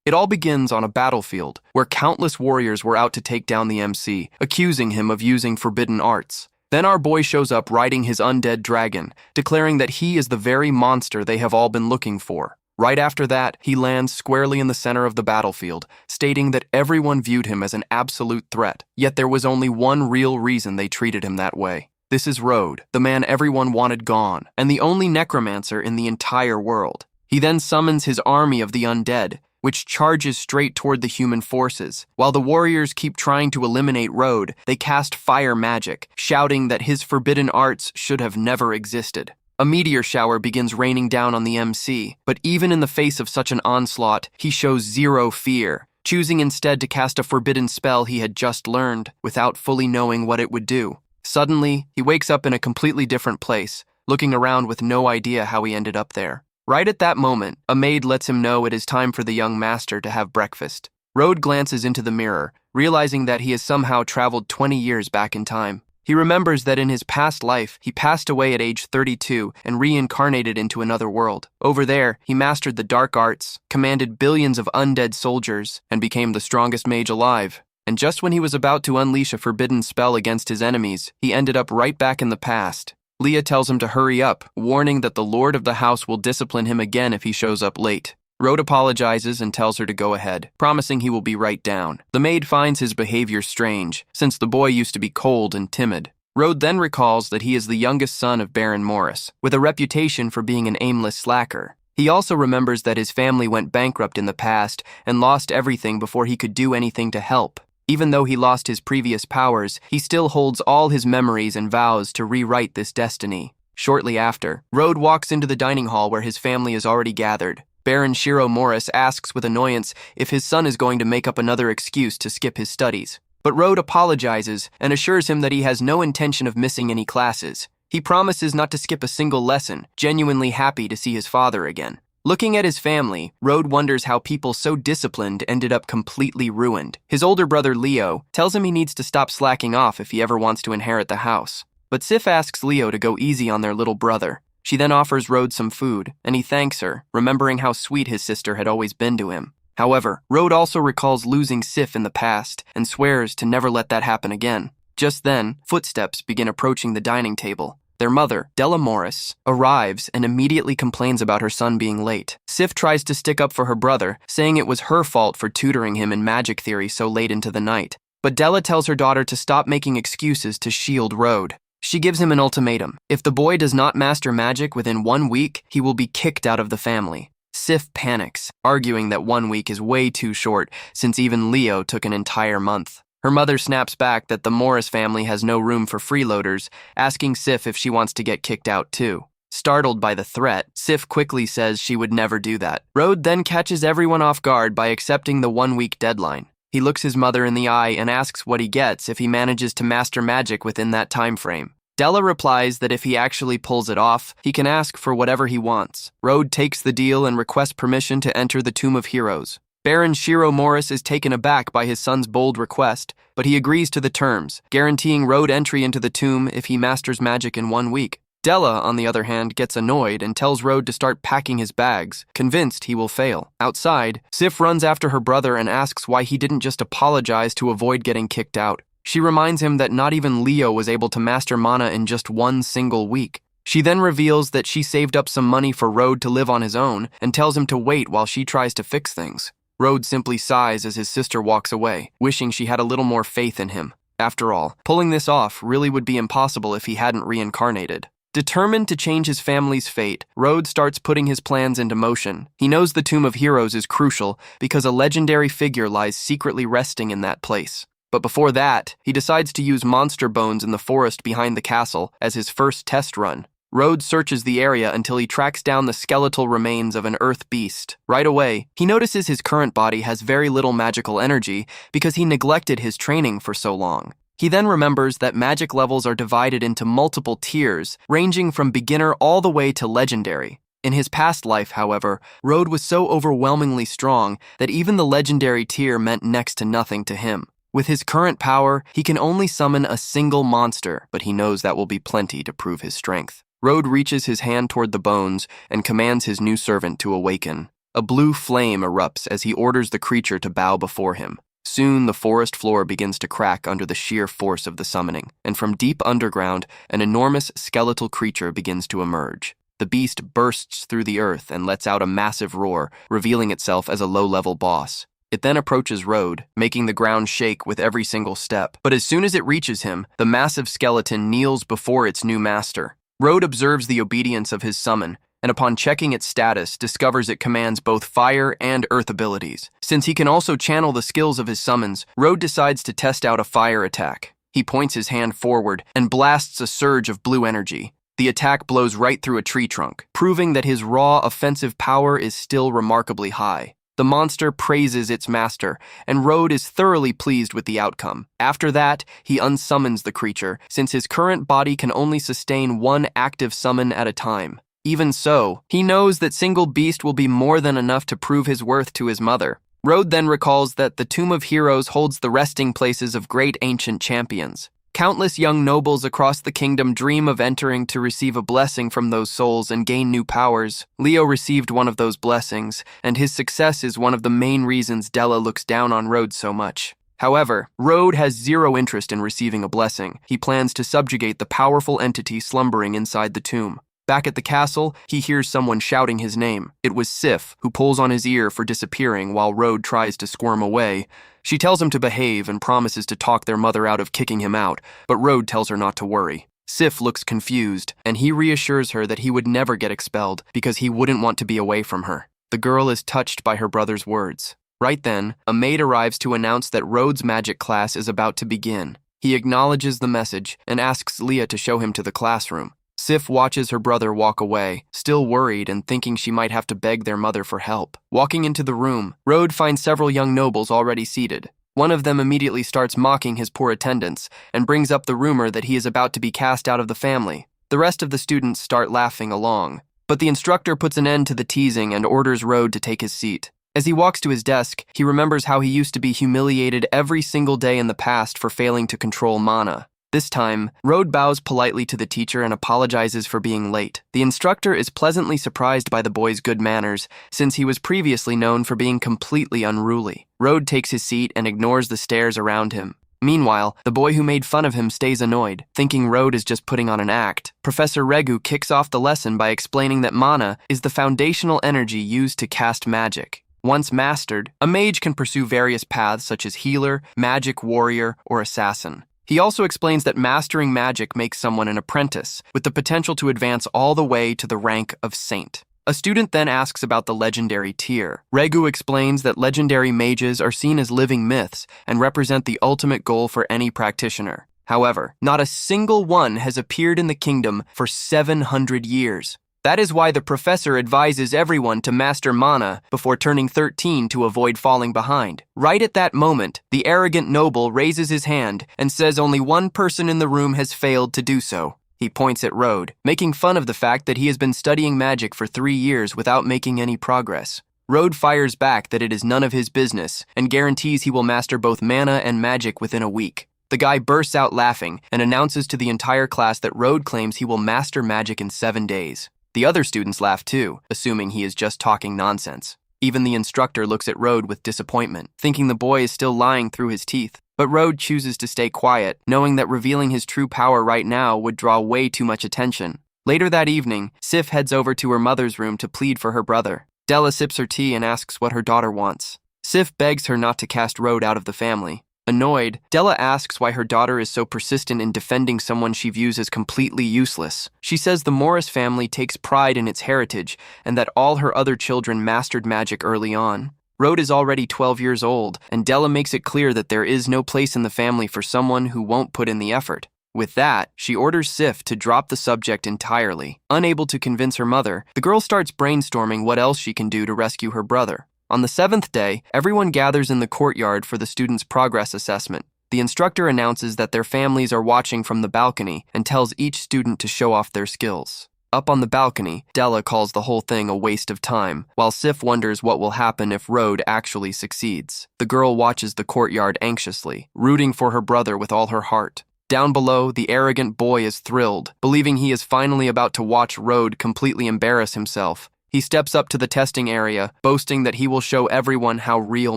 It all begins on a battlefield, where countless warriors were out to take down the MC, accusing him of using forbidden arts. Then our boy shows up riding his undead dragon, declaring that he is the very monster they have all been looking for. Right after that, he lands squarely in the center of the battlefield, stating that everyone viewed him as an absolute threat, yet there was only one real reason they treated him that way. This is Rode, the man everyone wanted gone, and the only necromancer in the entire world. He then summons his army of the undead, which charges straight toward the human forces. While the warriors keep trying to eliminate Rode, they cast fire magic, shouting that his forbidden arts should have never existed. A meteor shower begins raining down on the MC, but even in the face of such an onslaught, he shows zero fear, choosing instead to cast a forbidden spell he had just learned, without fully knowing what it would do. Suddenly, he wakes up in a completely different place, looking around with no idea how he ended up there. Right at that moment, a maid lets him know it is time for the young master to have breakfast. Rode glances into the mirror, realizing that he has somehow traveled 20 years back in time. He remembers that in his past life, he passed away at age 32 and reincarnated into another world. Over there, he mastered the dark arts, commanded billions of undead soldiers, and became the strongest mage alive. And just when he was about to unleash a forbidden spell against his enemies, he ended up right back in the past. Leah tells him to hurry up, warning that the lord of the house will discipline him again if he shows up late. Rode apologizes and tells her to go ahead, promising he will be right down. The maid finds his behavior strange, since the boy used to be cold and timid. Rode then recalls that he is the youngest son of Baron Morris, with a reputation for being an aimless slacker. He also remembers that his family went bankrupt in the past and lost everything before he could do anything to help. Even though he lost his previous powers, he still holds all his memories and vows to rewrite this destiny. Shortly after, Rode walks into the dining hall where his family is already gathered. Baron Shiro Morris asks with annoyance if his son is going to make up another excuse to skip his studies. But Rode apologizes and assures him that he has no intention of missing any classes. He promises not to skip a single lesson, genuinely happy to see his father again. Looking at his family, Rode wonders how people so disciplined ended up completely ruined. His older brother Leo tells him he needs to stop slacking off if he ever wants to inherit the house. But Sif asks Leo to go easy on their little brother. She then offers Rode some food, and he thanks her, remembering how sweet his sister had always been to him. However, Rode also recalls losing Sif in the past, and swears to never let that happen again. Just then, footsteps begin approaching the dining table. Their mother, Della Morris, arrives and immediately complains about her son being late. Sif tries to stick up for her brother, saying it was her fault for tutoring him in magic theory so late into the night. But Della tells her daughter to stop making excuses to shield Rode. She gives him an ultimatum. If the boy does not master magic within 1 week, he will be kicked out of the family. Sif panics, arguing that 1 week is way too short, since even Leo took an entire month. Her mother snaps back that the Morris family has no room for freeloaders, asking Sif if she wants to get kicked out too. Startled by the threat, Sif quickly says she would never do that. Rode then catches everyone off guard by accepting the 1-week deadline. He looks his mother in the eye and asks what he gets if he manages to master magic within that time frame. Della replies that if he actually pulls it off, he can ask for whatever he wants. Rode takes the deal and requests permission to enter the Tomb of Heroes. Baron Shiro Morris is taken aback by his son's bold request, but he agrees to the terms, guaranteeing Rode entry into the tomb if he masters magic in 1 week. Della, on the other hand, gets annoyed and tells Rode to start packing his bags, convinced he will fail. Outside, Sif runs after her brother and asks why he didn't just apologize to avoid getting kicked out. She reminds him that not even Leo was able to master mana in just 1 single week. She then reveals that she saved up some money for Rode to live on his own and tells him to wait while she tries to fix things. Rode simply sighs as his sister walks away, wishing she had a little more faith in him. After all, pulling this off really would be impossible if he hadn't reincarnated. Determined to change his family's fate, Rode starts putting his plans into motion. He knows the Tomb of Heroes is crucial because a legendary figure lies secretly resting in that place. But before that, he decides to use monster bones in the forest behind the castle as his first test run. Rode searches the area until he tracks down the skeletal remains of an earth beast. Right away, he notices his current body has very little magical energy because he neglected his training for so long. He then remembers that magic levels are divided into multiple tiers, ranging from beginner all the way to legendary. In his past life, however, Rode was so overwhelmingly strong that even the legendary tier meant next to nothing to him. With his current power, he can only summon a single monster, but he knows that will be plenty to prove his strength. Rode reaches his hand toward the bones and commands his new servant to awaken. A blue flame erupts as he orders the creature to bow before him. Soon, the forest floor begins to crack under the sheer force of the summoning, and from deep underground, an enormous skeletal creature begins to emerge. The beast bursts through the earth and lets out a massive roar, revealing itself as a low-level boss. It then approaches Road, making the ground shake with every single step. But as soon as it reaches him, the massive skeleton kneels before its new master. Road observes the obedience of his summon, and upon checking its status, discovers it commands both fire and earth abilities. Since he can also channel the skills of his summons, Road decides to test out a fire attack. He points his hand forward and blasts a surge of blue energy. The attack blows right through a tree trunk, proving that his raw offensive power is still remarkably high. The monster praises its master, and Road is thoroughly pleased with the outcome. After that, he unsummons the creature, since his current body can only sustain one active summon at a time. Even so, he knows that single beast will be more than enough to prove his worth to his mother. Road then recalls that the Tomb of Heroes holds the resting places of great ancient champions. Countless young nobles across the kingdom dream of entering to receive a blessing from those souls and gain new powers. Leo received one of those blessings, and his success is one of the main reasons Della looks down on Road so much. However, Road has zero interest in receiving a blessing. He plans to subjugate the powerful entity slumbering inside the tomb. Back at the castle, he hears someone shouting his name. It was Sif, who pulls on his ear for disappearing while Road tries to squirm away. She tells him to behave and promises to talk their mother out of kicking him out, but Road tells her not to worry. Sif looks confused, and he reassures her that he would never get expelled because he wouldn't want to be away from her. The girl is touched by her brother's words. Right then, a maid arrives to announce that Road's magic class is about to begin. He acknowledges the message and asks Leah to show him to the classroom. Sif watches her brother walk away, still worried and thinking she might have to beg their mother for help. Walking into the room, Road finds several young nobles already seated. One of them immediately starts mocking his poor attendance and brings up the rumor that he is about to be cast out of the family. The rest of the students start laughing along. But the instructor puts an end to the teasing and orders Road to take his seat. As he walks to his desk, he remembers how he used to be humiliated every single day in the past for failing to control mana. This time, Road bows politely to the teacher and apologizes for being late. The instructor is pleasantly surprised by the boy's good manners, since he was previously known for being completely unruly. Road takes his seat and ignores the stares around him. Meanwhile, the boy who made fun of him stays annoyed, thinking Road is just putting on an act. Professor Regu kicks off the lesson by explaining that mana is the foundational energy used to cast magic. Once mastered, a mage can pursue various paths such as healer, magic warrior, or assassin. He also explains that mastering magic makes someone an apprentice, with the potential to advance all the way to the rank of saint. A student then asks about the legendary tier. Regu explains that legendary mages are seen as living myths and represent the ultimate goal for any practitioner. However, not a single one has appeared in the kingdom for 700 years. That is why the professor advises everyone to master mana before turning 13 to avoid falling behind. Right at that moment, the arrogant noble raises his hand and says only one person in the room has failed to do so. He points at Road, making fun of the fact that he has been studying magic for 3 years without making any progress. Road fires back that it is none of his business and guarantees he will master both mana and magic within a week. The guy bursts out laughing and announces to the entire class that Road claims he will master magic in 7 days. The other students laugh too, assuming he is just talking nonsense. Even the instructor looks at Road with disappointment, thinking the boy is still lying through his teeth. But Road chooses to stay quiet, knowing that revealing his true power right now would draw way too much attention. Later that evening, Sif heads over to her mother's room to plead for her brother. Della sips her tea and asks what her daughter wants. Sif begs her not to cast Road out of the family. Annoyed, Della asks why her daughter is so persistent in defending someone she views as completely useless. She says the Morris family takes pride in its heritage and that all her other children mastered magic early on. Road is already 12 years old, and Della makes it clear that there is no place in the family for someone who won't put in the effort. With that, she orders Sif to drop the subject entirely. Unable to convince her mother, the girl starts brainstorming what else she can do to rescue her brother. On the 7th day, everyone gathers in the courtyard for the students' progress assessment. The instructor announces that their families are watching from the balcony and tells each student to show off their skills. Up on the balcony, Della calls the whole thing a waste of time, while Sif wonders what will happen if Road actually succeeds. The girl watches the courtyard anxiously, rooting for her brother with all her heart. Down below, the arrogant boy is thrilled, believing he is finally about to watch Road completely embarrass himself. He steps up to the testing area, boasting that he will show everyone how real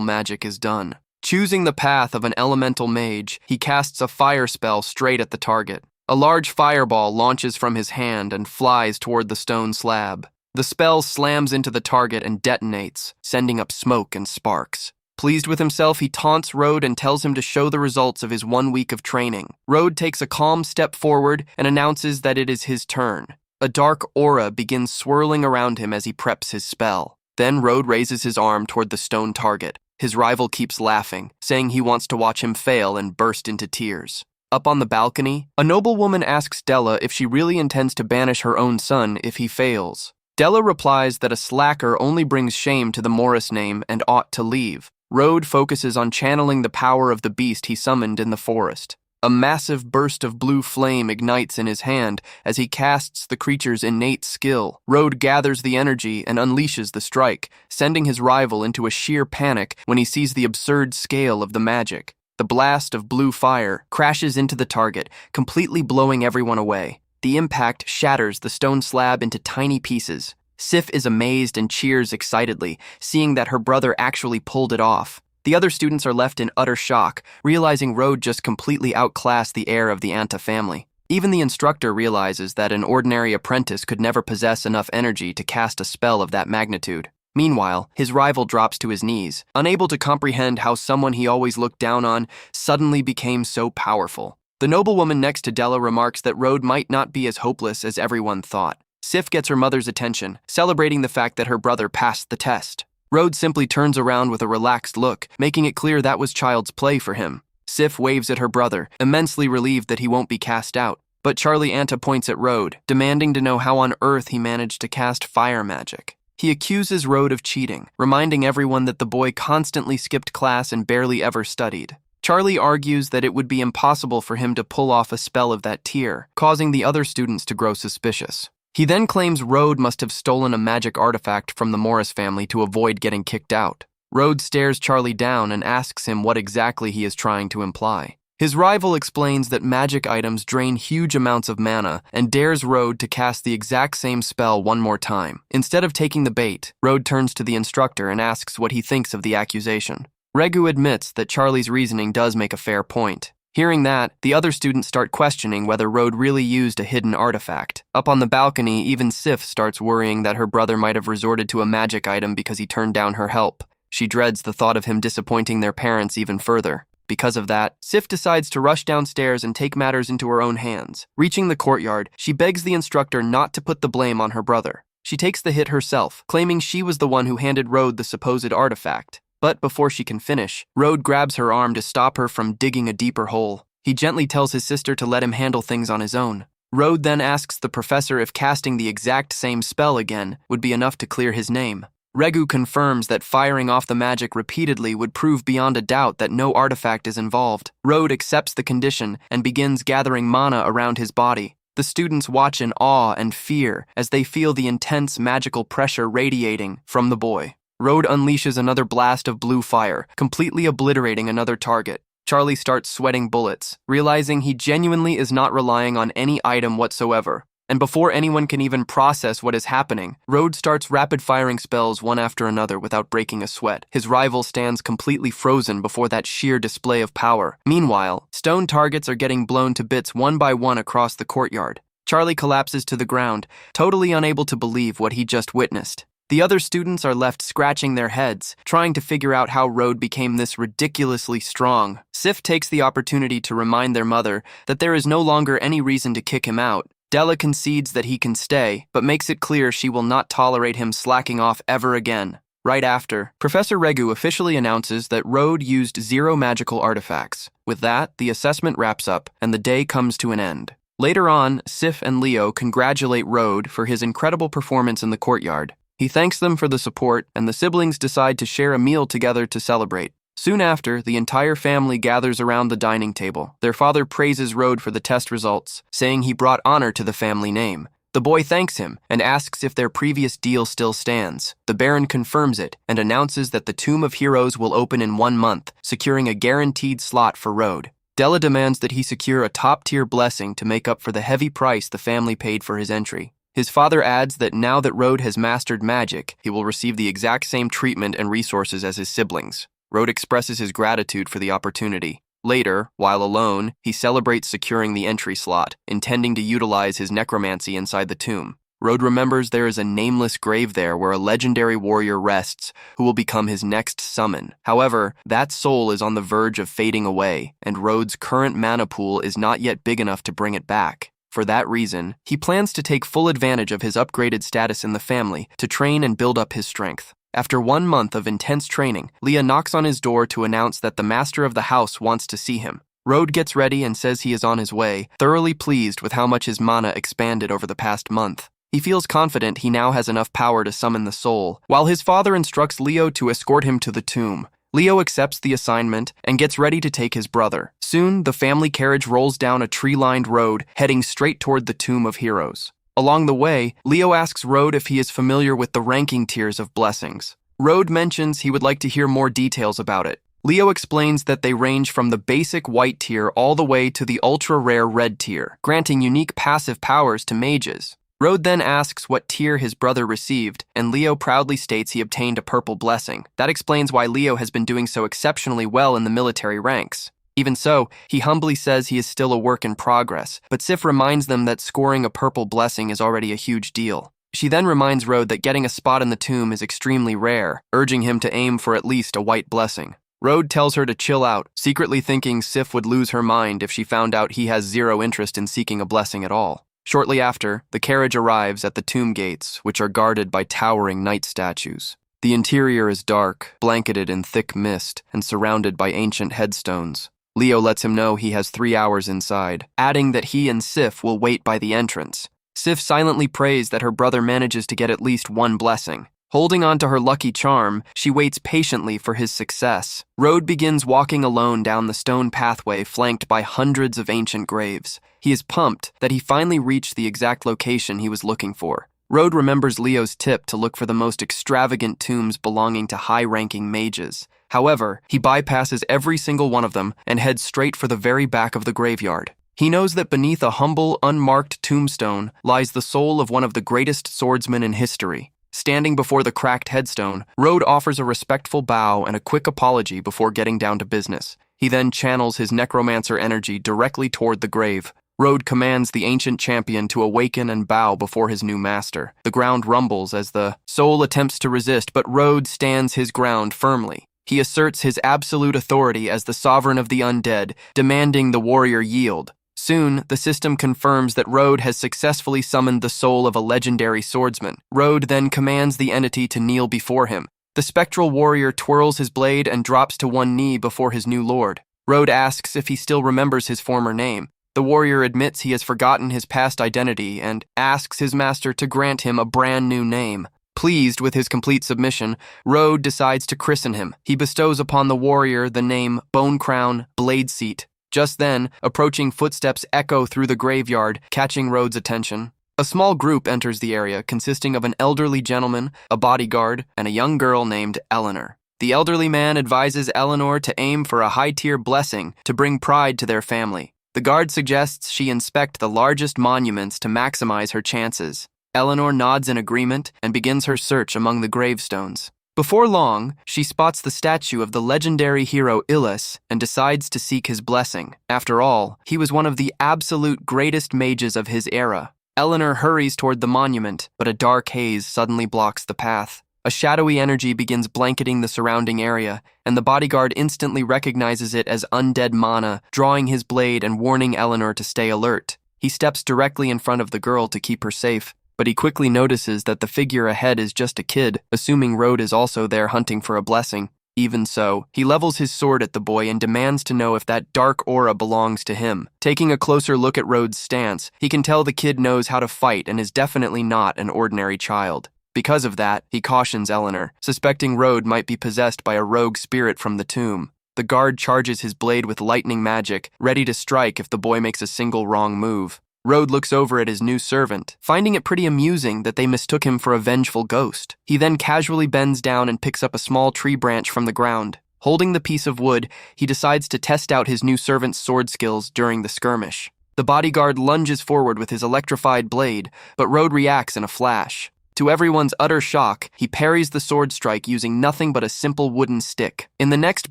magic is done. Choosing the path of an elemental mage, he casts a fire spell straight at the target. A large fireball launches from his hand and flies toward the stone slab. The spell slams into the target and detonates, sending up smoke and sparks. Pleased with himself, he taunts Road and tells him to show the results of his 1 week of training. Road takes a calm step forward and announces that it is his turn. A dark aura begins swirling around him as he preps his spell. Then Road raises his arm toward the stone target. His rival keeps laughing, saying he wants to watch him fail and burst into tears. Up on the balcony, a noblewoman asks Della if she really intends to banish her own son if he fails. Della replies that a slacker only brings shame to the Morris name and ought to leave. Road focuses on channeling the power of the beast he summoned in the forest. A massive burst of blue flame ignites in his hand as he casts the creature's innate skill. Road gathers the energy and unleashes the strike, sending his rival into a sheer panic when he sees the absurd scale of the magic. The blast of blue fire crashes into the target, completely blowing everyone away. The impact shatters the stone slab into tiny pieces. Sif is amazed and cheers excitedly, seeing that her brother actually pulled it off. The other students are left in utter shock, realizing Road just completely outclassed the heir of the Anta family. Even the instructor realizes that an ordinary apprentice could never possess enough energy to cast a spell of that magnitude. Meanwhile, his rival drops to his knees, unable to comprehend how someone he always looked down on suddenly became so powerful. The noblewoman next to Della remarks that Road might not be as hopeless as everyone thought. Sif gets her mother's attention, celebrating the fact that her brother passed the test. Road simply turns around with a relaxed look, making it clear that was child's play for him. Sif waves at her brother, immensely relieved that he won't be cast out. But Charlie Anta points at Road, demanding to know how on earth he managed to cast fire magic. He accuses Road of cheating, reminding everyone that the boy constantly skipped class and barely ever studied. Charlie argues that it would be impossible for him to pull off a spell of that tier, causing the other students to grow suspicious. He then claims Road must have stolen a magic artifact from the Morris family to avoid getting kicked out. Road stares Charlie down and asks him what exactly he is trying to imply. His rival explains that magic items drain huge amounts of mana and dares Road to cast the exact same spell one more time. Instead of taking the bait, Road turns to the instructor and asks what he thinks of the accusation. Regu admits that Charlie's reasoning does make a fair point. Hearing that, the other students start questioning whether Road really used a hidden artifact. Up on the balcony, even Sif starts worrying that her brother might have resorted to a magic item because he turned down her help. She dreads the thought of him disappointing their parents even further. Because of that, Sif decides to rush downstairs and take matters into her own hands. Reaching the courtyard, she begs the instructor not to put the blame on her brother. She takes the hit herself, claiming she was the one who handed Road the supposed artifact. But before she can finish, Road grabs her arm to stop her from digging a deeper hole. He gently tells his sister to let him handle things on his own. Road then asks the professor if casting the exact same spell again would be enough to clear his name. Regu confirms that firing off the magic repeatedly would prove beyond a doubt that no artifact is involved. Road accepts the condition and begins gathering mana around his body. The students watch in awe and fear as they feel the intense magical pressure radiating from the boy. Road unleashes another blast of blue fire, completely obliterating another target. Charlie starts sweating bullets, realizing he genuinely is not relying on any item whatsoever. And before anyone can even process what is happening, Road starts rapid-firing spells one after another without breaking a sweat. His rival stands completely frozen before that sheer display of power. Meanwhile, stone targets are getting blown to bits one by one across the courtyard. Charlie collapses to the ground, totally unable to believe what he just witnessed. The other students are left scratching their heads, trying to figure out how Road became this ridiculously strong. Sif takes the opportunity to remind their mother that there is no longer any reason to kick him out. Della concedes that he can stay, but makes it clear she will not tolerate him slacking off ever again. Right after, Professor Regu officially announces that Road used 0 magical artifacts. With that, the assessment wraps up, and the day comes to an end. Later on, Sif and Leo congratulate Road for his incredible performance in the courtyard. He thanks them for the support, and the siblings decide to share a meal together to celebrate. Soon after, the entire family gathers around the dining table. Their father praises Road for the test results, saying he brought honor to the family name. The boy thanks him and asks if their previous deal still stands. The Baron confirms it and announces that the Tomb of Heroes will open in 1 month, securing a guaranteed slot for Road. Della demands that he secure a top-tier blessing to make up for the heavy price the family paid for his entry. His father adds that now that Road has mastered magic, he will receive the exact same treatment and resources as his siblings. Road expresses his gratitude for the opportunity. Later, while alone, he celebrates securing the entry slot, intending to utilize his necromancy inside the tomb. Road remembers there is a nameless grave there where a legendary warrior rests who will become his next summon. However, that soul is on the verge of fading away, and Road's current mana pool is not yet big enough to bring it back. For that reason, he plans to take full advantage of his upgraded status in the family to train and build up his strength. After 1 month of intense training, Leah knocks on his door to announce that the master of the house wants to see him. Road gets ready and says he is on his way, thoroughly pleased with how much his mana expanded over the past month. He feels confident he now has enough power to summon the soul, while his father instructs Leo to escort him to the tomb. Leo accepts the assignment and gets ready to take his brother. Soon, the family carriage rolls down a tree-lined road, heading straight toward the Tomb of Heroes. Along the way, Leo asks Road if he is familiar with the ranking tiers of blessings. Road mentions he would like to hear more details about it. Leo explains that they range from the basic white tier all the way to the ultra-rare red tier, granting unique passive powers to mages. Road then asks what tier his brother received, and Leo proudly states he obtained a purple blessing. That explains why Leo has been doing so exceptionally well in the military ranks. Even so, he humbly says he is still a work in progress, but Sif reminds them that scoring a purple blessing is already a huge deal. She then reminds Road that getting a spot in the tomb is extremely rare, urging him to aim for at least a white blessing. Road tells her to chill out, secretly thinking Sif would lose her mind if she found out he has zero interest in seeking a blessing at all. Shortly after, the carriage arrives at the tomb gates, which are guarded by towering knight statues. The interior is dark, blanketed in thick mist, and surrounded by ancient headstones. Leo lets him know he has 3 hours inside, adding that he and Sif will wait by the entrance. Sif silently prays that her brother manages to get at least one blessing. Holding on to her lucky charm, she waits patiently for his success. Road begins walking alone down the stone pathway flanked by hundreds of ancient graves. He is pumped that he finally reached the exact location he was looking for. Road remembers Leo's tip to look for the most extravagant tombs belonging to high-ranking mages. However, he bypasses every single one of them and heads straight for the very back of the graveyard. He knows that beneath a humble, unmarked tombstone lies the soul of one of the greatest swordsmen in history. Standing before the cracked headstone, Road offers a respectful bow and a quick apology before getting down to business. He then channels his necromancer energy directly toward the grave. Road commands the ancient champion to awaken and bow before his new master. The ground rumbles as the soul attempts to resist, but Road stands his ground firmly. He asserts his absolute authority as the sovereign of the undead, demanding the warrior yield. Soon, the system confirms that Road has successfully summoned the soul of a legendary swordsman. Road then commands the entity to kneel before him. The spectral warrior twirls his blade and drops to one knee before his new lord. Road asks if he still remembers his former name. The warrior admits he has forgotten his past identity and asks his master to grant him a brand new name. Pleased with his complete submission, Road decides to christen him. He bestows upon the warrior the name Bone Crown Blade Seat. Just then, approaching footsteps echo through the graveyard, catching Road's attention. A small group enters the area, consisting of an elderly gentleman, a bodyguard, and a young girl named Eleanor. The elderly man advises Eleanor to aim for a high-tier blessing to bring pride to their family. The guard suggests she inspect the largest monuments to maximize her chances. Eleanor nods in agreement and begins her search among the gravestones. Before long, she spots the statue of the legendary hero Illus and decides to seek his blessing. After all, he was one of the absolute greatest mages of his era. Eleanor hurries toward the monument, but a dark haze suddenly blocks the path. A shadowy energy begins blanketing the surrounding area, and the bodyguard instantly recognizes it as undead mana, drawing his blade and warning Eleanor to stay alert. He steps directly in front of the girl to keep her safe, but he quickly notices that the figure ahead is just a kid, assuming Road is also there hunting for a blessing. Even so, he levels his sword at the boy and demands to know if that dark aura belongs to him. Taking a closer look at Road's stance, he can tell the kid knows how to fight and is definitely not an ordinary child. Because of that, he cautions Eleanor, suspecting Road might be possessed by a rogue spirit from the tomb. The guard charges his blade with lightning magic, ready to strike if the boy makes a single wrong move. Road looks over at his new servant, finding it pretty amusing that they mistook him for a vengeful ghost. He then casually bends down and picks up a small tree branch from the ground. Holding the piece of wood, he decides to test out his new servant's sword skills during the skirmish. The bodyguard lunges forward with his electrified blade, but Road reacts in a flash. To everyone's utter shock, he parries the sword strike using nothing but a simple wooden stick. In the next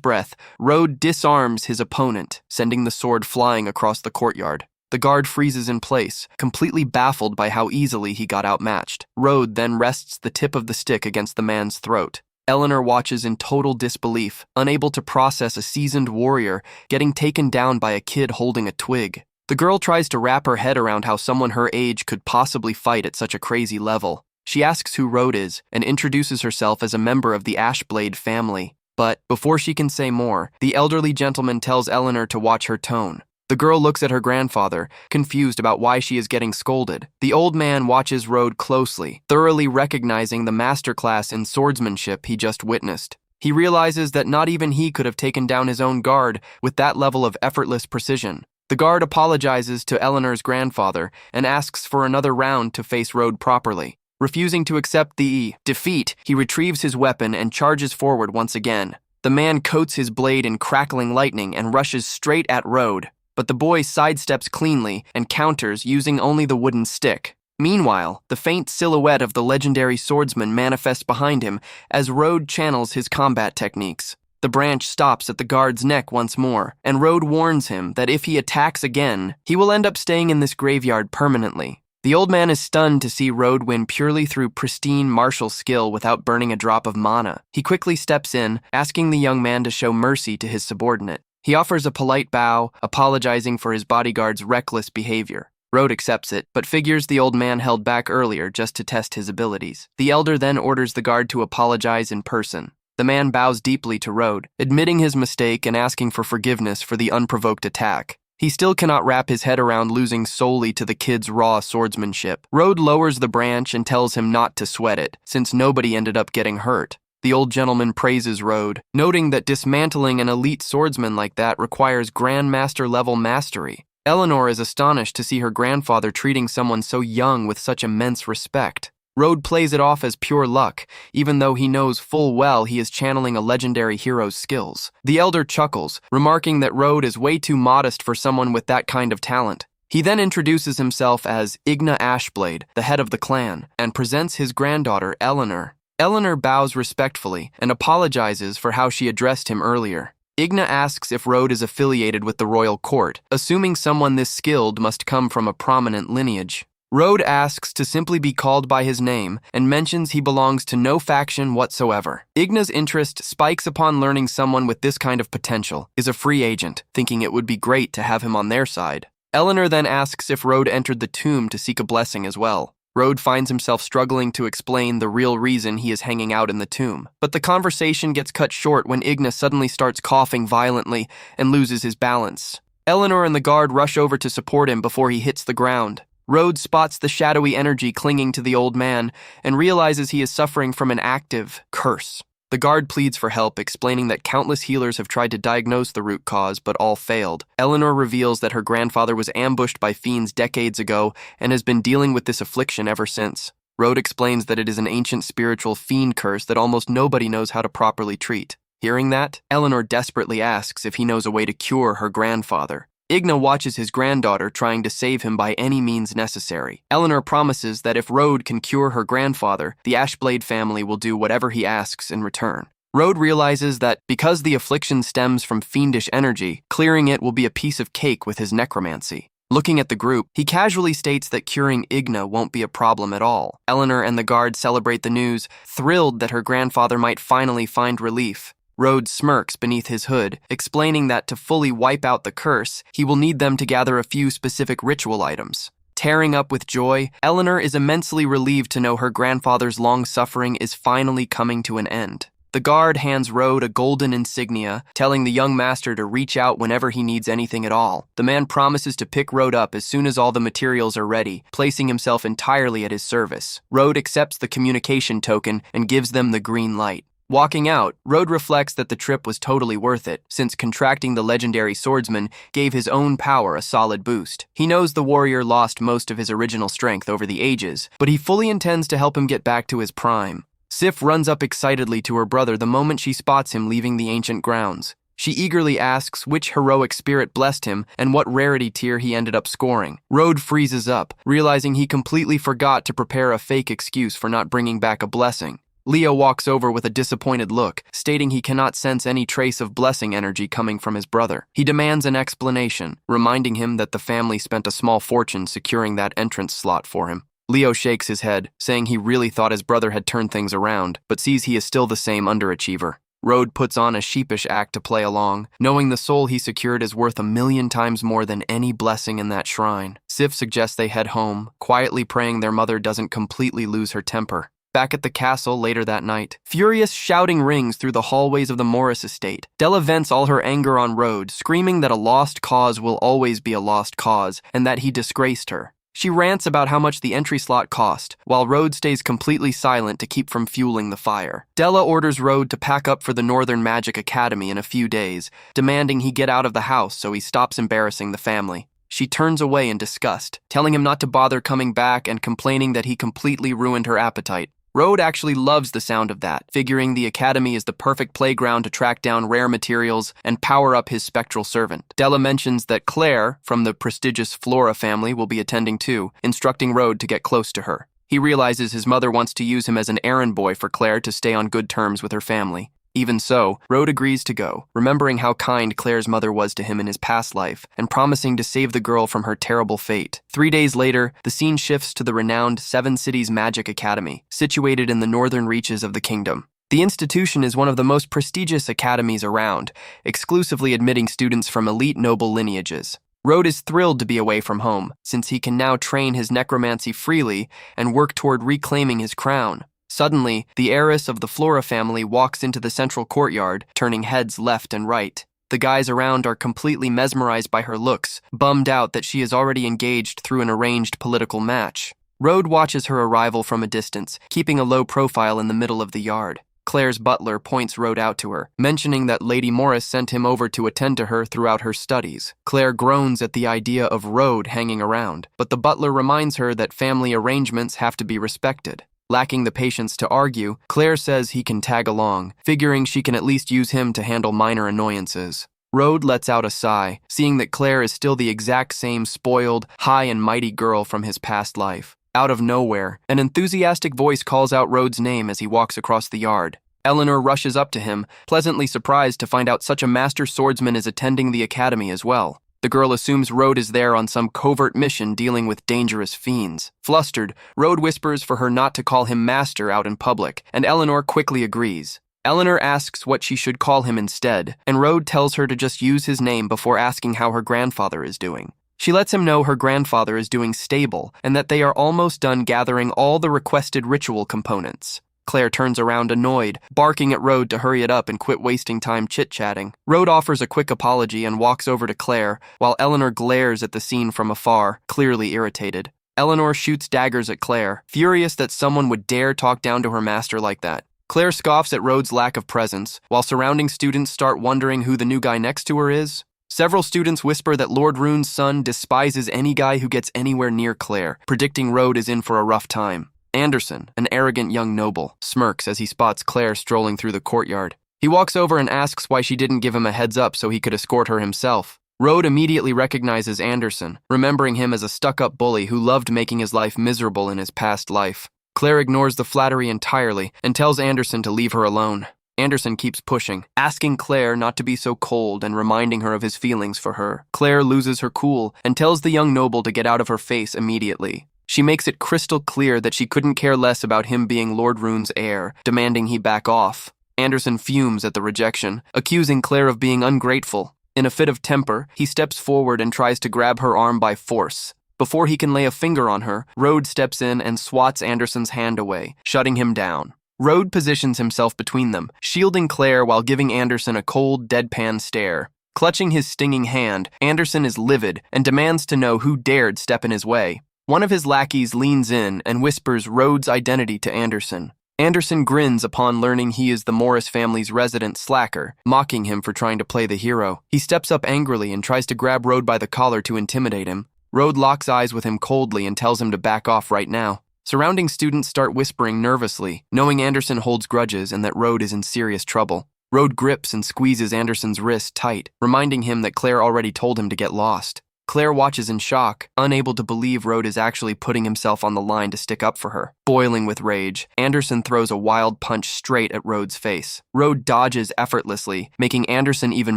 breath, Road disarms his opponent, sending the sword flying across the courtyard. The guard freezes in place, completely baffled by how easily he got outmatched. Road then rests the tip of the stick against the man's throat. Eleanor watches in total disbelief, unable to process a seasoned warrior getting taken down by a kid holding a twig. The girl tries to wrap her head around how someone her age could possibly fight at such a crazy level. She asks who Road is and introduces herself as a member of the Ashblade family. But before she can say more, the elderly gentleman tells Eleanor to watch her tone. The girl looks at her grandfather, confused about why she is getting scolded. The old man watches Road closely, thoroughly recognizing the masterclass in swordsmanship he just witnessed. He realizes that not even he could have taken down his own guard with that level of effortless precision. The guard apologizes to Eleanor's grandfather and asks for another round to face Road properly. Refusing to accept the defeat, he retrieves his weapon and charges forward once again. The man coats his blade in crackling lightning and rushes straight at Road, but the boy sidesteps cleanly and counters using only the wooden stick. Meanwhile, the faint silhouette of the legendary swordsman manifests behind him as Road channels his combat techniques. The branch stops at the guard's neck once more, and Road warns him that if he attacks again, he will end up staying in this graveyard permanently. The old man is stunned to see Road win purely through pristine martial skill without burning a drop of mana. He quickly steps in, asking the young man to show mercy to his subordinate. He offers a polite bow, apologizing for his bodyguard's reckless behavior. Road accepts it, but figures the old man held back earlier just to test his abilities. The elder then orders the guard to apologize in person. The man bows deeply to Road, admitting his mistake and asking for forgiveness for the unprovoked attack. He still cannot wrap his head around losing solely to the kid's raw swordsmanship. Road lowers the branch and tells him not to sweat it, since nobody ended up getting hurt. The old gentleman praises Road, noting that dismantling an elite swordsman like that requires Grandmaster-level mastery. Eleanor is astonished to see her grandfather treating someone so young with such immense respect. Road plays it off as pure luck, even though he knows full well he is channeling a legendary hero's skills. The elder chuckles, remarking that Road is way too modest for someone with that kind of talent. He then introduces himself as Igna Ashblade, the head of the clan, and presents his granddaughter, Eleanor. Eleanor bows respectfully and apologizes for how she addressed him earlier. Igna asks if Road is affiliated with the royal court, assuming someone this skilled must come from a prominent lineage. Road asks to simply be called by his name and mentions he belongs to no faction whatsoever. Igna's interest spikes upon learning someone with this kind of potential is a free agent, thinking it would be great to have him on their side. Eleanor then asks if Road entered the tomb to seek a blessing as well. Road finds himself struggling to explain the real reason he is hanging out in the tomb. But the conversation gets cut short when Igna suddenly starts coughing violently and loses his balance. Eleanor and the guard rush over to support him before he hits the ground. Road spots the shadowy energy clinging to the old man and realizes he is suffering from an active curse. The guard pleads for help, explaining that countless healers have tried to diagnose the root cause, but all failed. Eleanor reveals that her grandfather was ambushed by fiends decades ago and has been dealing with this affliction ever since. Road explains that it is an ancient spiritual fiend curse that almost nobody knows how to properly treat. Hearing that, Eleanor desperately asks if he knows a way to cure her grandfather. Igna watches his granddaughter trying to save him by any means necessary. Eleanor promises that if Road can cure her grandfather, the Ashblade family will do whatever he asks in return. Road realizes that because the affliction stems from fiendish energy, clearing it will be a piece of cake with his necromancy. Looking at the group, he casually states that curing Igna won't be a problem at all. Eleanor and the guard celebrate the news, thrilled that her grandfather might finally find relief. Road smirks beneath his hood, explaining that to fully wipe out the curse, he will need them to gather a few specific ritual items. Tearing up with joy, Eleanor is immensely relieved to know her grandfather's long suffering is finally coming to an end. The guard hands Road a golden insignia, telling the young master to reach out whenever he needs anything at all. The man promises to pick Road up as soon as all the materials are ready, placing himself entirely at his service. Road accepts the communication token and gives them the green light. Walking out, Road reflects that the trip was totally worth it, since contracting the legendary swordsman gave his own power a solid boost. He knows the warrior lost most of his original strength over the ages, but he fully intends to help him get back to his prime. Sif runs up excitedly to her brother the moment she spots him leaving the ancient grounds. She eagerly asks which heroic spirit blessed him and what rarity tier he ended up scoring. Road freezes up, realizing he completely forgot to prepare a fake excuse for not bringing back a blessing. Leo walks over with a disappointed look, stating he cannot sense any trace of blessing energy coming from his brother. He demands an explanation, reminding him that the family spent a small fortune securing that entrance slot for him. Leo shakes his head, saying he really thought his brother had turned things around, but sees he is still the same underachiever. Road puts on a sheepish act to play along, knowing the soul he secured is worth 1,000,000 times more than any blessing in that shrine. Sif suggests they head home, quietly praying their mother doesn't completely lose her temper. Back at the castle later that night, furious shouting rings through the hallways of the Morris estate. Della vents all her anger on Road, screaming that a lost cause will always be a lost cause, and that he disgraced her. She rants about how much the entry slot cost, while Road stays completely silent to keep from fueling the fire. Della orders Road to pack up for the Northern Magic Academy in a few days, demanding he get out of the house so he stops embarrassing the family. She turns away in disgust, telling him not to bother coming back and complaining that he completely ruined her appetite. Road actually loves the sound of that, figuring the academy is the perfect playground to track down rare materials and power up his spectral servant. Della mentions that Claire, from the prestigious Flora family, will be attending too, instructing Road to get close to her. He realizes his mother wants to use him as an errand boy for Claire to stay on good terms with her family. Even so, Road agrees to go, remembering how kind Claire's mother was to him in his past life, and promising to save the girl from her terrible fate. 3 days later, the scene shifts to the renowned Seven Cities Magic Academy, situated in the northern reaches of the kingdom. The institution is one of the most prestigious academies around, exclusively admitting students from elite noble lineages. Road is thrilled to be away from home, since he can now train his necromancy freely and work toward reclaiming his crown. Suddenly, the heiress of the Flora family walks into the central courtyard, turning heads left and right. The guys around are completely mesmerized by her looks, bummed out that she is already engaged through an arranged political match. Road watches her arrival from a distance, keeping a low profile in the middle of the yard. Claire's butler points Road out to her, mentioning that Lady Morris sent him over to attend to her throughout her studies. Claire groans at the idea of Road hanging around, but the butler reminds her that family arrangements have to be respected. Lacking the patience to argue, Claire says he can tag along, figuring she can at least use him to handle minor annoyances. Road lets out a sigh, seeing that Claire is still the exact same spoiled, high and mighty girl from his past life. Out of nowhere, an enthusiastic voice calls out Road's name as he walks across the yard. Eleanor rushes up to him, pleasantly surprised to find out such a master swordsman is attending the academy as well. The girl assumes Road is there on some covert mission dealing with dangerous fiends. Flustered, Road whispers for her not to call him master out in public, and Eleanor quickly agrees. Eleanor asks what she should call him instead, and Road tells her to just use his name before asking how her grandfather is doing. She lets him know her grandfather is doing stable, and that they are almost done gathering all the requested ritual components. Claire turns around annoyed, barking at Road to hurry it up and quit wasting time chit-chatting. Road offers a quick apology and walks over to Claire, while Eleanor glares at the scene from afar, clearly irritated. Eleanor shoots daggers at Claire, furious that someone would dare talk down to her master like that. Claire scoffs at Road's lack of presence, while surrounding students start wondering who the new guy next to her is. Several students whisper that Lord Rune's son despises any guy who gets anywhere near Claire, predicting Road is in for a rough time. Anderson, an arrogant young noble, smirks as he spots Claire strolling through the courtyard. He walks over and asks why she didn't give him a heads up so he could escort her himself. Road immediately recognizes Anderson, remembering him as a stuck-up bully who loved making his life miserable in his past life. Claire ignores the flattery entirely and tells Anderson to leave her alone. Anderson keeps pushing, asking Claire not to be so cold and reminding her of his feelings for her. Claire loses her cool and tells the young noble to get out of her face immediately. She makes it crystal clear that she couldn't care less about him being Lord Rune's heir, demanding he back off. Anderson fumes at the rejection, accusing Claire of being ungrateful. In a fit of temper, he steps forward and tries to grab her arm by force. Before he can lay a finger on her, Road steps in and swats Anderson's hand away, shutting him down. Road positions himself between them, shielding Claire while giving Anderson a cold, deadpan stare. Clutching his stinging hand, Anderson is livid and demands to know who dared step in his way. One of his lackeys leans in and whispers Road's identity to Anderson. Anderson grins upon learning he is the Morris family's resident slacker, mocking him for trying to play the hero. He steps up angrily and tries to grab Road by the collar to intimidate him. Road locks eyes with him coldly and tells him to back off right now. Surrounding students start whispering nervously, knowing Anderson holds grudges and that Road is in serious trouble. Rode grips and squeezes Anderson's wrist tight, reminding him that Claire already told him to get lost. Claire watches in shock, unable to believe Rode is actually putting himself on the line to stick up for her. Boiling with rage, Anderson throws a wild punch straight at Rode's face. Rode dodges effortlessly, making Anderson even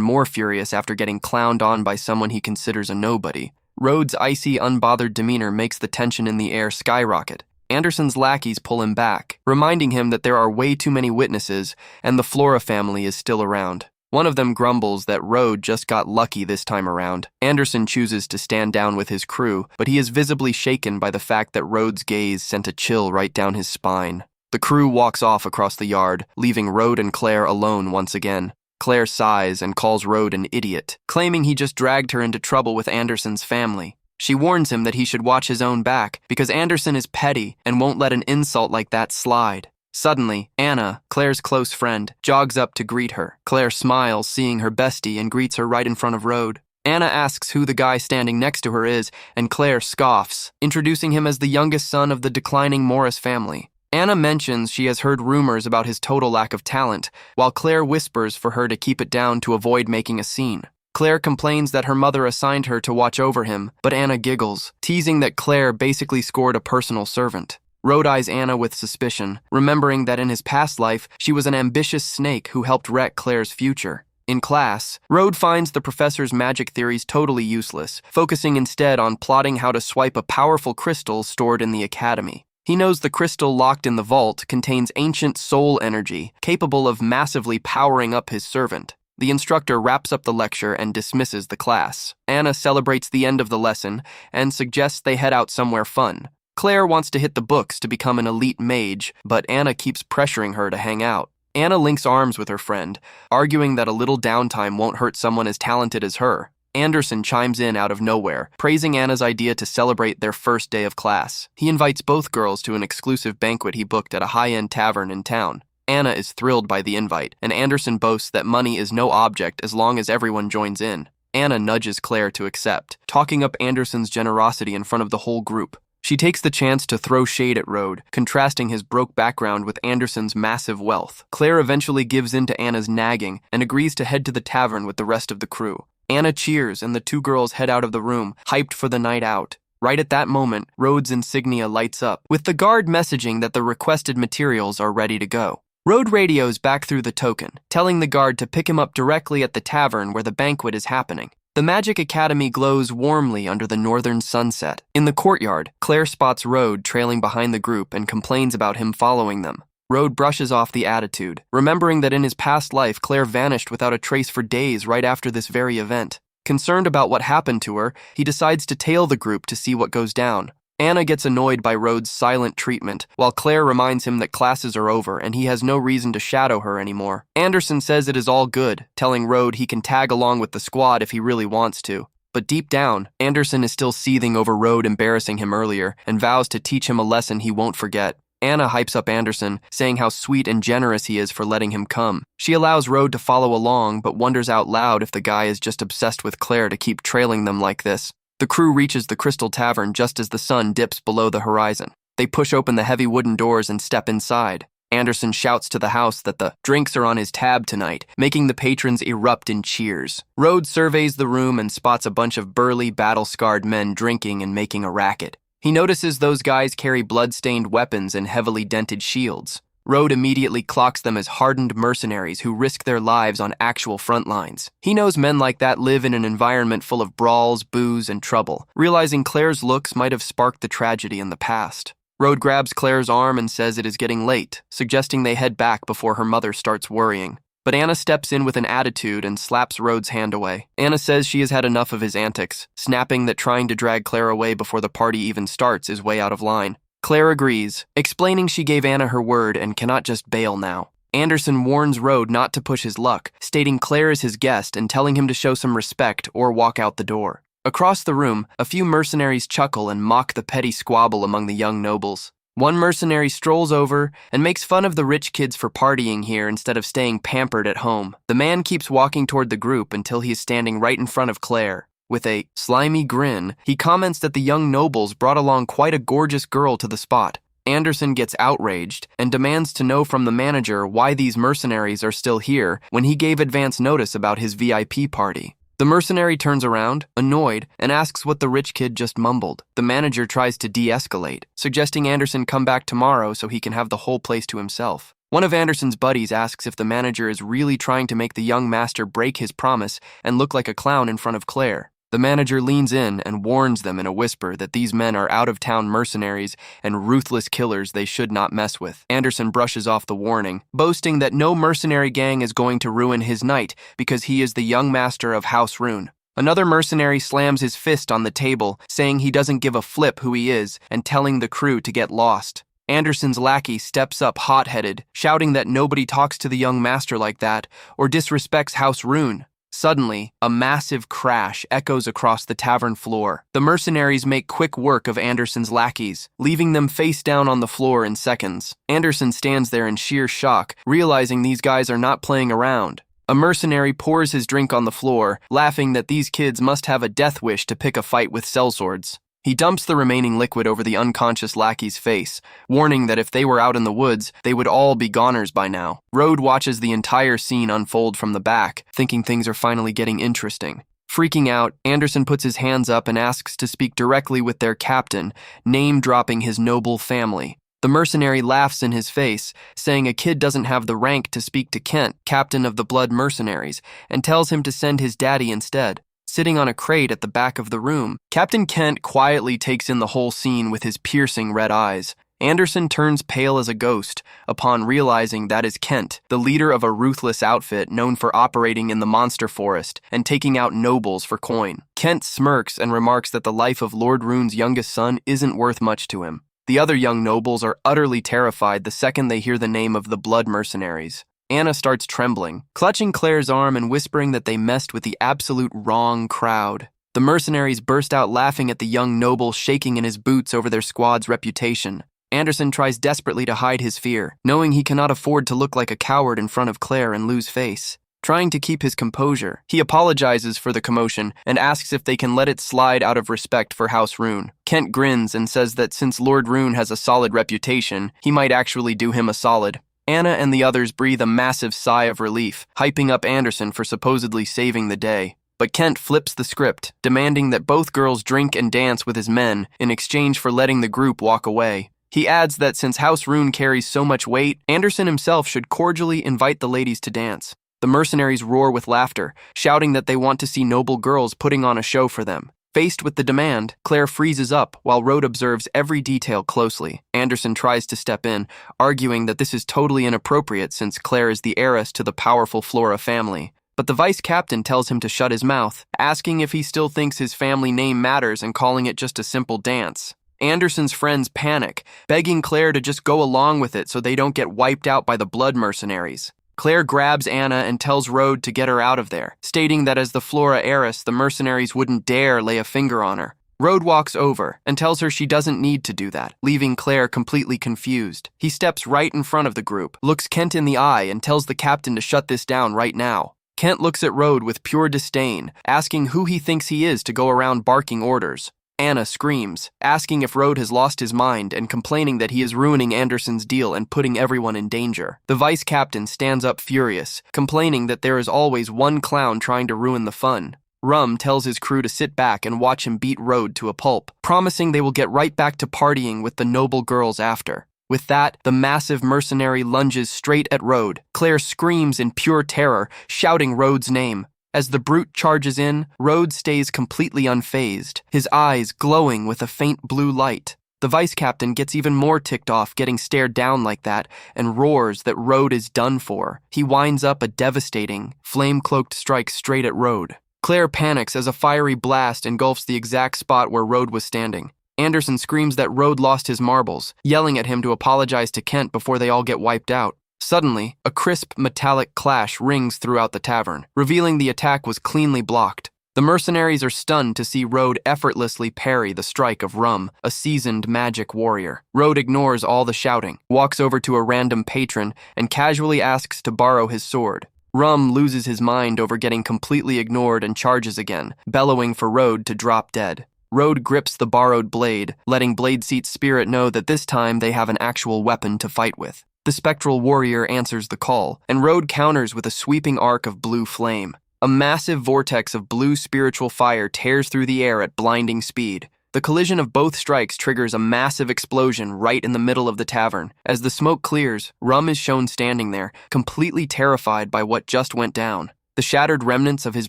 more furious after getting clowned on by someone he considers a nobody. Rode's icy, unbothered demeanor makes the tension in the air skyrocket. Anderson's lackeys pull him back, reminding him that there are way too many witnesses and the Flora family is still around. One of them grumbles that Rode just got lucky this time around. Anderson chooses to stand down with his crew, but he is visibly shaken by the fact that Rode's gaze sent a chill right down his spine. The crew walks off across the yard, leaving Rode and Claire alone once again. Claire sighs and calls Rode an idiot, claiming he just dragged her into trouble with Anderson's family. She warns him that he should watch his own back because Anderson is petty and won't let an insult like that slide. Suddenly, Anna, Claire's close friend, jogs up to greet her. Claire smiles, seeing her bestie, and greets her right in front of Rode. Anna asks who the guy standing next to her is, and Claire scoffs, introducing him as the youngest son of the declining Morris family. Anna mentions she has heard rumors about his total lack of talent, while Claire whispers for her to keep it down to avoid making a scene. Claire complains that her mother assigned her to watch over him, but Anna giggles, teasing that Claire basically scored a personal servant. Rode eyes Anna with suspicion, remembering that in his past life, she was an ambitious snake who helped wreck Claire's future. In class, Rode finds the professor's magic theories totally useless, focusing instead on plotting how to swipe a powerful crystal stored in the academy. He knows the crystal locked in the vault contains ancient soul energy, capable of massively powering up his servant. The instructor wraps up the lecture and dismisses the class. Anna celebrates the end of the lesson and suggests they head out somewhere fun. Claire wants to hit the books to become an elite mage, but Anna keeps pressuring her to hang out. Anna links arms with her friend, arguing that a little downtime won't hurt someone as talented as her. Anderson chimes in out of nowhere, praising Anna's idea to celebrate their first day of class. He invites both girls to an exclusive banquet he booked at a high-end tavern in town. Anna is thrilled by the invite, and Anderson boasts that money is no object as long as everyone joins in. Anna nudges Claire to accept, talking up Anderson's generosity in front of the whole group. She takes the chance to throw shade at Rode, contrasting his broke background with Anderson's massive wealth. Claire eventually gives in to Anna's nagging and agrees to head to the tavern with the rest of the crew. Anna cheers and the two girls head out of the room, hyped for the night out. Right at that moment, Rode's insignia lights up, with the guard messaging that the requested materials are ready to go. Rode radios back through the token, telling the guard to pick him up directly at the tavern where the banquet is happening. The Magic Academy glows warmly under the northern sunset. In the courtyard, Claire spots Rode trailing behind the group and complains about him following them. Rode brushes off the attitude, remembering that in his past life, Claire vanished without a trace for days right after this very event. Concerned about what happened to her, he decides to tail the group to see what goes down. Anna gets annoyed by Rode's silent treatment, while Claire reminds him that classes are over and he has no reason to shadow her anymore. Anderson says it is all good, telling Rode he can tag along with the squad if he really wants to. But deep down, Anderson is still seething over Rode embarrassing him earlier and vows to teach him a lesson he won't forget. Anna hypes up Anderson, saying how sweet and generous he is for letting him come. She allows Rode to follow along, but wonders out loud if the guy is just obsessed with Claire to keep trailing them like this. The crew reaches the Crystal Tavern just as the sun dips below the horizon. They push open the heavy wooden doors and step inside. Anderson shouts to the house that the drinks are on his tab tonight, making the patrons erupt in cheers. Rode surveys the room and spots a bunch of burly, battle-scarred men drinking and making a racket. He notices those guys carry blood-stained weapons and heavily dented shields. Rode immediately clocks them as hardened mercenaries who risk their lives on actual front lines. He knows men like that live in an environment full of brawls, booze, and trouble, realizing Claire's looks might have sparked the tragedy in the past. Rode grabs Claire's arm and says it is getting late, suggesting they head back before her mother starts worrying. But Anna steps in with an attitude and slaps Rode's hand away. Anna says she has had enough of his antics, snapping that trying to drag Claire away before the party even starts is way out of line. Claire agrees, explaining she gave Anna her word and cannot just bail now. Anderson warns Rode not to push his luck, stating Claire is his guest and telling him to show some respect or walk out the door. Across the room, a few mercenaries chuckle and mock the petty squabble among the young nobles. One mercenary strolls over and makes fun of the rich kids for partying here instead of staying pampered at home. The man keeps walking toward the group until he is standing right in front of Claire. With a slimy grin, he comments that the young nobles brought along quite a gorgeous girl to the spot. Anderson gets outraged and demands to know from the manager why these mercenaries are still here when he gave advance notice about his VIP party. The mercenary turns around, annoyed, and asks what the rich kid just mumbled. The manager tries to de-escalate, suggesting Anderson come back tomorrow so he can have the whole place to himself. One of Anderson's buddies asks if the manager is really trying to make the young master break his promise and look like a clown in front of Claire. The manager leans in and warns them in a whisper that these men are out-of-town mercenaries and ruthless killers they should not mess with. Anderson brushes off the warning, boasting that no mercenary gang is going to ruin his night because he is the young master of House Rune. Another mercenary slams his fist on the table, saying he doesn't give a flip who he is and telling the crew to get lost. Anderson's lackey steps up hot-headed, shouting that nobody talks to the young master like that or disrespects House Rune. Suddenly, a massive crash echoes across the tavern floor. The mercenaries make quick work of Anderson's lackeys, leaving them face down on the floor in seconds. Anderson stands there in sheer shock, realizing these guys are not playing around. A mercenary pours his drink on the floor, laughing that these kids must have a death wish to pick a fight with sellswords. He dumps the remaining liquid over the unconscious lackey's face, warning that if they were out in the woods, they would all be goners by now. Rode watches the entire scene unfold from the back, thinking things are finally getting interesting. Freaking out, Anderson puts his hands up and asks to speak directly with their captain, name-dropping his noble family. The mercenary laughs in his face, saying a kid doesn't have the rank to speak to Kent, captain of the Blood Mercenaries, and tells him to send his daddy instead. Sitting on a crate at the back of the room, Captain Kent quietly takes in the whole scene with his piercing red eyes. Anderson turns pale as a ghost upon realizing that is Kent, the leader of a ruthless outfit known for operating in the monster forest and taking out nobles for coin. Kent smirks and remarks that the life of Lord Rune's youngest son isn't worth much to him. The other young nobles are utterly terrified the second they hear the name of the Blood Mercenaries. Anna starts trembling, clutching Claire's arm and whispering that they messed with the absolute wrong crowd. The mercenaries burst out laughing at the young noble shaking in his boots over their squad's reputation. Anderson tries desperately to hide his fear, knowing he cannot afford to look like a coward in front of Claire and lose face. Trying to keep his composure, he apologizes for the commotion and asks if they can let it slide out of respect for House Rune. Kent grins and says that since Lord Rune has a solid reputation, he might actually do him a solid. Anna and the others breathe a massive sigh of relief, hyping up Anderson for supposedly saving the day. But Kent flips the script, demanding that both girls drink and dance with his men in exchange for letting the group walk away. He adds that since House Rune carries so much weight, Anderson himself should cordially invite the ladies to dance. The mercenaries roar with laughter, shouting that they want to see noble girls putting on a show for them. Faced with the demand, Claire freezes up while Rode observes every detail closely. Anderson tries to step in, arguing that this is totally inappropriate since Claire is the heiress to the powerful Flora family. But the vice captain tells him to shut his mouth, asking if he still thinks his family name matters and calling it just a simple dance. Anderson's friends panic, begging Claire to just go along with it so they don't get wiped out by the Blood Mercenaries. Claire grabs Anna and tells Rode to get her out of there, stating that as the Flora heiress, the mercenaries wouldn't dare lay a finger on her. Rode walks over and tells her she doesn't need to do that, leaving Claire completely confused. He steps right in front of the group, looks Kent in the eye, and tells the captain to shut this down right now. Kent looks at Rode with pure disdain, asking who he thinks he is to go around barking orders. Anna screams, asking if Rode has lost his mind and complaining that he is ruining Anderson's deal and putting everyone in danger. The vice captain stands up furious, complaining that there is always one clown trying to ruin the fun. Rum tells his crew to sit back and watch him beat Rode to a pulp, promising they will get right back to partying with the noble girls after. With that, the massive mercenary lunges straight at Rode. Claire screams in pure terror, shouting Rode's name. As the brute charges in, Rode stays completely unfazed, his eyes glowing with a faint blue light. The vice captain gets even more ticked off getting stared down like that and roars that Rode is done for. He winds up a devastating, flame-cloaked strike straight at Rode. Claire panics as a fiery blast engulfs the exact spot where Rode was standing. Anderson screams that Rode lost his marbles, yelling at him to apologize to Kent before they all get wiped out. Suddenly, a crisp, metallic clash rings throughout the tavern, revealing the attack was cleanly blocked. The mercenaries are stunned to see Rode effortlessly parry the strike of Rum, a seasoned magic warrior. Rode ignores all the shouting, walks over to a random patron, and casually asks to borrow his sword. Rum loses his mind over getting completely ignored and charges again, bellowing for Rode to drop dead. Road grips the borrowed blade, letting Blade Seat's spirit know that this time they have an actual weapon to fight with. The spectral warrior answers the call, and Road counters with a sweeping arc of blue flame. A massive vortex of blue spiritual fire tears through the air at blinding speed. The collision of both strikes triggers a massive explosion right in the middle of the tavern. As the smoke clears, Rum is shown standing there, completely terrified by what just went down. The shattered remnants of his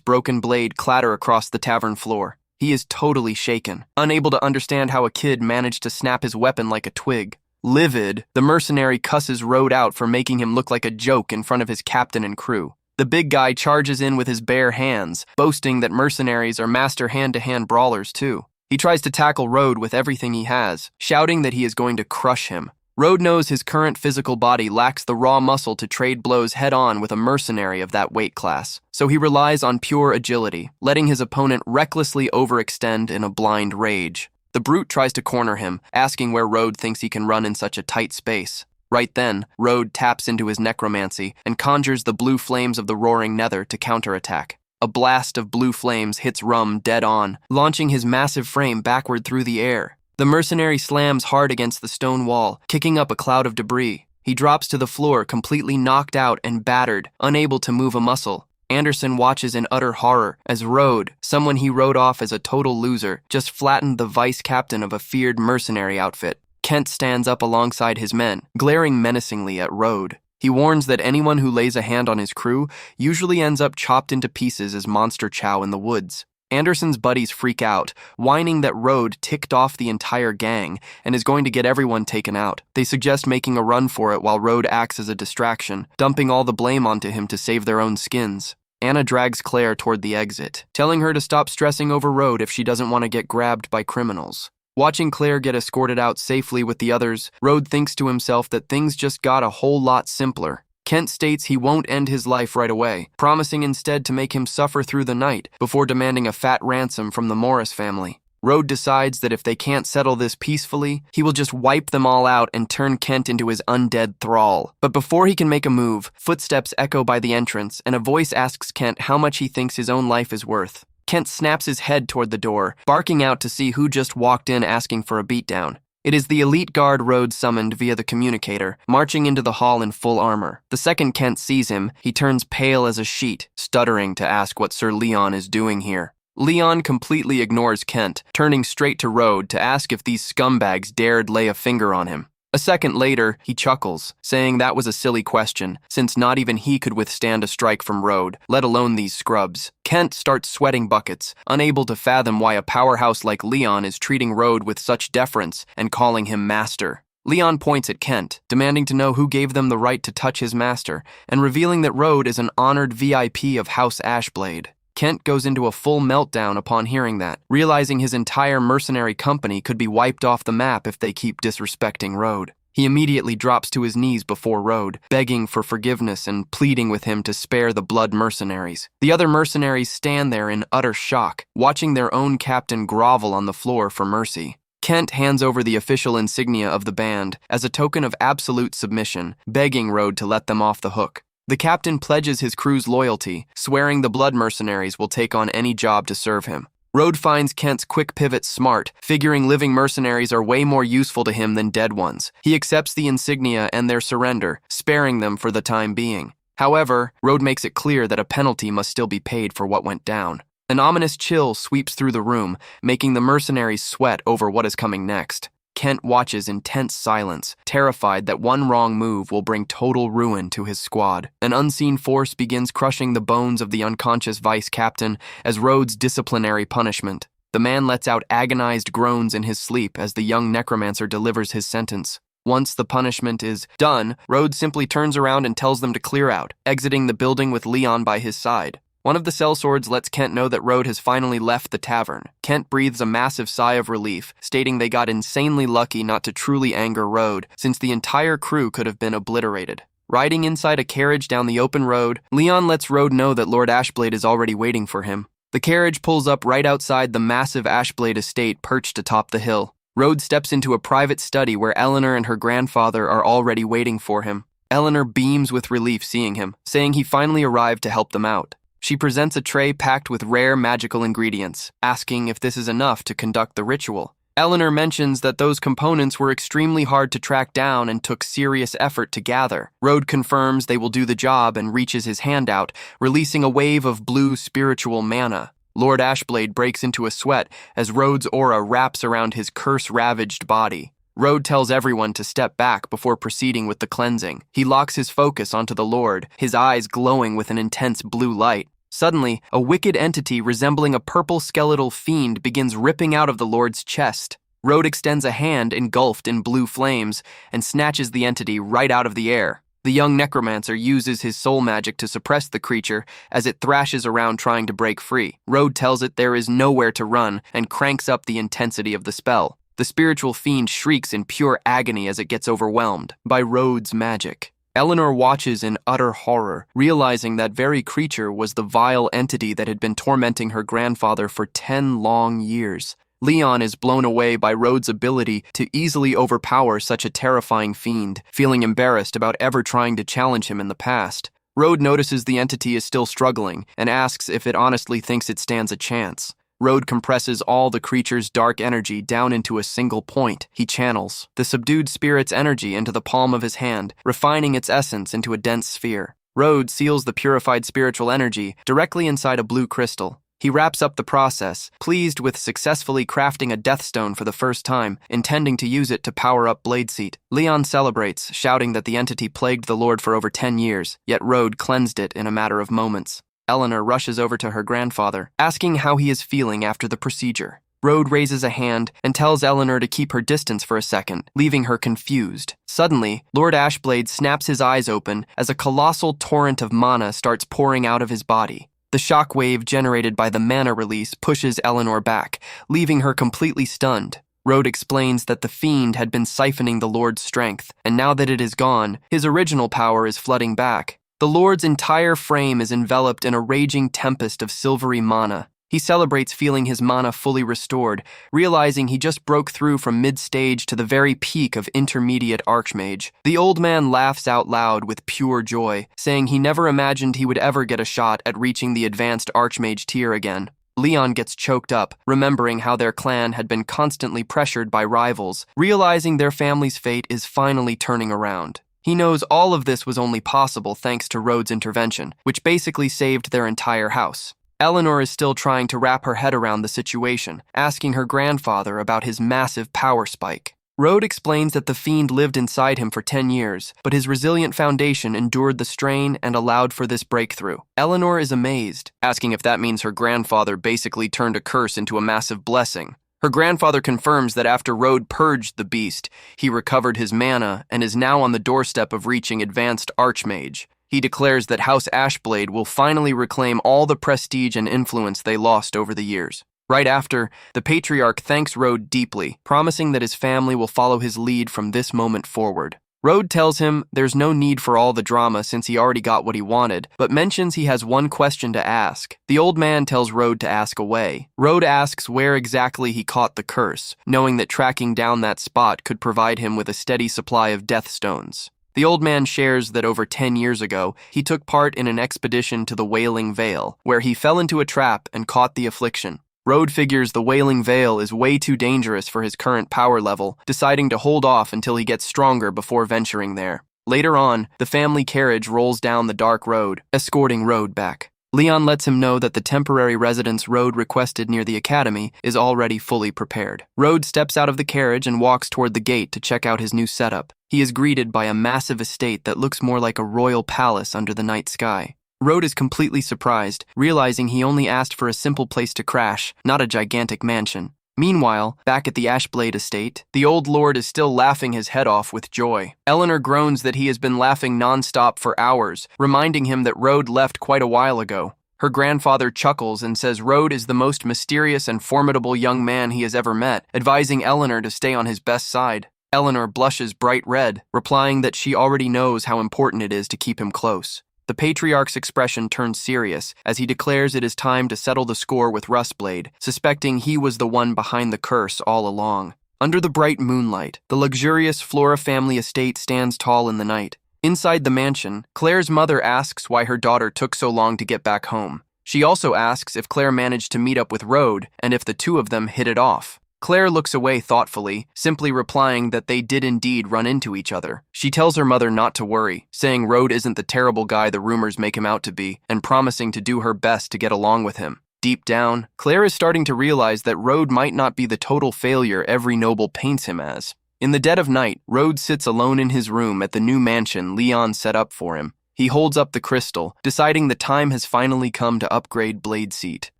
broken blade clatter across the tavern floor. He is totally shaken, unable to understand how a kid managed to snap his weapon like a twig. Livid, the mercenary cusses Road out for making him look like a joke in front of his captain and crew. The big guy charges in with his bare hands, boasting that mercenaries are master hand-to-hand brawlers too. He tries to tackle Road with everything he has, shouting that he is going to crush him. Road knows his current physical body lacks the raw muscle to trade blows head-on with a mercenary of that weight class, so he relies on pure agility, letting his opponent recklessly overextend in a blind rage. The brute tries to corner him, asking where Road thinks he can run in such a tight space. Right then, Road taps into his necromancy and conjures the blue flames of the roaring nether to counterattack. A blast of blue flames hits Rum dead on, launching his massive frame backward through the air. The mercenary slams hard against the stone wall, kicking up a cloud of debris. He drops to the floor, completely knocked out and battered, unable to move a muscle. Anderson watches in utter horror as Road, someone he wrote off as a total loser, just flattened the vice captain of a feared mercenary outfit. Kent stands up alongside his men, glaring menacingly at Road. He warns that anyone who lays a hand on his crew usually ends up chopped into pieces as monster chow in the woods. Anderson's buddies freak out, whining that Road ticked off the entire gang and is going to get everyone taken out. They suggest making a run for it while Road acts as a distraction, dumping all the blame onto him to save their own skins. Anna drags Claire toward the exit, telling her to stop stressing over Road if she doesn't want to get grabbed by criminals. Watching Claire get escorted out safely with the others, Road thinks to himself that things just got a whole lot simpler. Kent states he won't end his life right away, promising instead to make him suffer through the night before demanding a fat ransom from the Morris family. Road decides that if they can't settle this peacefully, he will just wipe them all out and turn Kent into his undead thrall. But before he can make a move, footsteps echo by the entrance, and a voice asks Kent how much he thinks his own life is worth. Kent snaps his head toward the door, barking out to see who just walked in asking for a beatdown. It is the elite guard Road summoned via the communicator, marching into the hall in full armor. The second Kent sees him, he turns pale as a sheet, stuttering to ask what Sir Leon is doing here. Leon completely ignores Kent, turning straight to Road to ask if these scumbags dared lay a finger on him. A second later, he chuckles, saying that was a silly question, since not even he could withstand a strike from Road, let alone these scrubs. Kent starts sweating buckets, unable to fathom why a powerhouse like Leon is treating Road with such deference and calling him master. Leon points at Kent, demanding to know who gave them the right to touch his master, and revealing that Road is an honored VIP of House Ashblade. Kent goes into a full meltdown upon hearing that, realizing his entire mercenary company could be wiped off the map if they keep disrespecting Road. He immediately drops to his knees before Road, begging for forgiveness and pleading with him to spare the blood mercenaries. The other mercenaries stand there in utter shock, watching their own captain grovel on the floor for mercy. Kent hands over the official insignia of the band as a token of absolute submission, begging Road to let them off the hook. The captain pledges his crew's loyalty, swearing the blood mercenaries will take on any job to serve him. Road finds Kent's quick pivot smart, figuring living mercenaries are way more useful to him than dead ones. He accepts the insignia and their surrender, sparing them for the time being. However, Road makes it clear that a penalty must still be paid for what went down. An ominous chill sweeps through the room, making the mercenaries sweat over what is coming next. Kent watches in tense silence, terrified that one wrong move will bring total ruin to his squad. An unseen force begins crushing the bones of the unconscious vice captain as Road's disciplinary punishment. The man lets out agonized groans in his sleep as the young necromancer delivers his sentence. Once the punishment is done, Road simply turns around and tells them to clear out, exiting the building with Leon by his side. One of the sellswords lets Kent know that Road has finally left the tavern. Kent breathes a massive sigh of relief, stating they got insanely lucky not to truly anger Road, since the entire crew could have been obliterated. Riding inside a carriage down the open road, Leon lets Road know that Lord Ashblade is already waiting for him. The carriage pulls up right outside the massive Ashblade estate perched atop the hill. Road steps into a private study where Eleanor and her grandfather are already waiting for him. Eleanor beams with relief seeing him, saying he finally arrived to help them out. She presents a tray packed with rare magical ingredients, asking if this is enough to conduct the ritual. Eleanor mentions that those components were extremely hard to track down and took serious effort to gather. Rode confirms they will do the job and reaches his hand out, releasing a wave of blue spiritual mana. Lord Ashblade breaks into a sweat as Rode's aura wraps around his curse-ravaged body. Rode tells everyone to step back before proceeding with the cleansing. He locks his focus onto the Lord, his eyes glowing with an intense blue light. Suddenly, a wicked entity resembling a purple skeletal fiend begins ripping out of the Lord's chest. Rode extends a hand engulfed in blue flames and snatches the entity right out of the air. The young necromancer uses his soul magic to suppress the creature as it thrashes around trying to break free. Rode tells it there is nowhere to run and cranks up the intensity of the spell. The spiritual fiend shrieks in pure agony as it gets overwhelmed by Rode's magic. Eleanor watches in utter horror, realizing that very creature was the vile entity that had been tormenting her grandfather for 10 long years. Leon is blown away by Rode's ability to easily overpower such a terrifying fiend, feeling embarrassed about ever trying to challenge him in the past. Rode notices the entity is still struggling and asks if it honestly thinks it stands a chance. Rode compresses all the creature's dark energy down into a single point. He channels the subdued spirit's energy into the palm of his hand, refining its essence into a dense sphere. Rode seals the purified spiritual energy directly inside a blue crystal. He wraps up the process, pleased with successfully crafting a deathstone for the first time, intending to use it to power up Bladeseat. Leon celebrates, shouting that the entity plagued the Lord for over 10 years, yet Rode cleansed it in a matter of moments. Eleanor rushes over to her grandfather, asking how he is feeling after the procedure. Rode raises a hand and tells Eleanor to keep her distance for a second, leaving her confused. Suddenly, Lord Ashblade snaps his eyes open as a colossal torrent of mana starts pouring out of his body. The shockwave generated by the mana release pushes Eleanor back, leaving her completely stunned. Rode explains that the fiend had been siphoning the Lord's strength, and now that it is gone, his original power is flooding back. The Lord's entire frame is enveloped in a raging tempest of silvery mana. He celebrates feeling his mana fully restored, realizing he just broke through from mid-stage to the very peak of intermediate Archmage. The old man laughs out loud with pure joy, saying he never imagined he would ever get a shot at reaching the advanced Archmage tier again. Leon gets choked up, remembering how their clan had been constantly pressured by rivals, realizing their family's fate is finally turning around. He knows all of this was only possible thanks to Rode's intervention, which basically saved their entire house. Eleanor is still trying to wrap her head around the situation, asking her grandfather about his massive power spike. Rode explains that the fiend lived inside him for 10 years, but his resilient foundation endured the strain and allowed for this breakthrough. Eleanor is amazed, asking if that means her grandfather basically turned a curse into a massive blessing. Her grandfather confirms that after Rode purged the beast, he recovered his mana and is now on the doorstep of reaching advanced Archmage. He declares that House Ashblade will finally reclaim all the prestige and influence they lost over the years. Right after, the Patriarch thanks Rode deeply, promising that his family will follow his lead from this moment forward. Rode tells him there's no need for all the drama since he already got what he wanted, but mentions he has one question to ask. The old man tells Rode to ask away. Rode asks where exactly he caught the curse, knowing that tracking down that spot could provide him with a steady supply of death stones. The old man shares that over 10 years ago, he took part in an expedition to the Wailing Vale, where he fell into a trap and caught the affliction. Rode figures the Wailing Vale is way too dangerous for his current power level, deciding to hold off until he gets stronger before venturing there. Later on, the family carriage rolls down the dark road, escorting Rode back. Leon lets him know that the temporary residence Rode requested near the academy is already fully prepared. Rode steps out of the carriage and walks toward the gate to check out his new setup. He is greeted by a massive estate that looks more like a royal palace under the night sky. Rode is completely surprised, realizing he only asked for a simple place to crash, not a gigantic mansion. Meanwhile, back at the Ashblade estate, the old lord is still laughing his head off with joy. Eleanor groans that he has been laughing non-stop for hours, reminding him that Rode left quite a while ago. Her grandfather chuckles and says Rode is the most mysterious and formidable young man he has ever met, advising Eleanor to stay on his best side. Eleanor blushes bright red, replying that she already knows how important it is to keep him close. The Patriarch's expression turns serious as he declares it is time to settle the score with Rustblade, suspecting he was the one behind the curse all along. Under the bright moonlight, the luxurious Flora family estate stands tall in the night. Inside the mansion, Claire's mother asks why her daughter took so long to get back home. She also asks if Claire managed to meet up with Rode and if the two of them hit it off. Claire looks away thoughtfully, simply replying that they did indeed run into each other. She tells her mother not to worry, saying Rode isn't the terrible guy the rumors make him out to be, and promising to do her best to get along with him. Deep down, Claire is starting to realize that Rode might not be the total failure every noble paints him as. In the dead of night, Rode sits alone in his room at the new mansion Leon set up for him. He holds up the crystal, deciding the time has finally come to upgrade Blade Seat.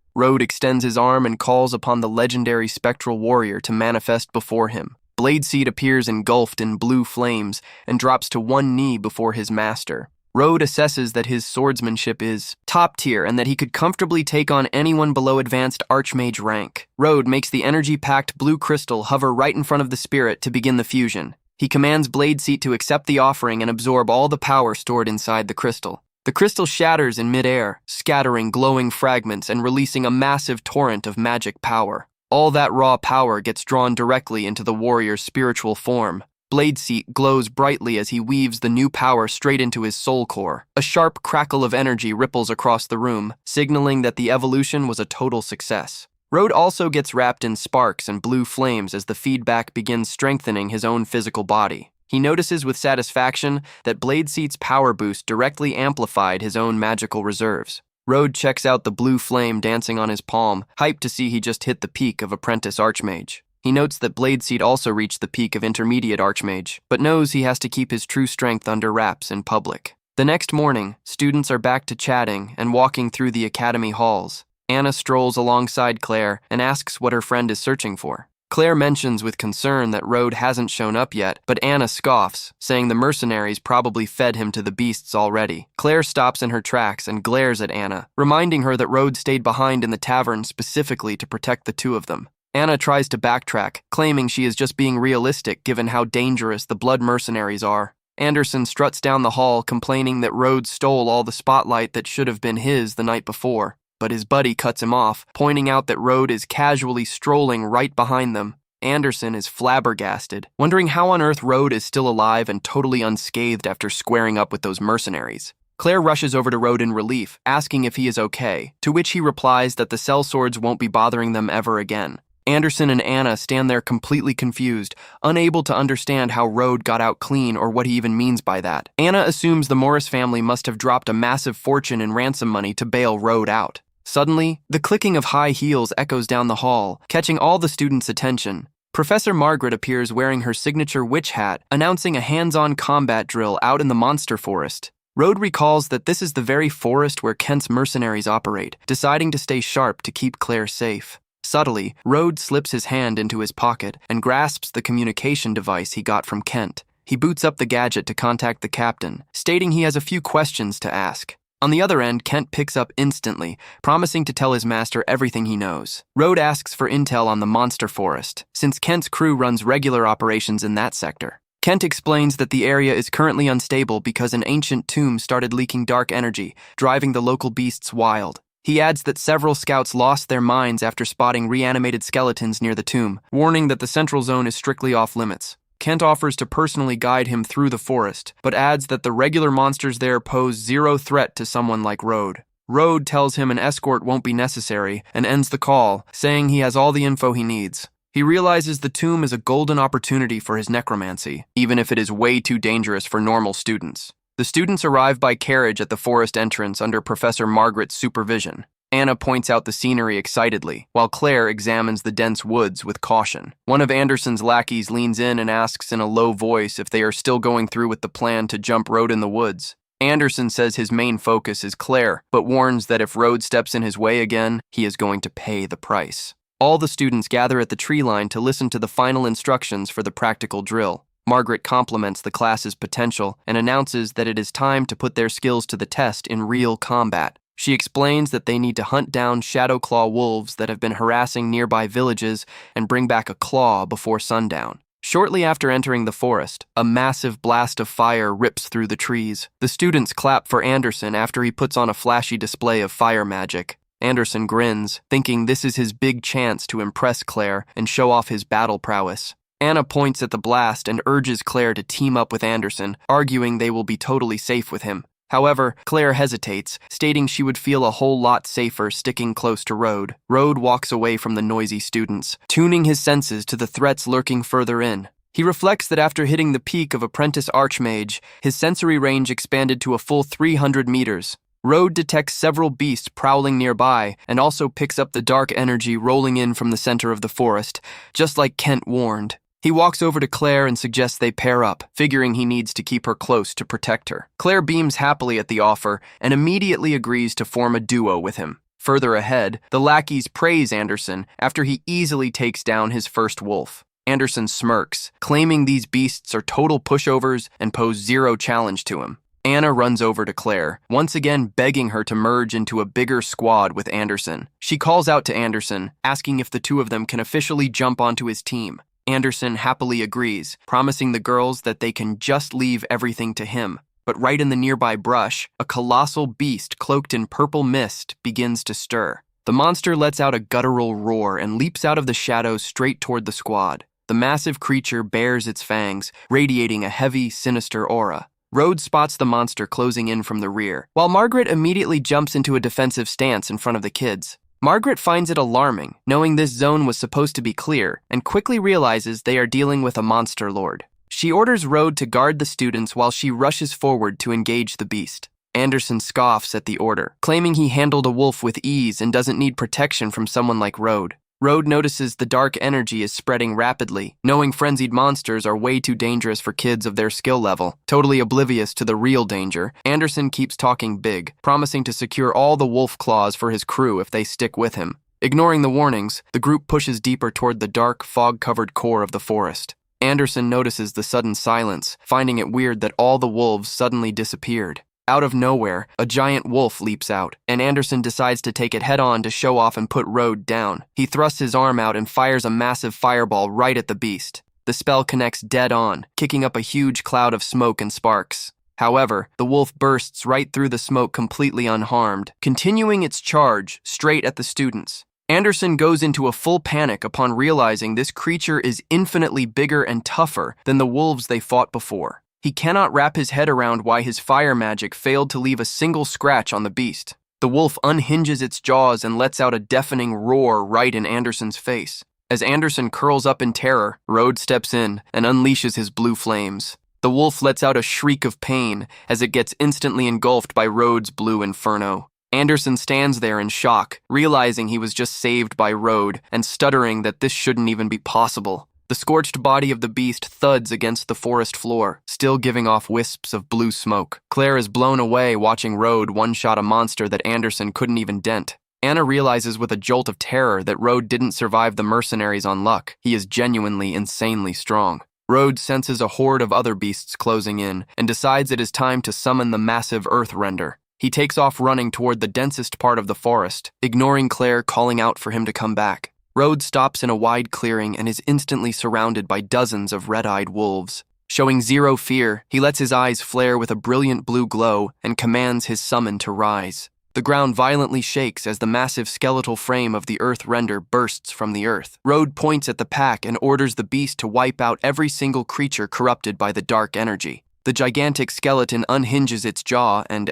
Rode extends his arm and calls upon the legendary spectral warrior to manifest before him. Blade Seat appears engulfed in blue flames and drops to one knee before his master. Rode assesses that his swordsmanship is top tier and that he could comfortably take on anyone below advanced archmage rank. Rode makes the energy-packed blue crystal hover right in front of the spirit to begin the fusion. He commands Blade Seat to accept the offering and absorb all the power stored inside the crystal. The crystal shatters in midair, scattering glowing fragments and releasing a massive torrent of magic power. All that raw power gets drawn directly into the warrior's spiritual form. Blade Seat glows brightly as he weaves the new power straight into his soul core. A sharp crackle of energy ripples across the room, signaling that the evolution was a total success. Rode also gets wrapped in sparks and blue flames as the feedback begins strengthening his own physical body. He notices with satisfaction that Blade Seat's power boost directly amplified his own magical reserves. Rode checks out the blue flame dancing on his palm, hyped to see he just hit the peak of Apprentice Archmage. He notes that Blade Seat also reached the peak of Intermediate Archmage, but knows he has to keep his true strength under wraps in public. The next morning, students are back to chatting and walking through the academy halls. Anna strolls alongside Claire and asks what her friend is searching for. Claire mentions with concern that Rode hasn't shown up yet, but Anna scoffs, saying the mercenaries probably fed him to the beasts already. Claire stops in her tracks and glares at Anna, reminding her that Rode stayed behind in the tavern specifically to protect the two of them. Anna tries to backtrack, claiming she is just being realistic given how dangerous the blood mercenaries are. Anderson struts down the hall, complaining that Rode stole all the spotlight that should have been his the night before. But his buddy cuts him off, pointing out that Rode is casually strolling right behind them. Anderson is flabbergasted, wondering how on earth Rode is still alive and totally unscathed after squaring up with those mercenaries. Claire rushes over to Rode in relief, asking if he is okay, to which he replies that the sellswords won't be bothering them ever again. Anderson and Anna stand there completely confused, unable to understand how Rode got out clean or what he even means by that. Anna assumes the Morris family must have dropped a massive fortune in ransom money to bail Rode out. Suddenly, the clicking of high heels echoes down the hall, catching all the students' attention. Professor Margaret appears wearing her signature witch hat, announcing a hands-on combat drill out in the monster forest. Rode recalls that this is the very forest where Kent's mercenaries operate, deciding to stay sharp to keep Claire safe. Subtly, Rode slips his hand into his pocket and grasps the communication device he got from Kent. He boots up the gadget to contact the captain, stating he has a few questions to ask. On the other end, Kent picks up instantly, promising to tell his master everything he knows. Rode asks for intel on the monster forest, since Kent's crew runs regular operations in that sector. Kent explains that the area is currently unstable because an ancient tomb started leaking dark energy, driving the local beasts wild. He adds that several scouts lost their minds after spotting reanimated skeletons near the tomb, warning that the central zone is strictly off-limits. Kent offers to personally guide him through the forest, but adds that the regular monsters there pose zero threat to someone like Rode. Rode tells him an escort won't be necessary and ends the call, saying he has all the info he needs. He realizes the tomb is a golden opportunity for his necromancy, even if it is way too dangerous for normal students. The students arrive by carriage at the forest entrance under Professor Margaret's supervision. Anna points out the scenery excitedly, while Claire examines the dense woods with caution. One of Anderson's lackeys leans in and asks in a low voice if they are still going through with the plan to jump Rode in the woods. Anderson says his main focus is Claire, but warns that if Rode steps in his way again, he is going to pay the price. All the students gather at the tree line to listen to the final instructions for the practical drill. Margaret compliments the class's potential and announces that it is time to put their skills to the test in real combat. She explains that they need to hunt down Shadowclaw wolves that have been harassing nearby villages and bring back a claw before sundown. Shortly after entering the forest, a massive blast of fire rips through the trees. The students clap for Anderson after he puts on a flashy display of fire magic. Anderson grins, thinking this is his big chance to impress Claire and show off his battle prowess. Anna points at the blast and urges Claire to team up with Anderson, arguing they will be totally safe with him. However, Claire hesitates, stating she would feel a whole lot safer sticking close to Rode. Rode walks away from the noisy students, tuning his senses to the threats lurking further in. He reflects that after hitting the peak of Apprentice Archmage, his sensory range expanded to a full 300 meters. Rode detects several beasts prowling nearby and also picks up the dark energy rolling in from the center of the forest, just like Kent warned. He walks over to Claire and suggests they pair up, figuring he needs to keep her close to protect her. Claire beams happily at the offer and immediately agrees to form a duo with him. Further ahead, the lackeys praise Anderson after he easily takes down his first wolf. Anderson smirks, claiming these beasts are total pushovers and pose zero challenge to him. Anna runs over to Claire, once again begging her to merge into a bigger squad with Anderson. She calls out to Anderson, asking if the two of them can officially jump onto his team. Anderson happily agrees, promising the girls that they can just leave everything to him. But right in the nearby brush, a colossal beast cloaked in purple mist begins to stir. The monster lets out a guttural roar and leaps out of the shadows straight toward the squad. The massive creature bares its fangs, radiating a heavy, sinister aura. Rhodes spots the monster closing in from the rear, while Margaret immediately jumps into a defensive stance in front of the kids. Margaret finds it alarming, knowing this zone was supposed to be clear, and quickly realizes they are dealing with a monster lord. She orders Rode to guard the students while she rushes forward to engage the beast. Anderson scoffs at the order, claiming he handled a wolf with ease and doesn't need protection from someone like Rode. Rode notices the dark energy is spreading rapidly, knowing frenzied monsters are way too dangerous for kids of their skill level. Totally oblivious to the real danger, Anderson keeps talking big, promising to secure all the wolf claws for his crew if they stick with him. Ignoring the warnings, the group pushes deeper toward the dark, fog-covered core of the forest. Anderson notices the sudden silence, finding it weird that all the wolves suddenly disappeared. Out of nowhere, a giant wolf leaps out, and Anderson decides to take it head-on to show off and put Rode down. He thrusts his arm out and fires a massive fireball right at the beast. The spell connects dead on, kicking up a huge cloud of smoke and sparks. However, the wolf bursts right through the smoke completely unharmed, continuing its charge straight at the students. Anderson goes into a full panic upon realizing this creature is infinitely bigger and tougher than the wolves they fought before. He cannot wrap his head around why his fire magic failed to leave a single scratch on the beast. The wolf unhinges its jaws and lets out a deafening roar right in Anderson's face. As Anderson curls up in terror, Rode steps in and unleashes his blue flames. The wolf lets out a shriek of pain as it gets instantly engulfed by Rode's blue inferno. Anderson stands there in shock, realizing he was just saved by Rode and stuttering that this shouldn't even be possible. The scorched body of the beast thuds against the forest floor, still giving off wisps of blue smoke. Claire is blown away watching Rode one-shot a monster that Anderson couldn't even dent. Anna realizes with a jolt of terror that Rode didn't survive the mercenaries on luck. He is genuinely insanely strong. Rode senses a horde of other beasts closing in and decides it is time to summon the massive earth render. He takes off running toward the densest part of the forest, ignoring Claire calling out for him to come back. Rode stops in a wide clearing and is instantly surrounded by dozens of red-eyed wolves. Showing zero fear, he lets his eyes flare with a brilliant blue glow and commands his summon to rise. The ground violently shakes as the massive skeletal frame of the earth render bursts from the earth. Rode points at the pack and orders the beast to wipe out every single creature corrupted by the dark energy. The gigantic skeleton unhinges its jaw and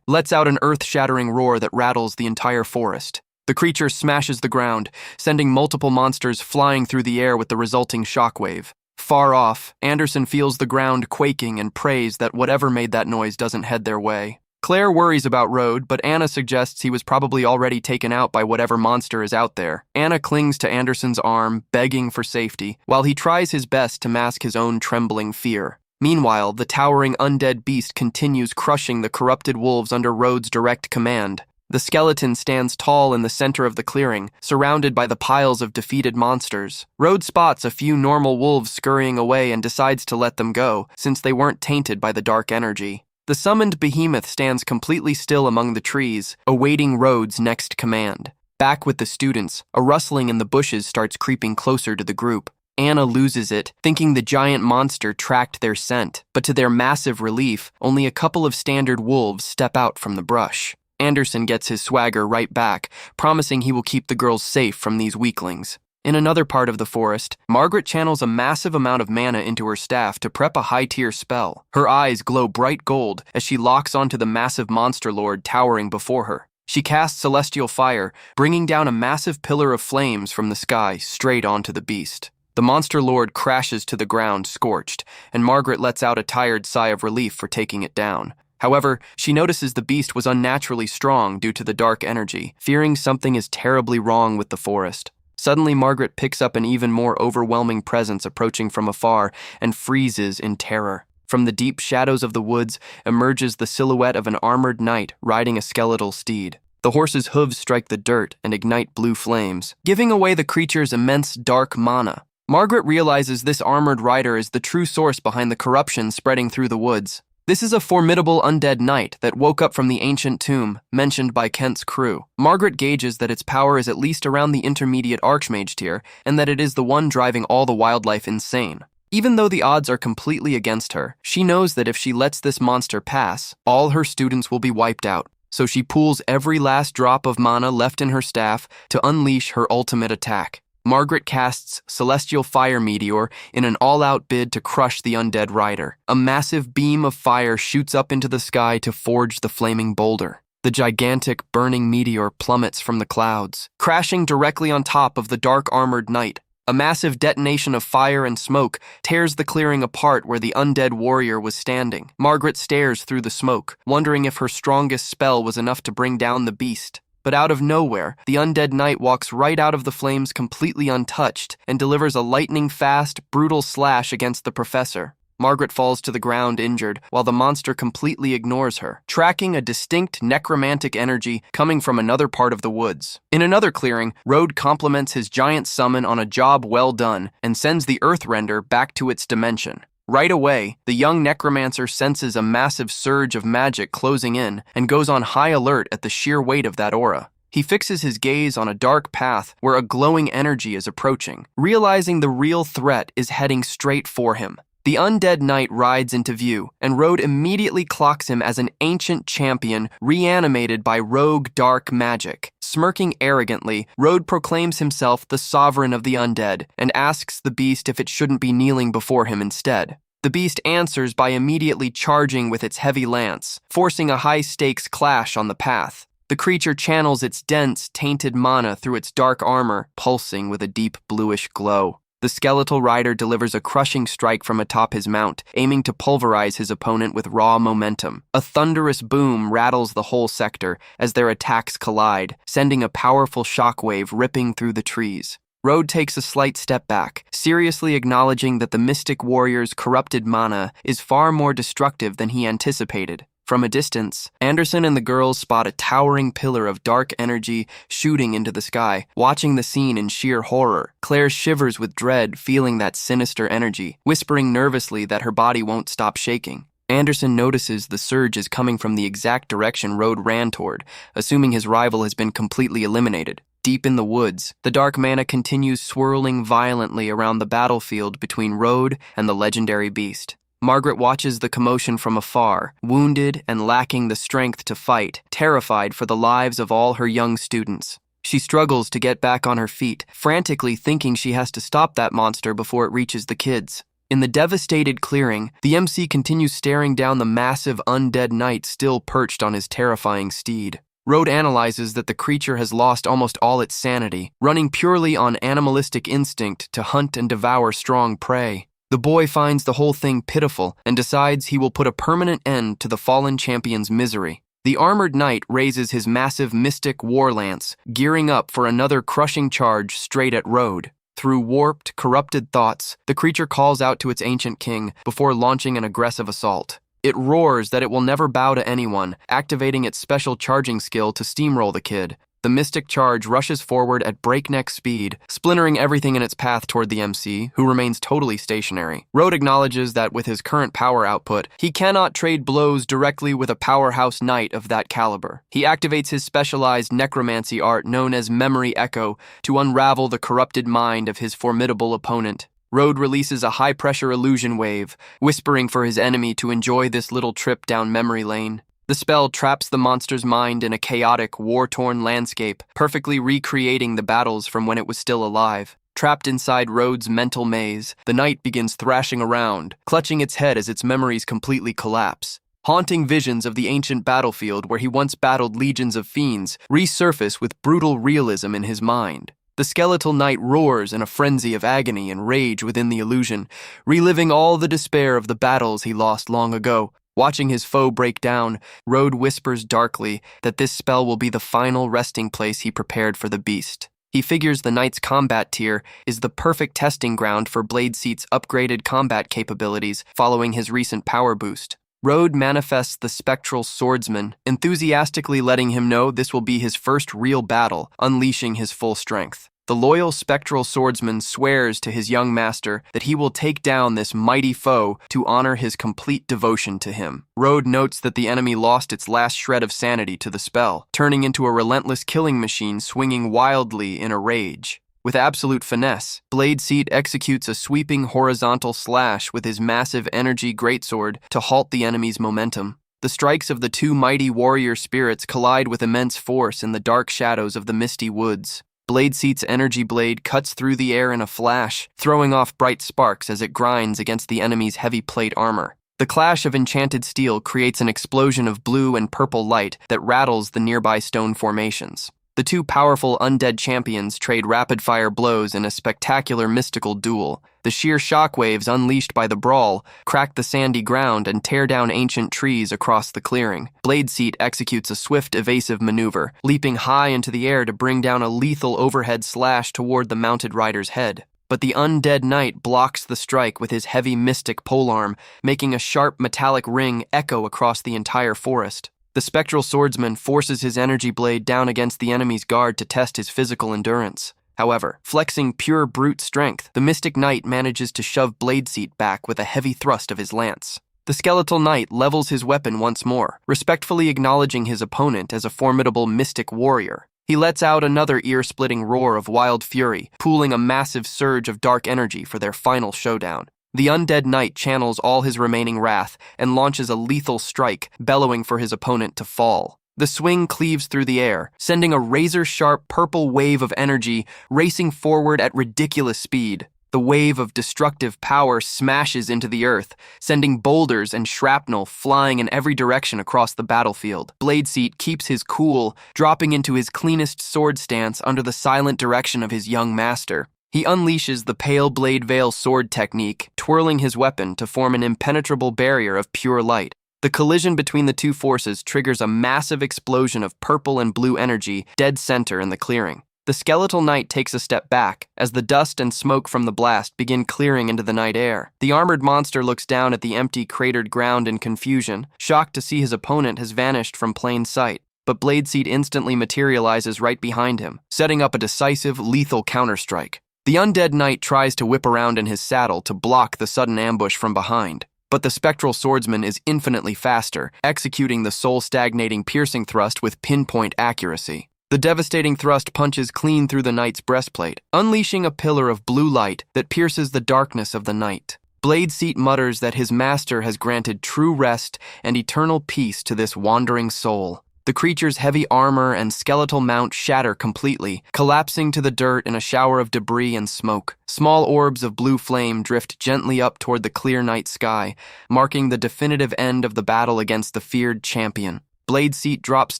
lets out an earth-shattering roar that rattles the entire forest. The creature smashes the ground, sending multiple monsters flying through the air with the resulting shockwave. Far off, Anderson feels the ground quaking and prays that whatever made that noise doesn't head their way. Claire worries about Rode, but Anna suggests he was probably already taken out by whatever monster is out there. Anna clings to Anderson's arm, begging for safety, while he tries his best to mask his own trembling fear. Meanwhile, the towering undead beast continues crushing the corrupted wolves under Rode's direct command. The skeleton stands tall in the center of the clearing, surrounded by the piles of defeated monsters. Rode spots a few normal wolves scurrying away and decides to let them go, since they weren't tainted by the dark energy. The summoned behemoth stands completely still among the trees, awaiting Rode's next command. Back with the students, a rustling in the bushes starts creeping closer to the group. Anna loses it, thinking the giant monster tracked their scent, but to their massive relief, only a couple of standard wolves step out from the brush. Anderson gets his swagger right back, promising he will keep the girls safe from these weaklings. In another part of the forest, Margaret channels a massive amount of mana into her staff to prep a high-tier spell. Her eyes glow bright gold as she locks onto the massive monster lord towering before her. She casts Celestial Fire, bringing down a massive pillar of flames from the sky straight onto the beast. The monster lord crashes to the ground, scorched, and Margaret lets out a tired sigh of relief for taking it down. However, she notices the beast was unnaturally strong due to the dark energy, fearing something is terribly wrong with the forest. Suddenly, Margaret picks up an even more overwhelming presence approaching from afar and freezes in terror. From the deep shadows of the woods emerges the silhouette of an armored knight riding a skeletal steed. The horse's hooves strike the dirt and ignite blue flames, giving away the creature's immense dark mana. Margaret realizes this armored rider is the true source behind the corruption spreading through the woods. This is a formidable undead knight that woke up from the ancient tomb mentioned by Kent's crew. Margaret gauges that its power is at least around the intermediate archmage tier and that it is the one driving all the wildlife insane. Even though the odds are completely against her, she knows that if she lets this monster pass, all her students will be wiped out. So she pools every last drop of mana left in her staff to unleash her ultimate attack. Margaret casts Celestial Fire Meteor in an all-out bid to crush the undead rider. A massive beam of fire shoots up into the sky to forge the flaming boulder. The gigantic burning meteor plummets from the clouds, crashing directly on top of the dark armored knight. A massive detonation of fire and smoke tears the clearing apart where the undead warrior was standing. Margaret stares through the smoke, wondering if her strongest spell was enough to bring down the beast. But out of nowhere, the undead knight walks right out of the flames completely untouched and delivers a lightning-fast, brutal slash against the professor. Margaret falls to the ground injured, while the monster completely ignores her, tracking a distinct necromantic energy coming from another part of the woods. In another clearing, Road compliments his giant summon on a job well done and sends the Earthrender back to its dimension. Right away, the young necromancer senses a massive surge of magic closing in and goes on high alert at the sheer weight of that aura. He fixes his gaze on a dark path where a glowing energy is approaching, realizing the real threat is heading straight for him. The undead knight rides into view, and Road immediately clocks him as an ancient champion reanimated by rogue dark magic. Smirking arrogantly, Road proclaims himself the sovereign of the undead and asks the beast if it shouldn't be kneeling before him instead. The beast answers by immediately charging with its heavy lance, forcing a high-stakes clash on the path. The creature channels its dense, tainted mana through its dark armor, pulsing with a deep bluish glow. The skeletal rider delivers a crushing strike from atop his mount, aiming to pulverize his opponent with raw momentum. A thunderous boom rattles the whole sector as their attacks collide, sending a powerful shockwave ripping through the trees. Road takes a slight step back, seriously acknowledging that the mystic warrior's corrupted mana is far more destructive than he anticipated. From a distance, Anderson and the girls spot a towering pillar of dark energy shooting into the sky. Watching the scene in sheer horror, Claire shivers with dread, feeling that sinister energy, whispering nervously that her body won't stop shaking. Anderson notices the surge is coming from the exact direction Road ran toward, assuming his rival has been completely eliminated. Deep in the woods, the dark mana continues swirling violently around the battlefield between Road and the legendary beast. Margaret watches the commotion from afar, wounded and lacking the strength to fight, terrified for the lives of all her young students. She struggles to get back on her feet, frantically thinking she has to stop that monster before it reaches the kids. In the devastated clearing, the MC continues staring down the massive undead knight still perched on his terrifying steed. Road analyzes that the creature has lost almost all its sanity, running purely on animalistic instinct to hunt and devour strong prey. The boy finds the whole thing pitiful and decides he will put a permanent end to the fallen champion's misery. The armored knight raises his massive mystic war lance, gearing up for another crushing charge straight at Road. Through warped, corrupted thoughts, the creature calls out to its ancient king before launching an aggressive assault. It roars that it will never bow to anyone, activating its special charging skill to steamroll the kid. The mystic charge rushes forward at breakneck speed, splintering everything in its path toward the MC, who remains totally stationary. Road acknowledges that with his current power output, he cannot trade blows directly with a powerhouse knight of that caliber. He activates his specialized necromancy art known as Memory Echo to unravel the corrupted mind of his formidable opponent. Road releases a high-pressure illusion wave, whispering for his enemy to enjoy this little trip down memory lane. The spell traps the monster's mind in a chaotic, war-torn landscape, perfectly recreating the battles from when it was still alive. Trapped inside Road's mental maze, the knight begins thrashing around, clutching its head as its memories completely collapse. Haunting visions of the ancient battlefield where he once battled legions of fiends resurface with brutal realism in his mind. The skeletal knight roars in a frenzy of agony and rage within the illusion, reliving all the despair of the battles he lost long ago. Watching his foe break down, Road whispers darkly that this spell will be the final resting place he prepared for the beast. He figures the knight's combat tier is the perfect testing ground for Bladeseat's upgraded combat capabilities following his recent power boost. Road manifests the spectral swordsman, enthusiastically letting him know this will be his first real battle, unleashing his full strength. The loyal spectral swordsman swears to his young master that he will take down this mighty foe to honor his complete devotion to him. Road notes that the enemy lost its last shred of sanity to the spell, turning into a relentless killing machine swinging wildly in a rage. With absolute finesse, Bladeseat executes a sweeping horizontal slash with his massive energy greatsword to halt the enemy's momentum. The strikes of the two mighty warrior spirits collide with immense force in the dark shadows of the misty woods. Bladeseat's energy blade cuts through the air in a flash, throwing off bright sparks as it grinds against the enemy's heavy plate armor. The clash of enchanted steel creates an explosion of blue and purple light that rattles the nearby stone formations. The two powerful undead champions trade rapid-fire blows in a spectacular mystical duel. The sheer shockwaves unleashed by the brawl crack the sandy ground and tear down ancient trees across the clearing. Bladeseat executes a swift, evasive maneuver, leaping high into the air to bring down a lethal overhead slash toward the mounted rider's head. But the undead knight blocks the strike with his heavy mystic polearm, making a sharp metallic ring echo across the entire forest. The spectral swordsman forces his energy blade down against the enemy's guard to test his physical endurance. However, flexing pure brute strength, the mystic knight manages to shove Bladeseat back with a heavy thrust of his lance. The skeletal knight levels his weapon once more, respectfully acknowledging his opponent as a formidable mystic warrior. He lets out another ear-splitting roar of wild fury, pooling a massive surge of dark energy for their final showdown. The undead knight channels all his remaining wrath and launches a lethal strike, bellowing for his opponent to fall. The swing cleaves through the air, sending a razor-sharp purple wave of energy racing forward at ridiculous speed. The wave of destructive power smashes into the earth, sending boulders and shrapnel flying in every direction across the battlefield. Bladeseat keeps his cool, dropping into his cleanest sword stance under the silent direction of his young master. He unleashes the Pale Blade Veil sword technique, twirling his weapon to form an impenetrable barrier of pure light. The collision between the two forces triggers a massive explosion of purple and blue energy dead center in the clearing. The skeletal knight takes a step back as the dust and smoke from the blast begin clearing into the night air. The armored monster looks down at the empty, cratered ground in confusion, shocked to see his opponent has vanished from plain sight. But Bladeseat instantly materializes right behind him, setting up a decisive, lethal counterstrike. The undead knight tries to whip around in his saddle to block the sudden ambush from behind, but the spectral swordsman is infinitely faster, executing the soul-stagnating piercing thrust with pinpoint accuracy. The devastating thrust punches clean through the knight's breastplate, unleashing a pillar of blue light that pierces the darkness of the night. Bladeseat mutters that his master has granted true rest and eternal peace to this wandering soul. The creature's heavy armor and skeletal mount shatter completely, collapsing to the dirt in a shower of debris and smoke. Small orbs of blue flame drift gently up toward the clear night sky, marking the definitive end of the battle against the feared champion. Bladeseat drops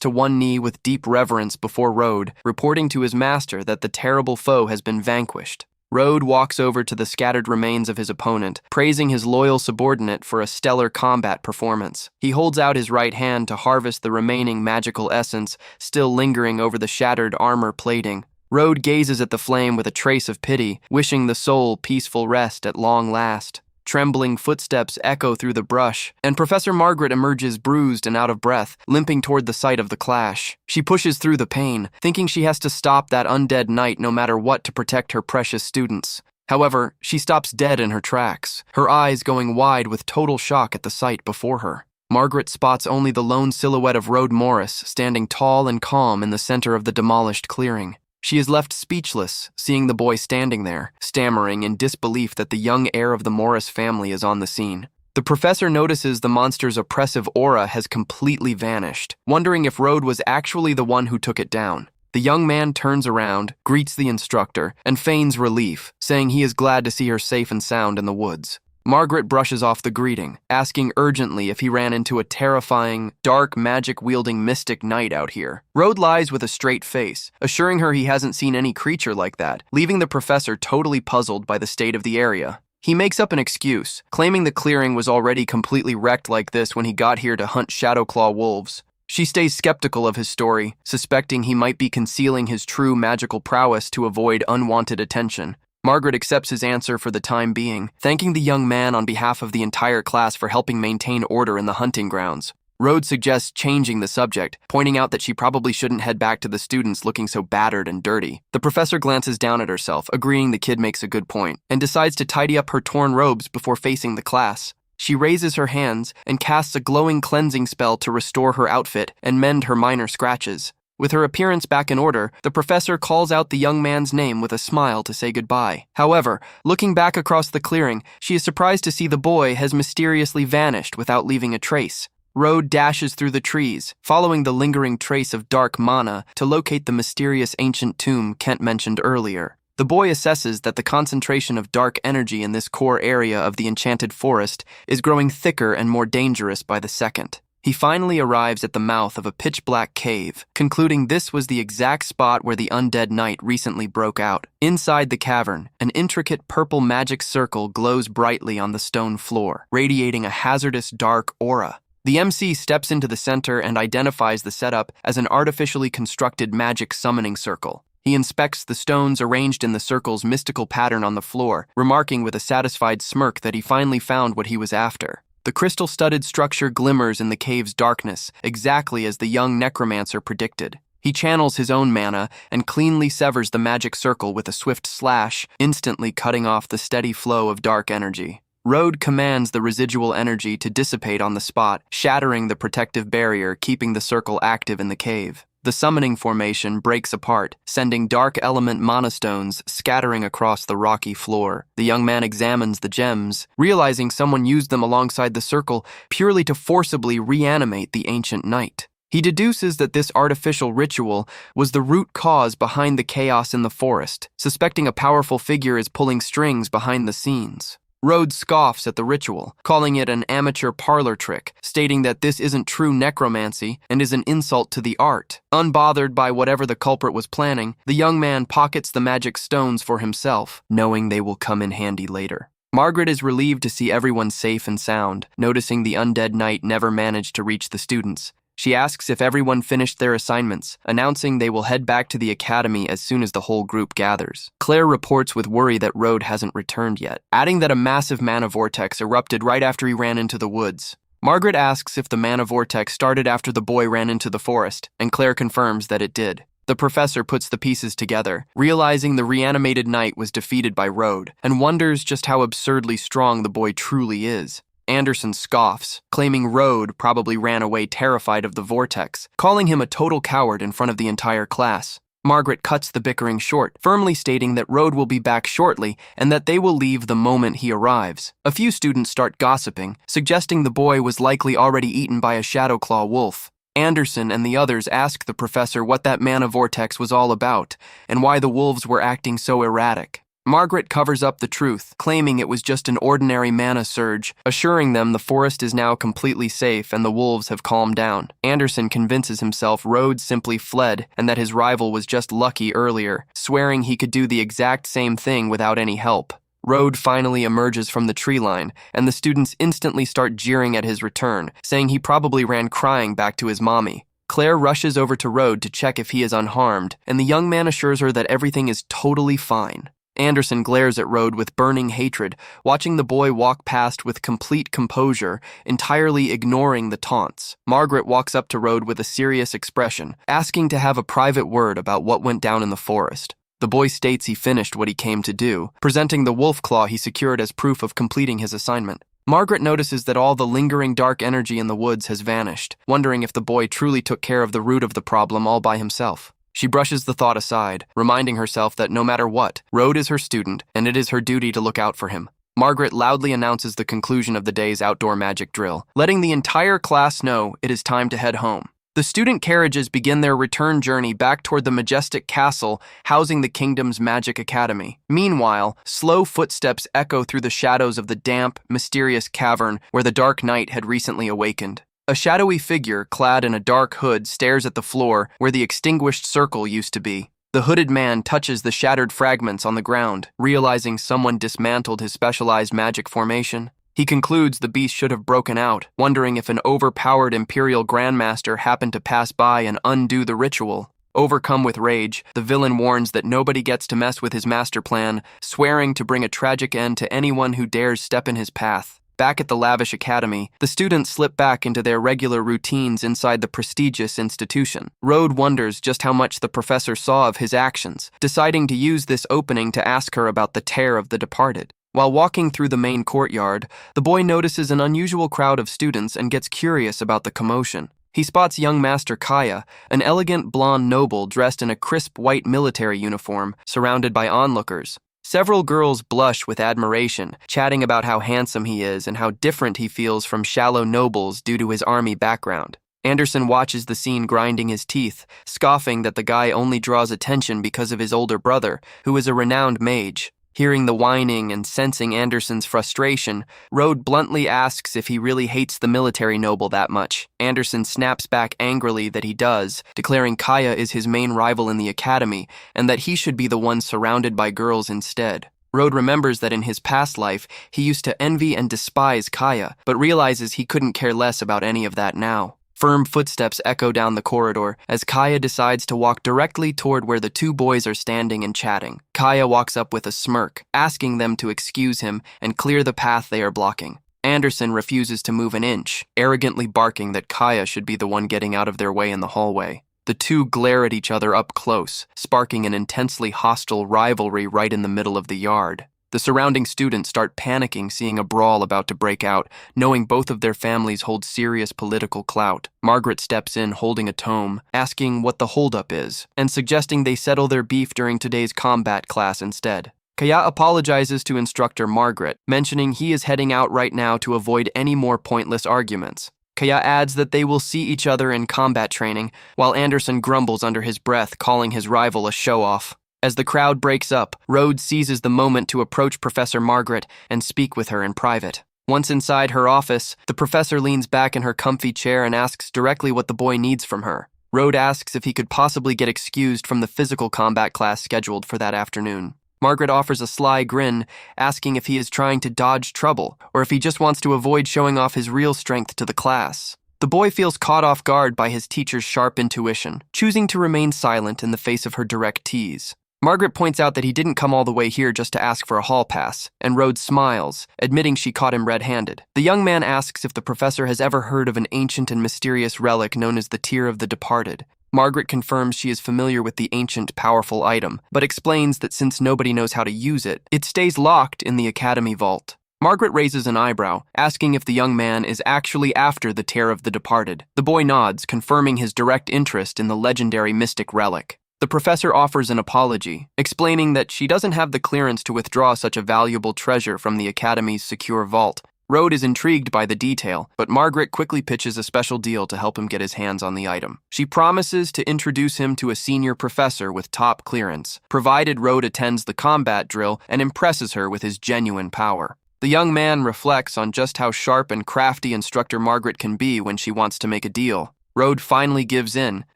to one knee with deep reverence before Road, reporting to his master that the terrible foe has been vanquished. Road walks over to the scattered remains of his opponent, praising his loyal subordinate for a stellar combat performance. He holds out his right hand to harvest the remaining magical essence still lingering over the shattered armor plating. Road gazes at the flame with a trace of pity, wishing the soul peaceful rest at long last. Trembling footsteps echo through the brush, and Professor Margaret emerges bruised and out of breath, limping toward the site of the clash. She pushes through the pain, thinking she has to stop that undead knight no matter what to protect her precious students. However, she stops dead in her tracks, her eyes going wide with total shock at the sight before her. Margaret spots only the lone silhouette of Road Morris standing tall and calm in the center of the demolished clearing. She is left speechless, seeing the boy standing there, stammering in disbelief that the young heir of the Morris family is on the scene. The professor notices the monster's oppressive aura has completely vanished, wondering if Road was actually the one who took it down. The young man turns around, greets the instructor, and feigns relief, saying he is glad to see her safe and sound in the woods. Margaret brushes off the greeting, asking urgently if he ran into a terrifying, dark, magic-wielding mystic knight out here. Rode lies with a straight face, assuring her he hasn't seen any creature like that, leaving the professor totally puzzled by the state of the area. He makes up an excuse, claiming the clearing was already completely wrecked like this when he got here to hunt Shadowclaw wolves. She stays skeptical of his story, suspecting he might be concealing his true magical prowess to avoid unwanted attention. Margaret accepts his answer for the time being, thanking the young man on behalf of the entire class for helping maintain order in the hunting grounds. Rhodes suggests changing the subject, pointing out that she probably shouldn't head back to the students looking so battered and dirty. The professor glances down at herself, agreeing the kid makes a good point, and decides to tidy up her torn robes before facing the class. She raises her hands and casts a glowing cleansing spell to restore her outfit and mend her minor scratches. With her appearance back in order, the professor calls out the young man's name with a smile to say goodbye. However, looking back across the clearing, she is surprised to see the boy has mysteriously vanished without leaving a trace. Rode dashes through the trees, following the lingering trace of dark mana to locate the mysterious ancient tomb Kent mentioned earlier. The boy assesses that the concentration of dark energy in this core area of the enchanted forest is growing thicker and more dangerous by the second. He finally arrives at the mouth of a pitch-black cave, concluding this was the exact spot where the undead night recently broke out. Inside the cavern, an intricate purple magic circle glows brightly on the stone floor, radiating a hazardous dark aura. The MC steps into the center and identifies the setup as an artificially constructed magic summoning circle. He inspects the stones arranged in the circle's mystical pattern on the floor, remarking with a satisfied smirk that he finally found what he was after. The crystal-studded structure glimmers in the cave's darkness, exactly as the young necromancer predicted. He channels his own mana and cleanly severs the magic circle with a swift slash, instantly cutting off the steady flow of dark energy. Rode commands the residual energy to dissipate on the spot, shattering the protective barrier keeping the circle active in the cave. The summoning formation breaks apart, sending dark element mana stones scattering across the rocky floor. The young man examines the gems, realizing someone used them alongside the circle purely to forcibly reanimate the ancient knight. He deduces that this artificial ritual was the root cause behind the chaos in the forest, suspecting a powerful figure is pulling strings behind the scenes. Rhodes scoffs at the ritual, calling it an amateur parlor trick, stating that this isn't true necromancy and is an insult to the art. Unbothered by whatever the culprit was planning, the young man pockets the magic stones for himself, knowing they will come in handy later. Margaret is relieved to see everyone safe and sound, noticing the undead knight never managed to reach the students. She asks if everyone finished their assignments, announcing they will head back to the academy as soon as the whole group gathers. Claire reports with worry that Rode hasn't returned yet, adding that a massive mana vortex erupted right after he ran into the woods. Margaret asks if the mana vortex started after the boy ran into the forest, and Claire confirms that it did. The professor puts the pieces together, realizing the reanimated knight was defeated by Rode, and wonders just how absurdly strong the boy truly is. Anderson scoffs, claiming Rode probably ran away terrified of the vortex, calling him a total coward in front of the entire class. Margaret cuts the bickering short, firmly stating that Rode will be back shortly and that they will leave the moment he arrives. A few students start gossiping, suggesting the boy was likely already eaten by a Shadowclaw wolf. Anderson and the others ask the professor what that mana vortex was all about and why the wolves were acting so erratic. Margaret covers up the truth, claiming it was just an ordinary mana surge, assuring them the forest is now completely safe and the wolves have calmed down. Anderson convinces himself Rhodes simply fled and that his rival was just lucky earlier, swearing he could do the exact same thing without any help. Rode finally emerges from the tree line, and the students instantly start jeering at his return, saying he probably ran crying back to his mommy. Claire rushes over to Rode to check if he is unharmed, and the young man assures her that everything is totally fine. Anderson glares at Rode with burning hatred, watching the boy walk past with complete composure, entirely ignoring the taunts. Margaret walks up to Rode with a serious expression, asking to have a private word about what went down in the forest. The boy states he finished what he came to do, presenting the wolf claw he secured as proof of completing his assignment. Margaret notices that all the lingering dark energy in the woods has vanished, wondering if the boy truly took care of the root of the problem all by himself. She brushes the thought aside, reminding herself that no matter what, Rode is her student, and it is her duty to look out for him. Margaret loudly announces the conclusion of the day's outdoor magic drill, letting the entire class know it is time to head home. The student carriages begin their return journey back toward the majestic castle housing the kingdom's magic academy. Meanwhile, slow footsteps echo through the shadows of the damp, mysterious cavern where the dark night had recently awakened. A shadowy figure, clad in a dark hood, stares at the floor where the extinguished circle used to be. The hooded man touches the shattered fragments on the ground, realizing someone dismantled his specialized magic formation. He concludes the beast should have broken out, wondering if an overpowered Imperial Grandmaster happened to pass by and undo the ritual. Overcome with rage, the villain warns that nobody gets to mess with his master plan, swearing to bring a tragic end to anyone who dares step in his path. Back at the lavish academy, the students slip back into their regular routines inside the prestigious institution. Rode wonders just how much the professor saw of his actions, deciding to use this opening to ask her about the tear of the departed. While walking through the main courtyard, the boy notices an unusual crowd of students and gets curious about the commotion. He spots young Master Kaya, an elegant blonde noble dressed in a crisp white military uniform, surrounded by onlookers. Several girls blush with admiration, chatting about how handsome he is and how different he feels from shallow nobles due to his army background. Anderson watches the scene grinding his teeth, scoffing that the guy only draws attention because of his older brother, who is a renowned mage. Hearing the whining and sensing Anderson's frustration, Rode bluntly asks if he really hates the military noble that much. Anderson snaps back angrily that he does, declaring Kaya is his main rival in the academy and that he should be the one surrounded by girls instead. Rode remembers that in his past life, he used to envy and despise Kaya, but realizes he couldn't care less about any of that now. Firm footsteps echo down the corridor as Kaya decides to walk directly toward where the two boys are standing and chatting. Kaya walks up with a smirk, asking them to excuse him and clear the path they are blocking. Anderson refuses to move an inch, arrogantly barking that Kaya should be the one getting out of their way in the hallway. The two glare at each other up close, sparking an intensely hostile rivalry right in the middle of the yard. The surrounding students start panicking seeing a brawl about to break out, knowing both of their families hold serious political clout. Margaret steps in holding a tome, asking what the holdup is, and suggesting they settle their beef during today's combat class instead. Kaya apologizes to instructor Margaret, mentioning he is heading out right now to avoid any more pointless arguments. Kaya adds that they will see each other in combat training, while Anderson grumbles under his breath, calling his rival a show-off. As the crowd breaks up, Rhodes seizes the moment to approach Professor Margaret and speak with her in private. Once inside her office, the professor leans back in her comfy chair and asks directly what the boy needs from her. Rhodes asks if he could possibly get excused from the physical combat class scheduled for that afternoon. Margaret offers a sly grin, asking if he is trying to dodge trouble, or if he just wants to avoid showing off his real strength to the class. The boy feels caught off guard by his teacher's sharp intuition, choosing to remain silent in the face of her direct tease. Margaret points out that he didn't come all the way here just to ask for a hall pass, and Rhodes smiles, admitting she caught him red-handed. The young man asks if the professor has ever heard of an ancient and mysterious relic known as the Tear of the Departed. Margaret confirms she is familiar with the ancient, powerful item, but explains that since nobody knows how to use it, it stays locked in the academy vault. Margaret raises an eyebrow, asking if the young man is actually after the Tear of the Departed. The boy nods, confirming his direct interest in the legendary mystic relic. The professor offers an apology, explaining that she doesn't have the clearance to withdraw such a valuable treasure from the Academy's secure vault. Rhodes is intrigued by the detail, but Margaret quickly pitches a special deal to help him get his hands on the item. She promises to introduce him to a senior professor with top clearance, provided Rhodes attends the combat drill and impresses her with his genuine power. The young man reflects on just how sharp and crafty Instructor Margaret can be when she wants to make a deal. Rhodes finally gives in,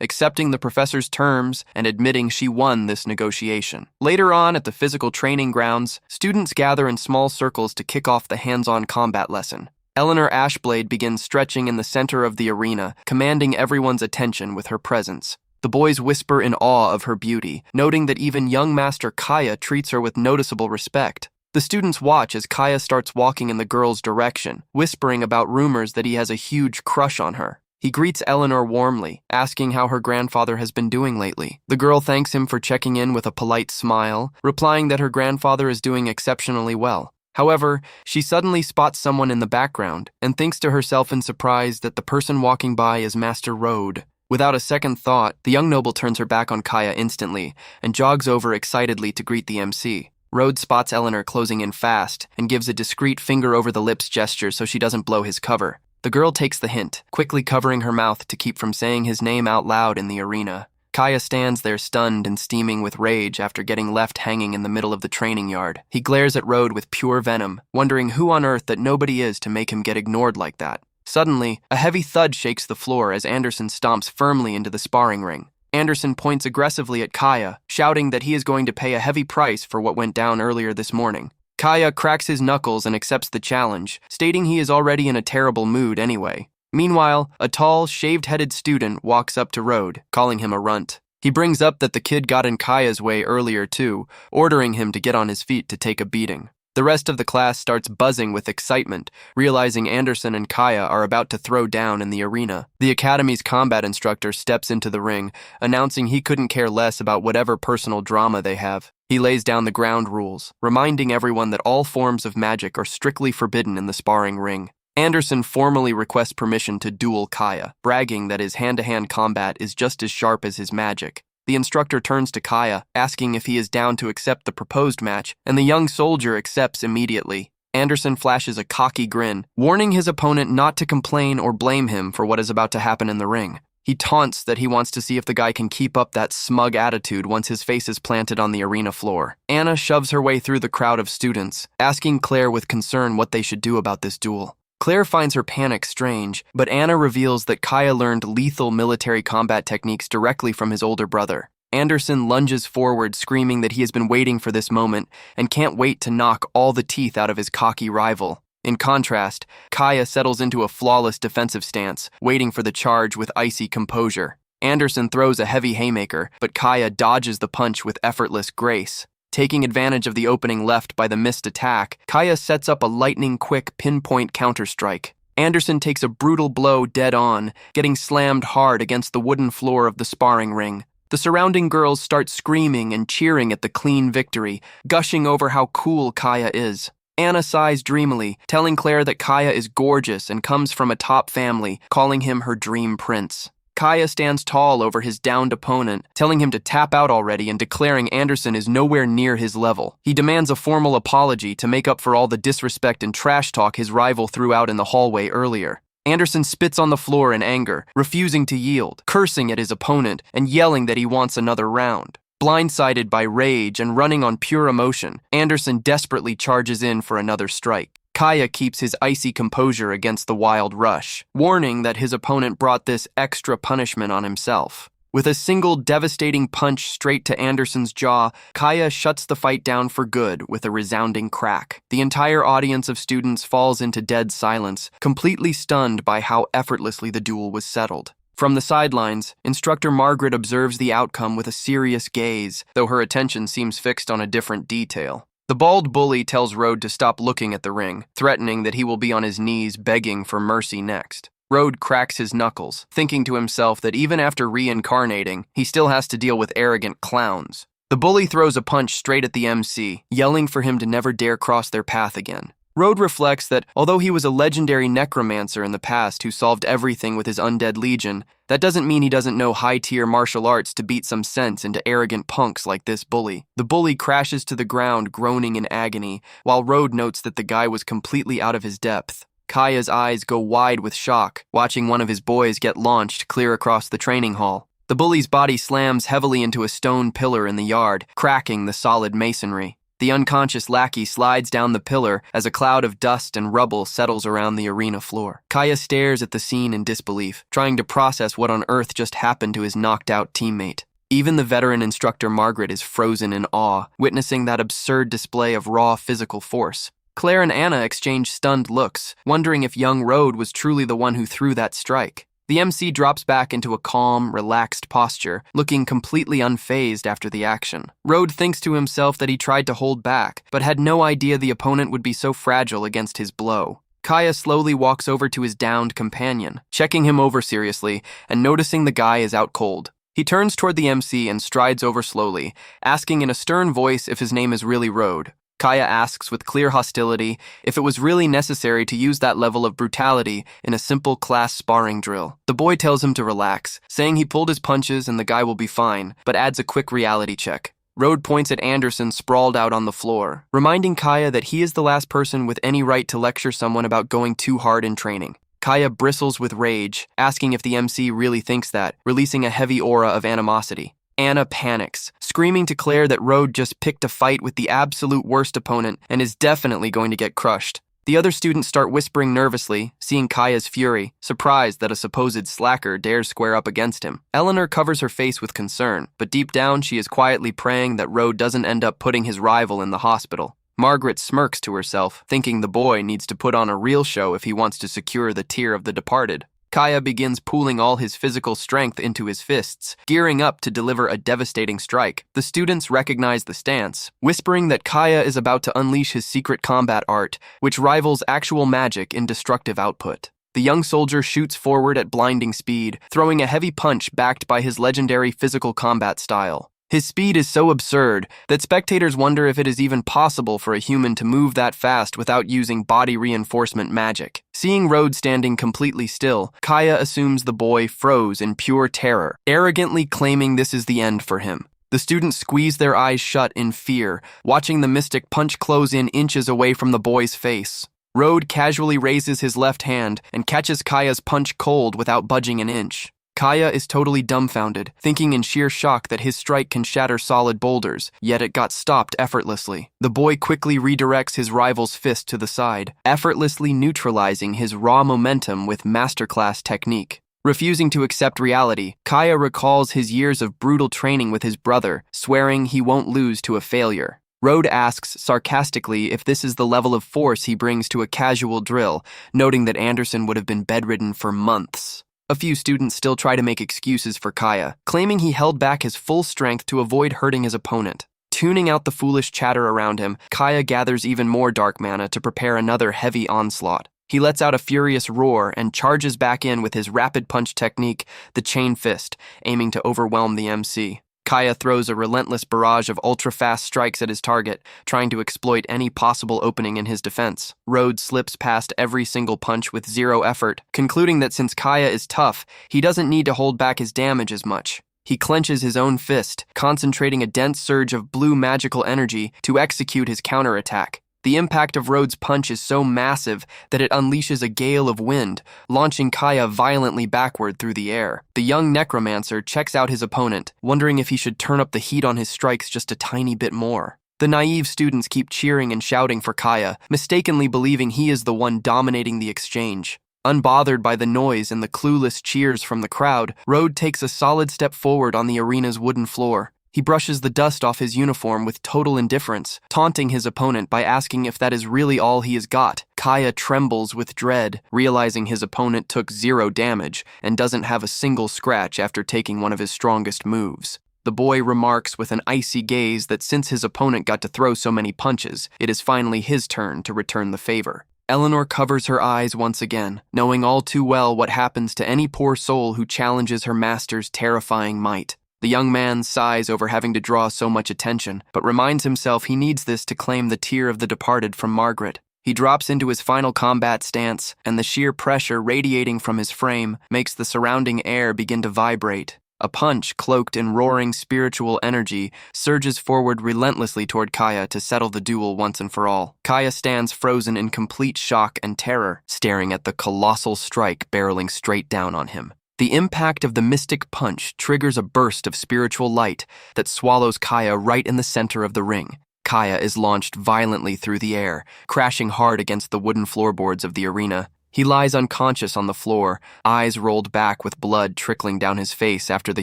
accepting the professor's terms and admitting she won this negotiation. Later on at the physical training grounds, students gather in small circles to kick off the hands-on combat lesson. Eleanor Ashblade begins stretching in the center of the arena, commanding everyone's attention with her presence. The boys whisper in awe of her beauty, noting that even young Master Kaya treats her with noticeable respect. The students watch as Kaya starts walking in the girl's direction, whispering about rumors that he has a huge crush on her. He greets Eleanor warmly, asking how her grandfather has been doing lately. The girl thanks him for checking in with a polite smile, replying that her grandfather is doing exceptionally well. However, she suddenly spots someone in the background and thinks to herself in surprise that the person walking by is Master Rhodes. Without a second thought, the young noble turns her back on Kaya instantly and jogs over excitedly to greet the MC. Rhodes spots Eleanor closing in fast and gives a discreet finger-over-the-lips gesture so she doesn't blow his cover. The girl takes the hint, quickly covering her mouth to keep from saying his name out loud in the arena. Kaya stands there stunned and steaming with rage after getting left hanging in the middle of the training yard. He glares at Road with pure venom, wondering who on earth that nobody is to make him get ignored like that. Suddenly, a heavy thud shakes the floor as Anderson stomps firmly into the sparring ring. Anderson points aggressively at Kaya, shouting that he is going to pay a heavy price for what went down earlier this morning. Kaya cracks his knuckles and accepts the challenge, stating he is already in a terrible mood anyway. Meanwhile, a tall, shaved-headed student walks up to Road, calling him a runt. He brings up that the kid got in Kaya's way earlier too, ordering him to get on his feet to take a beating. The rest of the class starts buzzing with excitement, realizing Anderson and Kaya are about to throw down in the arena. The academy's combat instructor steps into the ring, announcing he couldn't care less about whatever personal drama they have. He lays down the ground rules, reminding everyone that all forms of magic are strictly forbidden in the sparring ring. Anderson formally requests permission to duel Kaya, bragging that his hand-to-hand combat is just as sharp as his magic. The instructor turns to Kaya, asking if he is down to accept the proposed match, and the young soldier accepts immediately. Anderson flashes a cocky grin, warning his opponent not to complain or blame him for what is about to happen in the ring. He taunts that he wants to see if the guy can keep up that smug attitude once his face is planted on the arena floor. Anna shoves her way through the crowd of students, asking Claire with concern what they should do about this duel. Claire finds her panic strange, but Anna reveals that Kaya learned lethal military combat techniques directly from his older brother. Anderson lunges forward, screaming that he has been waiting for this moment and can't wait to knock all the teeth out of his cocky rival. In contrast, Kaya settles into a flawless defensive stance, waiting for the charge with icy composure. Anderson throws a heavy haymaker, but Kaya dodges the punch with effortless grace. Taking advantage of the opening left by the missed attack, Kaya sets up a lightning-quick pinpoint counterstrike. Anderson takes a brutal blow dead on, getting slammed hard against the wooden floor of the sparring ring. The surrounding girls start screaming and cheering at the clean victory, gushing over how cool Kaya is. Anna sighs dreamily, telling Claire that Kaya is gorgeous and comes from a top family, calling him her dream prince. Kaya stands tall over his downed opponent, telling him to tap out already and declaring Anderson is nowhere near his level. He demands a formal apology to make up for all the disrespect and trash talk his rival threw out in the hallway earlier. Anderson spits on the floor in anger, refusing to yield, cursing at his opponent and yelling that he wants another round. Blindsided by rage and running on pure emotion, Anderson desperately charges in for another strike. Kaya keeps his icy composure against the wild rush, warning that his opponent brought this extra punishment on himself. With a single devastating punch straight to Anderson's jaw, Kaya shuts the fight down for good with a resounding crack. The entire audience of students falls into dead silence, completely stunned by how effortlessly the duel was settled. From the sidelines, Instructor Margaret observes the outcome with a serious gaze, though her attention seems fixed on a different detail. The bald bully tells Road to stop looking at the ring, threatening that he will be on his knees begging for mercy next. Road cracks his knuckles, thinking to himself that even after reincarnating, he still has to deal with arrogant clowns. The bully throws a punch straight at the MC, yelling for him to never dare cross their path again. Road reflects that although he was a legendary necromancer in the past who solved everything with his undead legion, that doesn't mean he doesn't know high-tier martial arts to beat some sense into arrogant punks like this bully. The bully crashes to the ground, groaning in agony, while Road notes that the guy was completely out of his depth. Kaya's eyes go wide with shock, watching one of his boys get launched clear across the training hall. The bully's body slams heavily into a stone pillar in the yard, cracking the solid masonry. The unconscious lackey slides down the pillar as a cloud of dust and rubble settles around the arena floor. Kaya stares at the scene in disbelief, trying to process what on earth just happened to his knocked-out teammate. Even the veteran instructor Margaret is frozen in awe, witnessing that absurd display of raw physical force. Claire and Anna exchange stunned looks, wondering if young Road was truly the one who threw that strike. The MC drops back into a calm, relaxed posture, looking completely unfazed after the action. Road thinks to himself that he tried to hold back, but had no idea the opponent would be so fragile against his blow. Kaya slowly walks over to his downed companion, checking him over seriously and noticing the guy is out cold. He turns toward the MC and strides over slowly, asking in a stern voice if his name is really Road. Kaya asks with clear hostility if it was really necessary to use that level of brutality in a simple class sparring drill. The boy tells him to relax, saying he pulled his punches and the guy will be fine, but adds a quick reality check. Road points at Anderson sprawled out on the floor, reminding Kaya that he is the last person with any right to lecture someone about going too hard in training. Kaya bristles with rage, asking if the MC really thinks that, releasing a heavy aura of animosity. Anna panics, screaming to Claire that Rode just picked a fight with the absolute worst opponent and is definitely going to get crushed. The other students start whispering nervously, seeing Kaya's fury, surprised that a supposed slacker dares square up against him. Eleanor covers her face with concern, but deep down she is quietly praying that Rode doesn't end up putting his rival in the hospital. Margaret smirks to herself, thinking the boy needs to put on a real show if he wants to secure the tear of the departed. Kaya begins pooling all his physical strength into his fists, gearing up to deliver a devastating strike. The students recognize the stance, whispering that Kaya is about to unleash his secret combat art, which rivals actual magic in destructive output. The young soldier shoots forward at blinding speed, throwing a heavy punch backed by his legendary physical combat style. His speed is so absurd that spectators wonder if it is even possible for a human to move that fast without using body reinforcement magic. Seeing Rode standing completely still, Kaya assumes the boy froze in pure terror, arrogantly claiming this is the end for him. The students squeeze their eyes shut in fear, watching the mystic punch close in inches away from the boy's face. Rode casually raises his left hand and catches Kaya's punch cold without budging an inch. Kaya is totally dumbfounded, thinking in sheer shock that his strike can shatter solid boulders, yet it got stopped effortlessly. The boy quickly redirects his rival's fist to the side, effortlessly neutralizing his raw momentum with masterclass technique. Refusing to accept reality, Kaya recalls his years of brutal training with his brother, swearing he won't lose to a failure. Rode asks sarcastically if this is the level of force he brings to a casual drill, noting that Anderson would have been bedridden for months. A few students still try to make excuses for Kaya, claiming he held back his full strength to avoid hurting his opponent. Tuning out the foolish chatter around him, Kaya gathers even more dark mana to prepare another heavy onslaught. He lets out a furious roar and charges back in with his rapid punch technique, the chain fist, aiming to overwhelm the MC. Kaya throws a relentless barrage of ultra-fast strikes at his target, trying to exploit any possible opening in his defense. Rode slips past every single punch with zero effort, concluding that since Kaya is tough, he doesn't need to hold back his damage as much. He clenches his own fist, concentrating a dense surge of blue magical energy to execute his counterattack. The impact of Rode's punch is so massive that it unleashes a gale of wind, launching Kaya violently backward through the air. The young Necromancer checks out his opponent, wondering if he should turn up the heat on his strikes just a tiny bit more. The naive students keep cheering and shouting for Kaya, mistakenly believing he is the one dominating the exchange. Unbothered by the noise and the clueless cheers from the crowd, Rode takes a solid step forward on the arena's wooden floor. He brushes the dust off his uniform with total indifference, taunting his opponent by asking if that is really all he has got. Kaya trembles with dread, realizing his opponent took 0 damage and doesn't have a single scratch after taking one of his strongest moves. The boy remarks with an icy gaze that since his opponent got to throw so many punches, it is finally his turn to return the favor. Eleanor covers her eyes once again, knowing all too well what happens to any poor soul who challenges her master's terrifying might. The young man sighs over having to draw so much attention, but reminds himself he needs this to claim the tear of the departed from Margaret. He drops into his final combat stance, and the sheer pressure radiating from his frame makes the surrounding air begin to vibrate. A punch cloaked in roaring spiritual energy surges forward relentlessly toward Kaya to settle the duel once and for all. Kaya stands frozen in complete shock and terror, staring at the colossal strike barreling straight down on him. The impact of the mystic punch triggers a burst of spiritual light that swallows Kaya right in the center of the ring. Kaya is launched violently through the air, crashing hard against the wooden floorboards of the arena. He lies unconscious on the floor, eyes rolled back with blood trickling down his face after the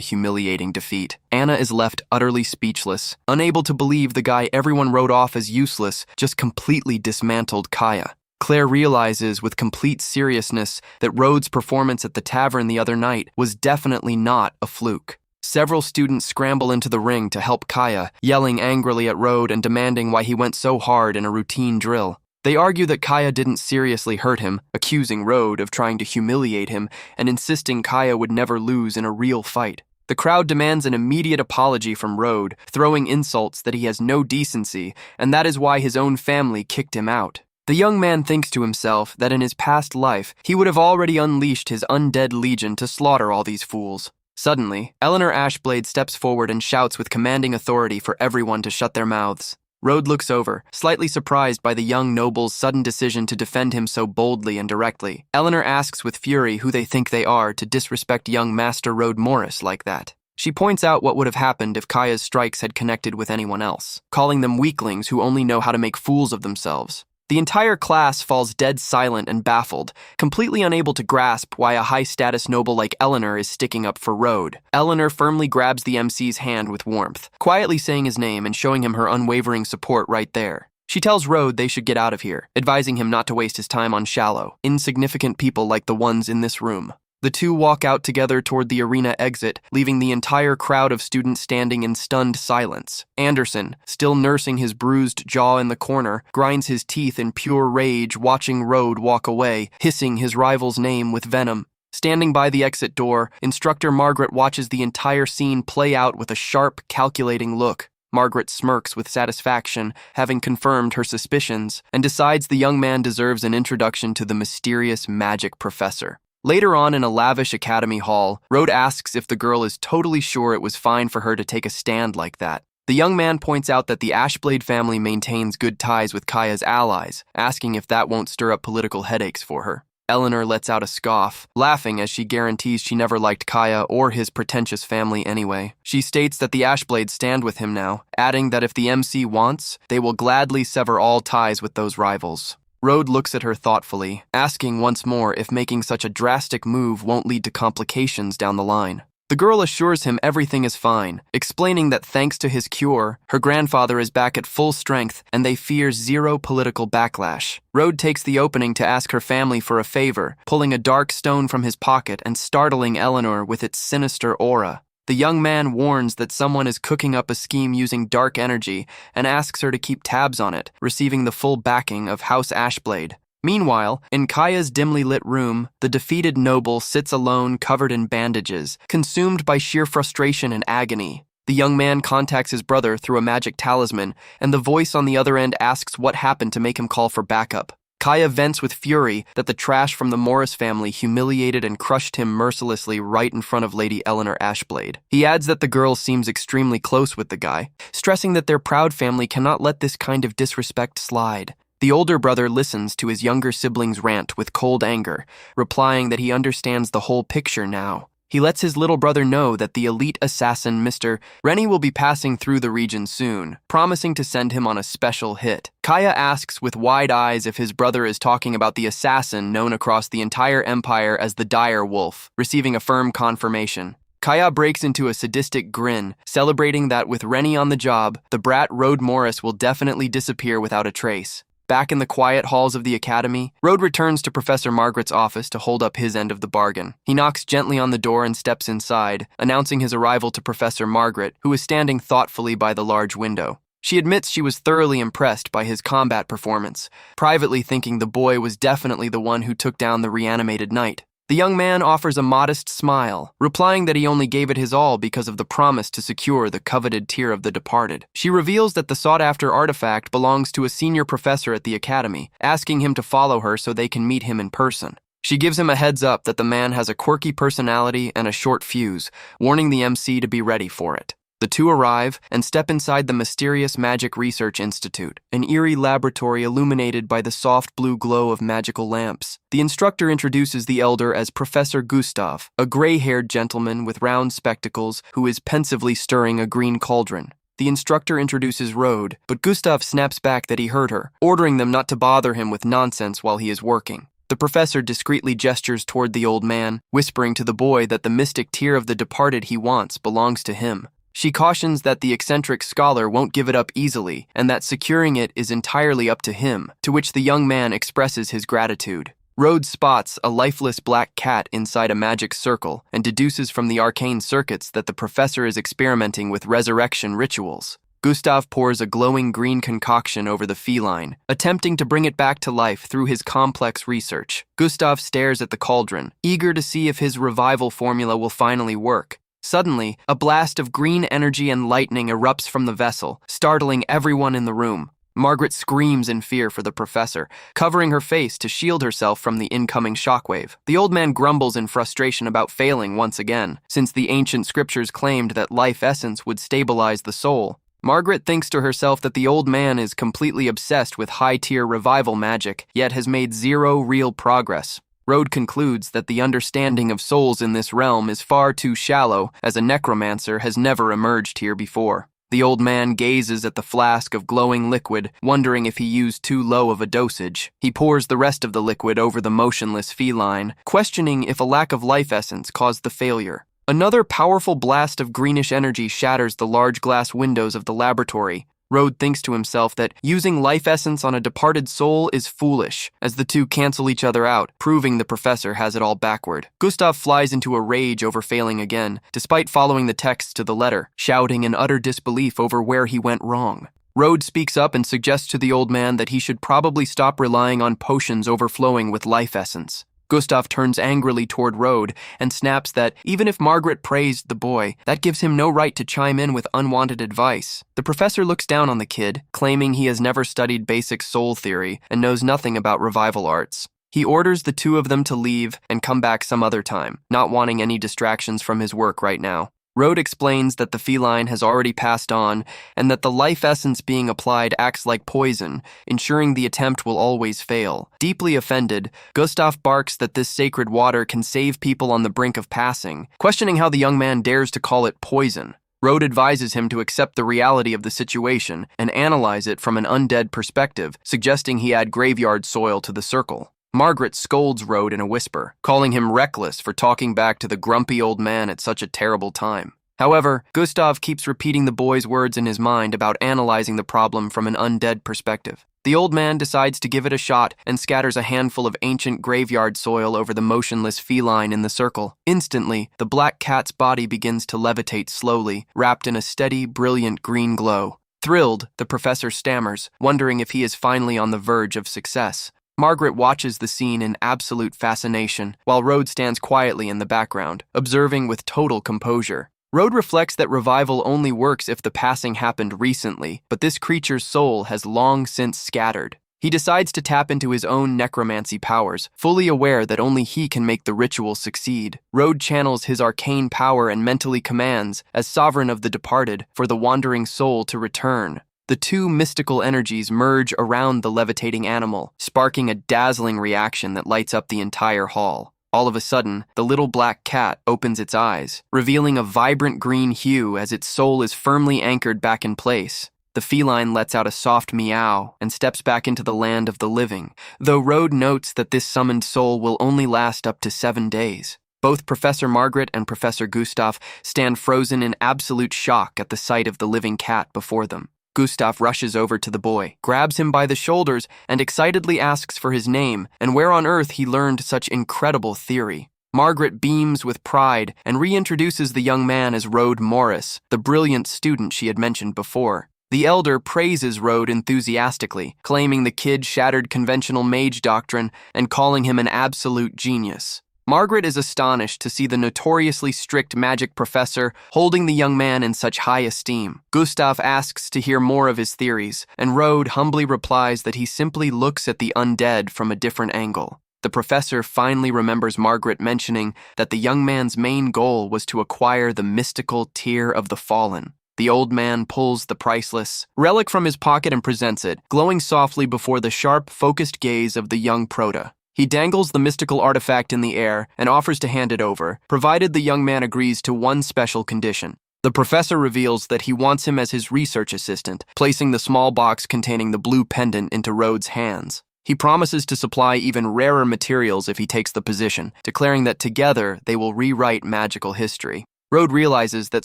humiliating defeat. Anna is left utterly speechless, unable to believe the guy everyone wrote off as useless just completely dismantled Kaya. Claire realizes with complete seriousness that Rode's performance at the tavern the other night was definitely not a fluke. Several students scramble into the ring to help Kaya, yelling angrily at Rode and demanding why he went so hard in a routine drill. They argue that Kaya didn't seriously hurt him, accusing Rode of trying to humiliate him and insisting Kaya would never lose in a real fight. The crowd demands an immediate apology from Rode, throwing insults that he has no decency, and that is why his own family kicked him out. The young man thinks to himself that in his past life, he would have already unleashed his undead legion to slaughter all these fools. Suddenly, Eleanor Ashblade steps forward and shouts with commanding authority for everyone to shut their mouths. Road looks over, slightly surprised by the young noble's sudden decision to defend him so boldly and directly. Eleanor asks with fury who they think they are to disrespect young Master Road Morris like that. She points out what would have happened if Kaya's strikes had connected with anyone else, calling them weaklings who only know how to make fools of themselves. The entire class falls dead silent and baffled, completely unable to grasp why a high-status noble like Eleanor is sticking up for Road. Eleanor firmly grabs the MC's hand with warmth, quietly saying his name and showing him her unwavering support right there. She tells Road they should get out of here, advising him not to waste his time on shallow, insignificant people like the ones in this room. The two walk out together toward the arena exit, leaving the entire crowd of students standing in stunned silence. Anderson, still nursing his bruised jaw in the corner, grinds his teeth in pure rage, watching Road walk away, hissing his rival's name with venom. Standing by the exit door, Instructor Margaret watches the entire scene play out with a sharp, calculating look. Margaret smirks with satisfaction, having confirmed her suspicions, and decides the young man deserves an introduction to the mysterious magic professor. Later on in a lavish academy hall, Road asks if the girl is totally sure it was fine for her to take a stand like that. The young man points out that the Ashblade family maintains good ties with Kaya's allies, asking if that won't stir up political headaches for her. Eleanor lets out a scoff, laughing as she guarantees she never liked Kaya or his pretentious family anyway. She states that the Ashblades stand with him now, adding that if the MC wants, they will gladly sever all ties with those rivals. Road looks at her thoughtfully, asking once more if making such a drastic move won't lead to complications down the line. The girl assures him everything is fine, explaining that thanks to his cure, her grandfather is back at full strength and they fear zero political backlash. Road takes the opening to ask her family for a favor, pulling a dark stone from his pocket and startling Eleanor with its sinister aura. The young man warns that someone is cooking up a scheme using dark energy and asks her to keep tabs on it, receiving the full backing of House Ashblade. Meanwhile, in Kaya's dimly lit room, the defeated noble sits alone covered in bandages, consumed by sheer frustration and agony. The young man contacts his brother through a magic talisman, and the voice on the other end asks what happened to make him call for backup. Kaya vents with fury that the trash from the Morris family humiliated and crushed him mercilessly right in front of Lady Eleanor Ashblade. He adds that the girl seems extremely close with the guy, stressing that their proud family cannot let this kind of disrespect slide. The older brother listens to his younger sibling's rant with cold anger, replying that he understands the whole picture now. He lets his little brother know that the elite assassin Mr. Rennie will be passing through the region soon, promising to send him on a special hit. Kaya asks with wide eyes if his brother is talking about the assassin known across the entire empire as the Dire Wolf, receiving a firm confirmation. Kaya breaks into a sadistic grin, celebrating that with Rennie on the job, the brat Road Morris will definitely disappear without a trace. Back in the quiet halls of the academy, Road returns to Professor Margaret's office to hold up his end of the bargain. He knocks gently on the door and steps inside, announcing his arrival to Professor Margaret, who is standing thoughtfully by the large window. She admits she was thoroughly impressed by his combat performance, privately thinking the boy was definitely the one who took down the reanimated knight. The young man offers a modest smile, replying that he only gave it his all because of the promise to secure the coveted tear of the departed. She reveals that the sought-after artifact belongs to a senior professor at the academy, asking him to follow her so they can meet him in person. She gives him a heads up that the man has a quirky personality and a short fuse, warning the MC to be ready for it. The two arrive and step inside the mysterious Magic Research Institute, an eerie laboratory illuminated by the soft blue glow of magical lamps. The instructor introduces the elder as Professor Gustav, a gray-haired gentleman with round spectacles who is pensively stirring a green cauldron. The instructor introduces Road, but Gustav snaps back that he heard her, ordering them not to bother him with nonsense while he is working. The professor discreetly gestures toward the old man, whispering to the boy that the mystic tear of the departed he wants belongs to him. She cautions that the eccentric scholar won't give it up easily and that securing it is entirely up to him, to which the young man expresses his gratitude. Road spots a lifeless black cat inside a magic circle and deduces from the arcane circuits that the professor is experimenting with resurrection rituals. Gustav pours a glowing green concoction over the feline, attempting to bring it back to life through his complex research. Gustav stares at the cauldron, eager to see if his revival formula will finally work. Suddenly, a blast of green energy and lightning erupts from the vessel, startling everyone in the room. Margaret screams in fear for the professor, covering her face to shield herself from the incoming shockwave. The old man grumbles in frustration about failing once again, since the ancient scriptures claimed that life essence would stabilize the soul. Margaret thinks to herself that the old man is completely obsessed with high-tier revival magic, yet has made zero real progress. Rode concludes that the understanding of souls in this realm is far too shallow, as a necromancer has never emerged here before. The old man gazes at the flask of glowing liquid, wondering if he used too low of a dosage. He pours the rest of the liquid over the motionless feline, questioning if a lack of life essence caused the failure. Another powerful blast of greenish energy shatters the large glass windows of the laboratory. Rode thinks to himself that using life essence on a departed soul is foolish, as the two cancel each other out, proving the professor has it all backward. Gustav flies into a rage over failing again, despite following the text to the letter, shouting in utter disbelief over where he went wrong. Rode speaks up and suggests to the old man that he should probably stop relying on potions overflowing with life essence. Gustav turns angrily toward Rode and snaps that even if Margaret praised the boy, that gives him no right to chime in with unwanted advice. The professor looks down on the kid, claiming he has never studied basic soul theory and knows nothing about revival arts. He orders the two of them to leave and come back some other time, not wanting any distractions from his work right now. Rode explains that the feline has already passed on and that the life essence being applied acts like poison, ensuring the attempt will always fail. Deeply offended, Gustav barks that this sacred water can save people on the brink of passing, questioning how the young man dares to call it poison. Rode advises him to accept the reality of the situation and analyze it from an undead perspective, suggesting he add graveyard soil to the circle. Margaret scolds Rode in a whisper, calling him reckless for talking back to the grumpy old man at such a terrible time. However, Gustav keeps repeating the boy's words in his mind about analyzing the problem from an undead perspective. The old man decides to give it a shot and scatters a handful of ancient graveyard soil over the motionless feline in the circle. Instantly, the black cat's body begins to levitate slowly, wrapped in a steady, brilliant green glow. Thrilled, the professor stammers, wondering if he is finally on the verge of success. Margaret watches the scene in absolute fascination, while Rode stands quietly in the background, observing with total composure. Rode reflects that revival only works if the passing happened recently, but this creature's soul has long since scattered. He decides to tap into his own necromancy powers, fully aware that only he can make the ritual succeed. Rode channels his arcane power and mentally commands, as sovereign of the departed, for the wandering soul to return. The two mystical energies merge around the levitating animal, sparking a dazzling reaction that lights up the entire hall. All of a sudden, the little black cat opens its eyes, revealing a vibrant green hue as its soul is firmly anchored back in place. The feline lets out a soft meow and steps back into the land of the living, though Rode notes that this summoned soul will only last up to 7 days. Both Professor Margaret and Professor Gustav stand frozen in absolute shock at the sight of the living cat before them. Gustav rushes over to the boy, grabs him by the shoulders, and excitedly asks for his name and where on earth he learned such incredible theory. Margaret beams with pride and reintroduces the young man as Rode Morris, the brilliant student she had mentioned before. The elder praises Rode enthusiastically, claiming the kid shattered conventional mage doctrine and calling him an absolute genius. Margaret is astonished to see the notoriously strict magic professor holding the young man in such high esteem. Gustav asks to hear more of his theories, and Rode humbly replies that he simply looks at the undead from a different angle. The professor finally remembers Margaret mentioning that the young man's main goal was to acquire the mystical tear of the fallen. The old man pulls the priceless relic from his pocket and presents it, glowing softly before the sharp, focused gaze of the young Proto. He dangles the mystical artifact in the air and offers to hand it over, provided the young man agrees to one special condition. The professor reveals that he wants him as his research assistant, placing the small box containing the blue pendant into Rode's hands. He promises to supply even rarer materials if he takes the position, declaring that together they will rewrite magical history. Rode realizes that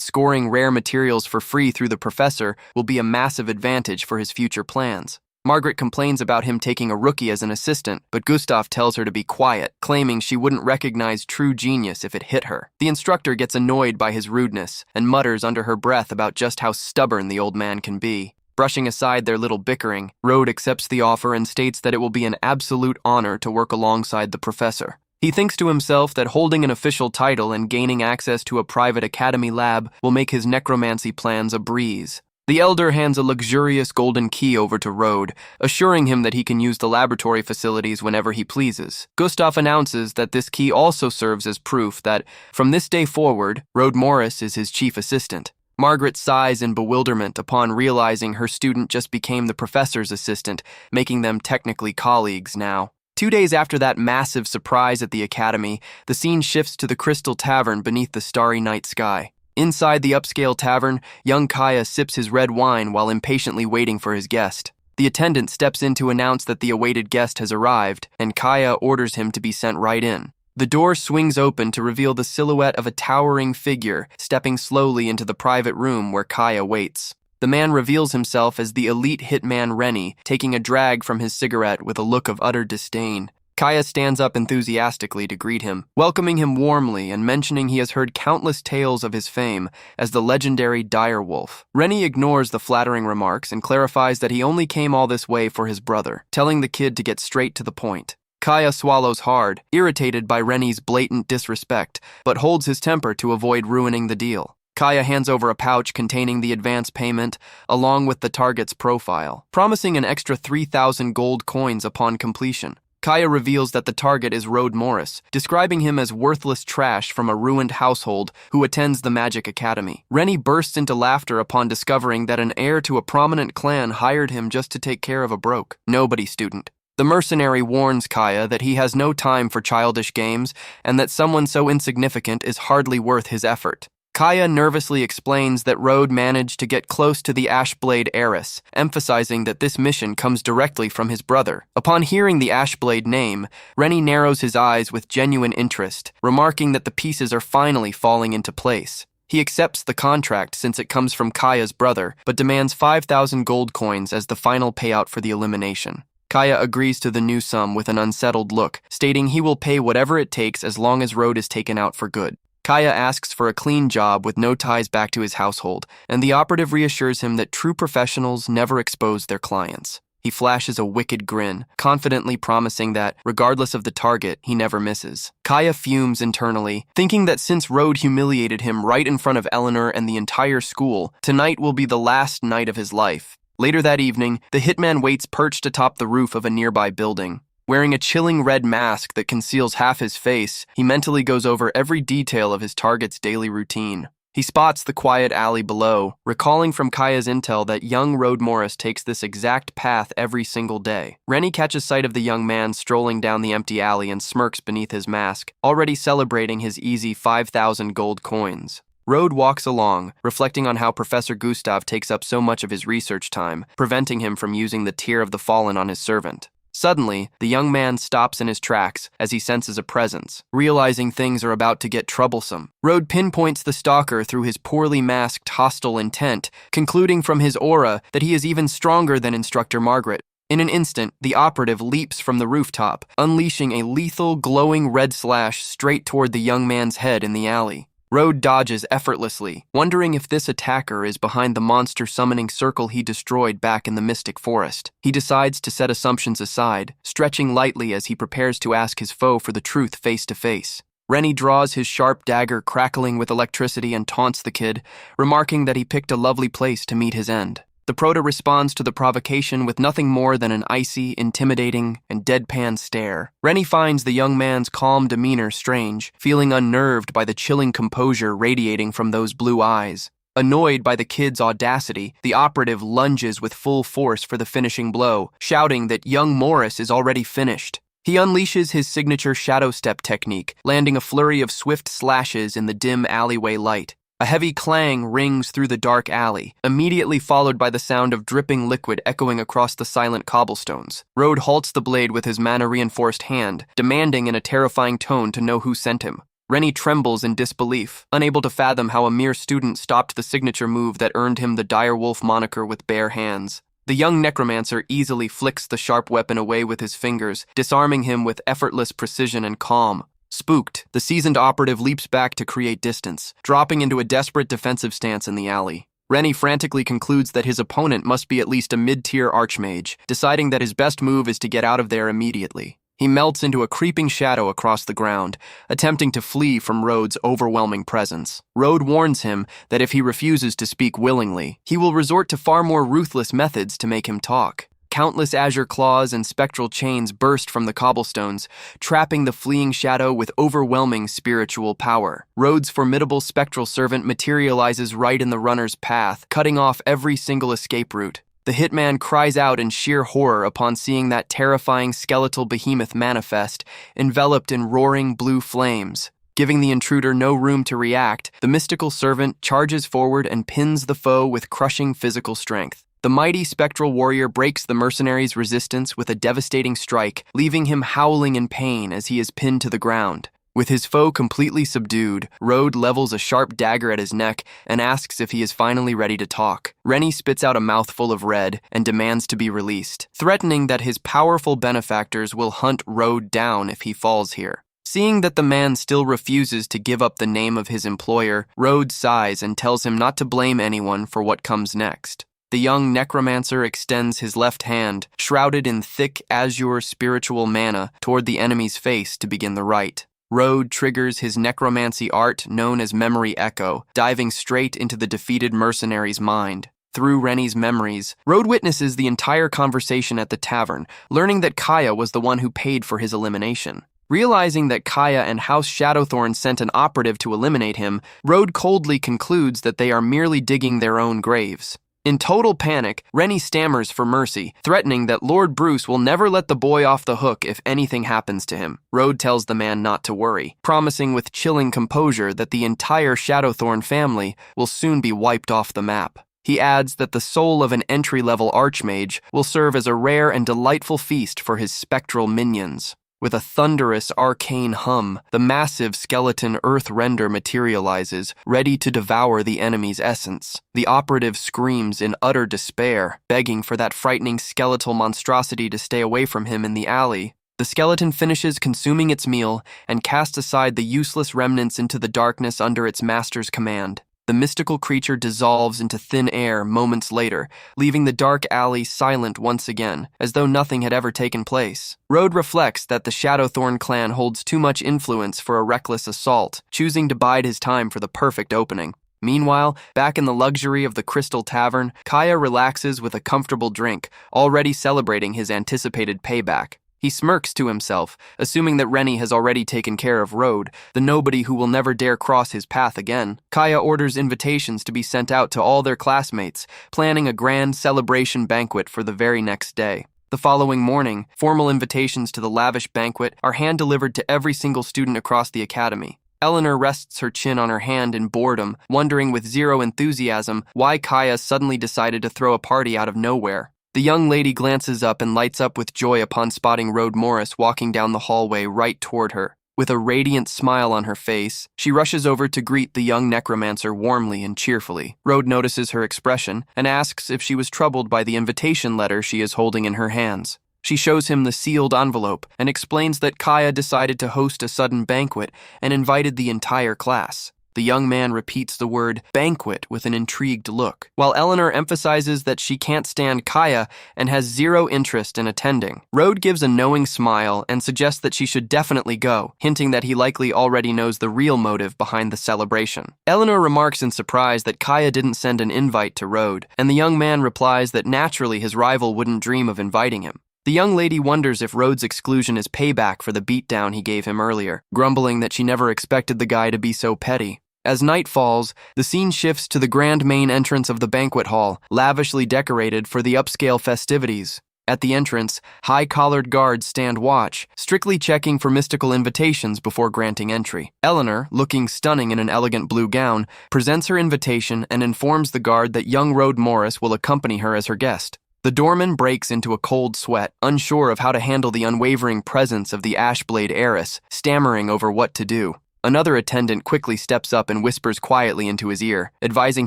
scoring rare materials for free through the professor will be a massive advantage for his future plans. Margaret complains about him taking a rookie as an assistant, but Gustav tells her to be quiet, claiming she wouldn't recognize true genius if it hit her. The instructor gets annoyed by his rudeness and mutters under her breath about just how stubborn the old man can be. Brushing aside their little bickering, Rode accepts the offer and states that it will be an absolute honor to work alongside the professor. He thinks to himself that holding an official title and gaining access to a private academy lab will make his necromancy plans a breeze. The elder hands a luxurious golden key over to Rode, assuring him that he can use the laboratory facilities whenever he pleases. Gustav announces that this key also serves as proof that, from this day forward, Rode Morris is his chief assistant. Margaret sighs in bewilderment upon realizing her student just became the professor's assistant, making them technically colleagues now. 2 days after that massive surprise at the academy, the scene shifts to the Crystal Tavern beneath the starry night sky. Inside the upscale tavern, young Kaya sips his red wine while impatiently waiting for his guest. The attendant steps in to announce that the awaited guest has arrived, and Kaya orders him to be sent right in. The door swings open to reveal the silhouette of a towering figure stepping slowly into the private room where Kaya waits. The man reveals himself as the elite hitman Rennie, taking a drag from his cigarette with a look of utter disdain. Kaya stands up enthusiastically to greet him, welcoming him warmly and mentioning he has heard countless tales of his fame as the legendary direwolf. Rennie ignores the flattering remarks and clarifies that he only came all this way for his brother, telling the kid to get straight to the point. Kaya swallows hard, irritated by Rennie's blatant disrespect, but holds his temper to avoid ruining the deal. Kaya hands over a pouch containing the advance payment, along with the target's profile, promising an extra 3,000 gold coins upon completion. Kaya reveals that the target is Rode Morris, describing him as worthless trash from a ruined household who attends the Magic Academy. Rennie bursts into laughter upon discovering that an heir to a prominent clan hired him just to take care of a broke, nobody student. The mercenary warns Kaya that he has no time for childish games and that someone so insignificant is hardly worth his effort. Kaya nervously explains that Rode managed to get close to the Ashblade heiress, emphasizing that this mission comes directly from his brother. Upon hearing the Ashblade name, Rennie narrows his eyes with genuine interest, remarking that the pieces are finally falling into place. He accepts the contract since it comes from Kaya's brother, but demands 5,000 gold coins as the final payout for the elimination. Kaya agrees to the new sum with an unsettled look, stating he will pay whatever it takes as long as Rode is taken out for good. Kaya asks for a clean job with no ties back to his household, and the operative reassures him that true professionals never expose their clients. He flashes a wicked grin, confidently promising that, regardless of the target, he never misses. Kaya fumes internally, thinking that since Rode humiliated him right in front of Eleanor and the entire school, tonight will be the last night of his life. Later that evening, the hitman waits perched atop the roof of a nearby building. Wearing a chilling red mask that conceals half his face, he mentally goes over every detail of his target's daily routine. He spots the quiet alley below, recalling from Kaya's intel that young Rode Morris takes this exact path every single day. Rennie catches sight of the young man strolling down the empty alley and smirks beneath his mask, already celebrating his easy 5,000 gold coins. Rode walks along, reflecting on how Professor Gustav takes up so much of his research time, preventing him from using the Tear of the Fallen on his servant. Suddenly, the young man stops in his tracks as he senses a presence, realizing things are about to get troublesome. Rode pinpoints the stalker through his poorly masked hostile intent, concluding from his aura that he is even stronger than Instructor Margaret. In an instant, the operative leaps from the rooftop, unleashing a lethal, glowing red slash straight toward the young man's head in the alley. Rode dodges effortlessly, wondering if this attacker is behind the monster summoning circle he destroyed back in the Mystic Forest. He decides to set assumptions aside, stretching lightly as he prepares to ask his foe for the truth face to face. Rennie draws his sharp dagger crackling with electricity and taunts the kid, remarking that he picked a lovely place to meet his end. The Proto responds to the provocation with nothing more than an icy, intimidating, and deadpan stare. Rennie finds the young man's calm demeanor strange, feeling unnerved by the chilling composure radiating from those blue eyes. Annoyed by the kid's audacity, the operative lunges with full force for the finishing blow, shouting that young Morris is already finished. He unleashes his signature shadow step technique, landing a flurry of swift slashes in the dim alleyway light. A heavy clang rings through the dark alley, immediately followed by the sound of dripping liquid echoing across the silent cobblestones. Rode halts the blade with his mana-reinforced hand, demanding in a terrifying tone to know who sent him. Rennie trembles in disbelief, unable to fathom how a mere student stopped the signature move that earned him the direwolf moniker with bare hands. The young necromancer easily flicks the sharp weapon away with his fingers, disarming him with effortless precision and calm. Spooked, the seasoned operative leaps back to create distance, dropping into a desperate defensive stance in the alley. Rennie frantically concludes that his opponent must be at least a mid-tier archmage, deciding that his best move is to get out of there immediately. He melts into a creeping shadow across the ground, attempting to flee from Rode's overwhelming presence. Rode warns him that if he refuses to speak willingly, he will resort to far more ruthless methods to make him talk. Countless azure claws and spectral chains burst from the cobblestones, trapping the fleeing shadow with overwhelming spiritual power. Road's formidable spectral servant materializes right in the runner's path, cutting off every single escape route. The hitman cries out in sheer horror upon seeing that terrifying skeletal behemoth manifest, enveloped in roaring blue flames. Giving the intruder no room to react, the mystical servant charges forward and pins the foe with crushing physical strength. The mighty spectral warrior breaks the mercenary's resistance with a devastating strike, leaving him howling in pain as he is pinned to the ground. With his foe completely subdued, Road levels a sharp dagger at his neck and asks if he is finally ready to talk. Rennie spits out a mouthful of red and demands to be released, threatening that his powerful benefactors will hunt Road down if he falls here. Seeing that the man still refuses to give up the name of his employer, Road sighs and tells him not to blame anyone for what comes next. The young necromancer extends his left hand, shrouded in thick azure spiritual mana, toward the enemy's face to begin the rite. Road triggers his necromancy art known as Memory Echo, diving straight into the defeated mercenary's mind. Through Rennie's memories, Road witnesses the entire conversation at the tavern, learning that Kaya was the one who paid for his elimination. Realizing that Kaya and House Shadowthorn sent an operative to eliminate him, Road coldly concludes that they are merely digging their own graves. In total panic, Rennie stammers for mercy, threatening that Lord Bruce will never let the boy off the hook if anything happens to him. Road tells the man not to worry, promising with chilling composure that the entire Shadowthorn family will soon be wiped off the map. He adds that the soul of an entry-level archmage will serve as a rare and delightful feast for his spectral minions. With a thunderous arcane hum, the massive skeleton earth render materializes, ready to devour the enemy's essence. The operative screams in utter despair, begging for that frightening skeletal monstrosity to stay away from him in the alley. The skeleton finishes consuming its meal and casts aside the useless remnants into the darkness under its master's command. The mystical creature dissolves into thin air moments later, leaving the dark alley silent once again, as though nothing had ever taken place. Road reflects that the Shadowthorn clan holds too much influence for a reckless assault, choosing to bide his time for the perfect opening. Meanwhile, back in the luxury of the Crystal Tavern, Kaya relaxes with a comfortable drink, already celebrating his anticipated payback. He smirks to himself, assuming that Rennie has already taken care of Road, the nobody who will never dare cross his path again. Kaya orders invitations to be sent out to all their classmates, planning a grand celebration banquet for the very next day. The following morning, formal invitations to the lavish banquet are hand-delivered to every single student across the academy. Eleanor rests her chin on her hand in boredom, wondering with zero enthusiasm why Kaya suddenly decided to throw a party out of nowhere. The young lady glances up and lights up with joy upon spotting Road Morris walking down the hallway right toward her. With a radiant smile on her face, she rushes over to greet the young necromancer warmly and cheerfully. Road notices her expression and asks if she was troubled by the invitation letter she is holding in her hands. She shows him the sealed envelope and explains that Kaya decided to host a sudden banquet and invited the entire class. The young man repeats the word banquet with an intrigued look, while Eleanor emphasizes that she can't stand Kaya and has zero interest in attending. Road gives a knowing smile and suggests that she should definitely go, hinting that he likely already knows the real motive behind the celebration. Eleanor remarks in surprise that Kaya didn't send an invite to Road, and the young man replies that naturally his rival wouldn't dream of inviting him. The young lady wonders if Road's exclusion is payback for the beatdown he gave him earlier, grumbling that she never expected the guy to be so petty. As night falls, the scene shifts to the grand main entrance of the banquet hall, lavishly decorated for the upscale festivities. At the entrance, high-collared guards stand watch, strictly checking for mystical invitations before granting entry. Eleanor, looking stunning in an elegant blue gown, presents her invitation and informs the guard that young Road Morris will accompany her as her guest. The doorman breaks into a cold sweat, unsure of how to handle the unwavering presence of the Ashblade heiress, stammering over what to do. Another attendant quickly steps up and whispers quietly into his ear, advising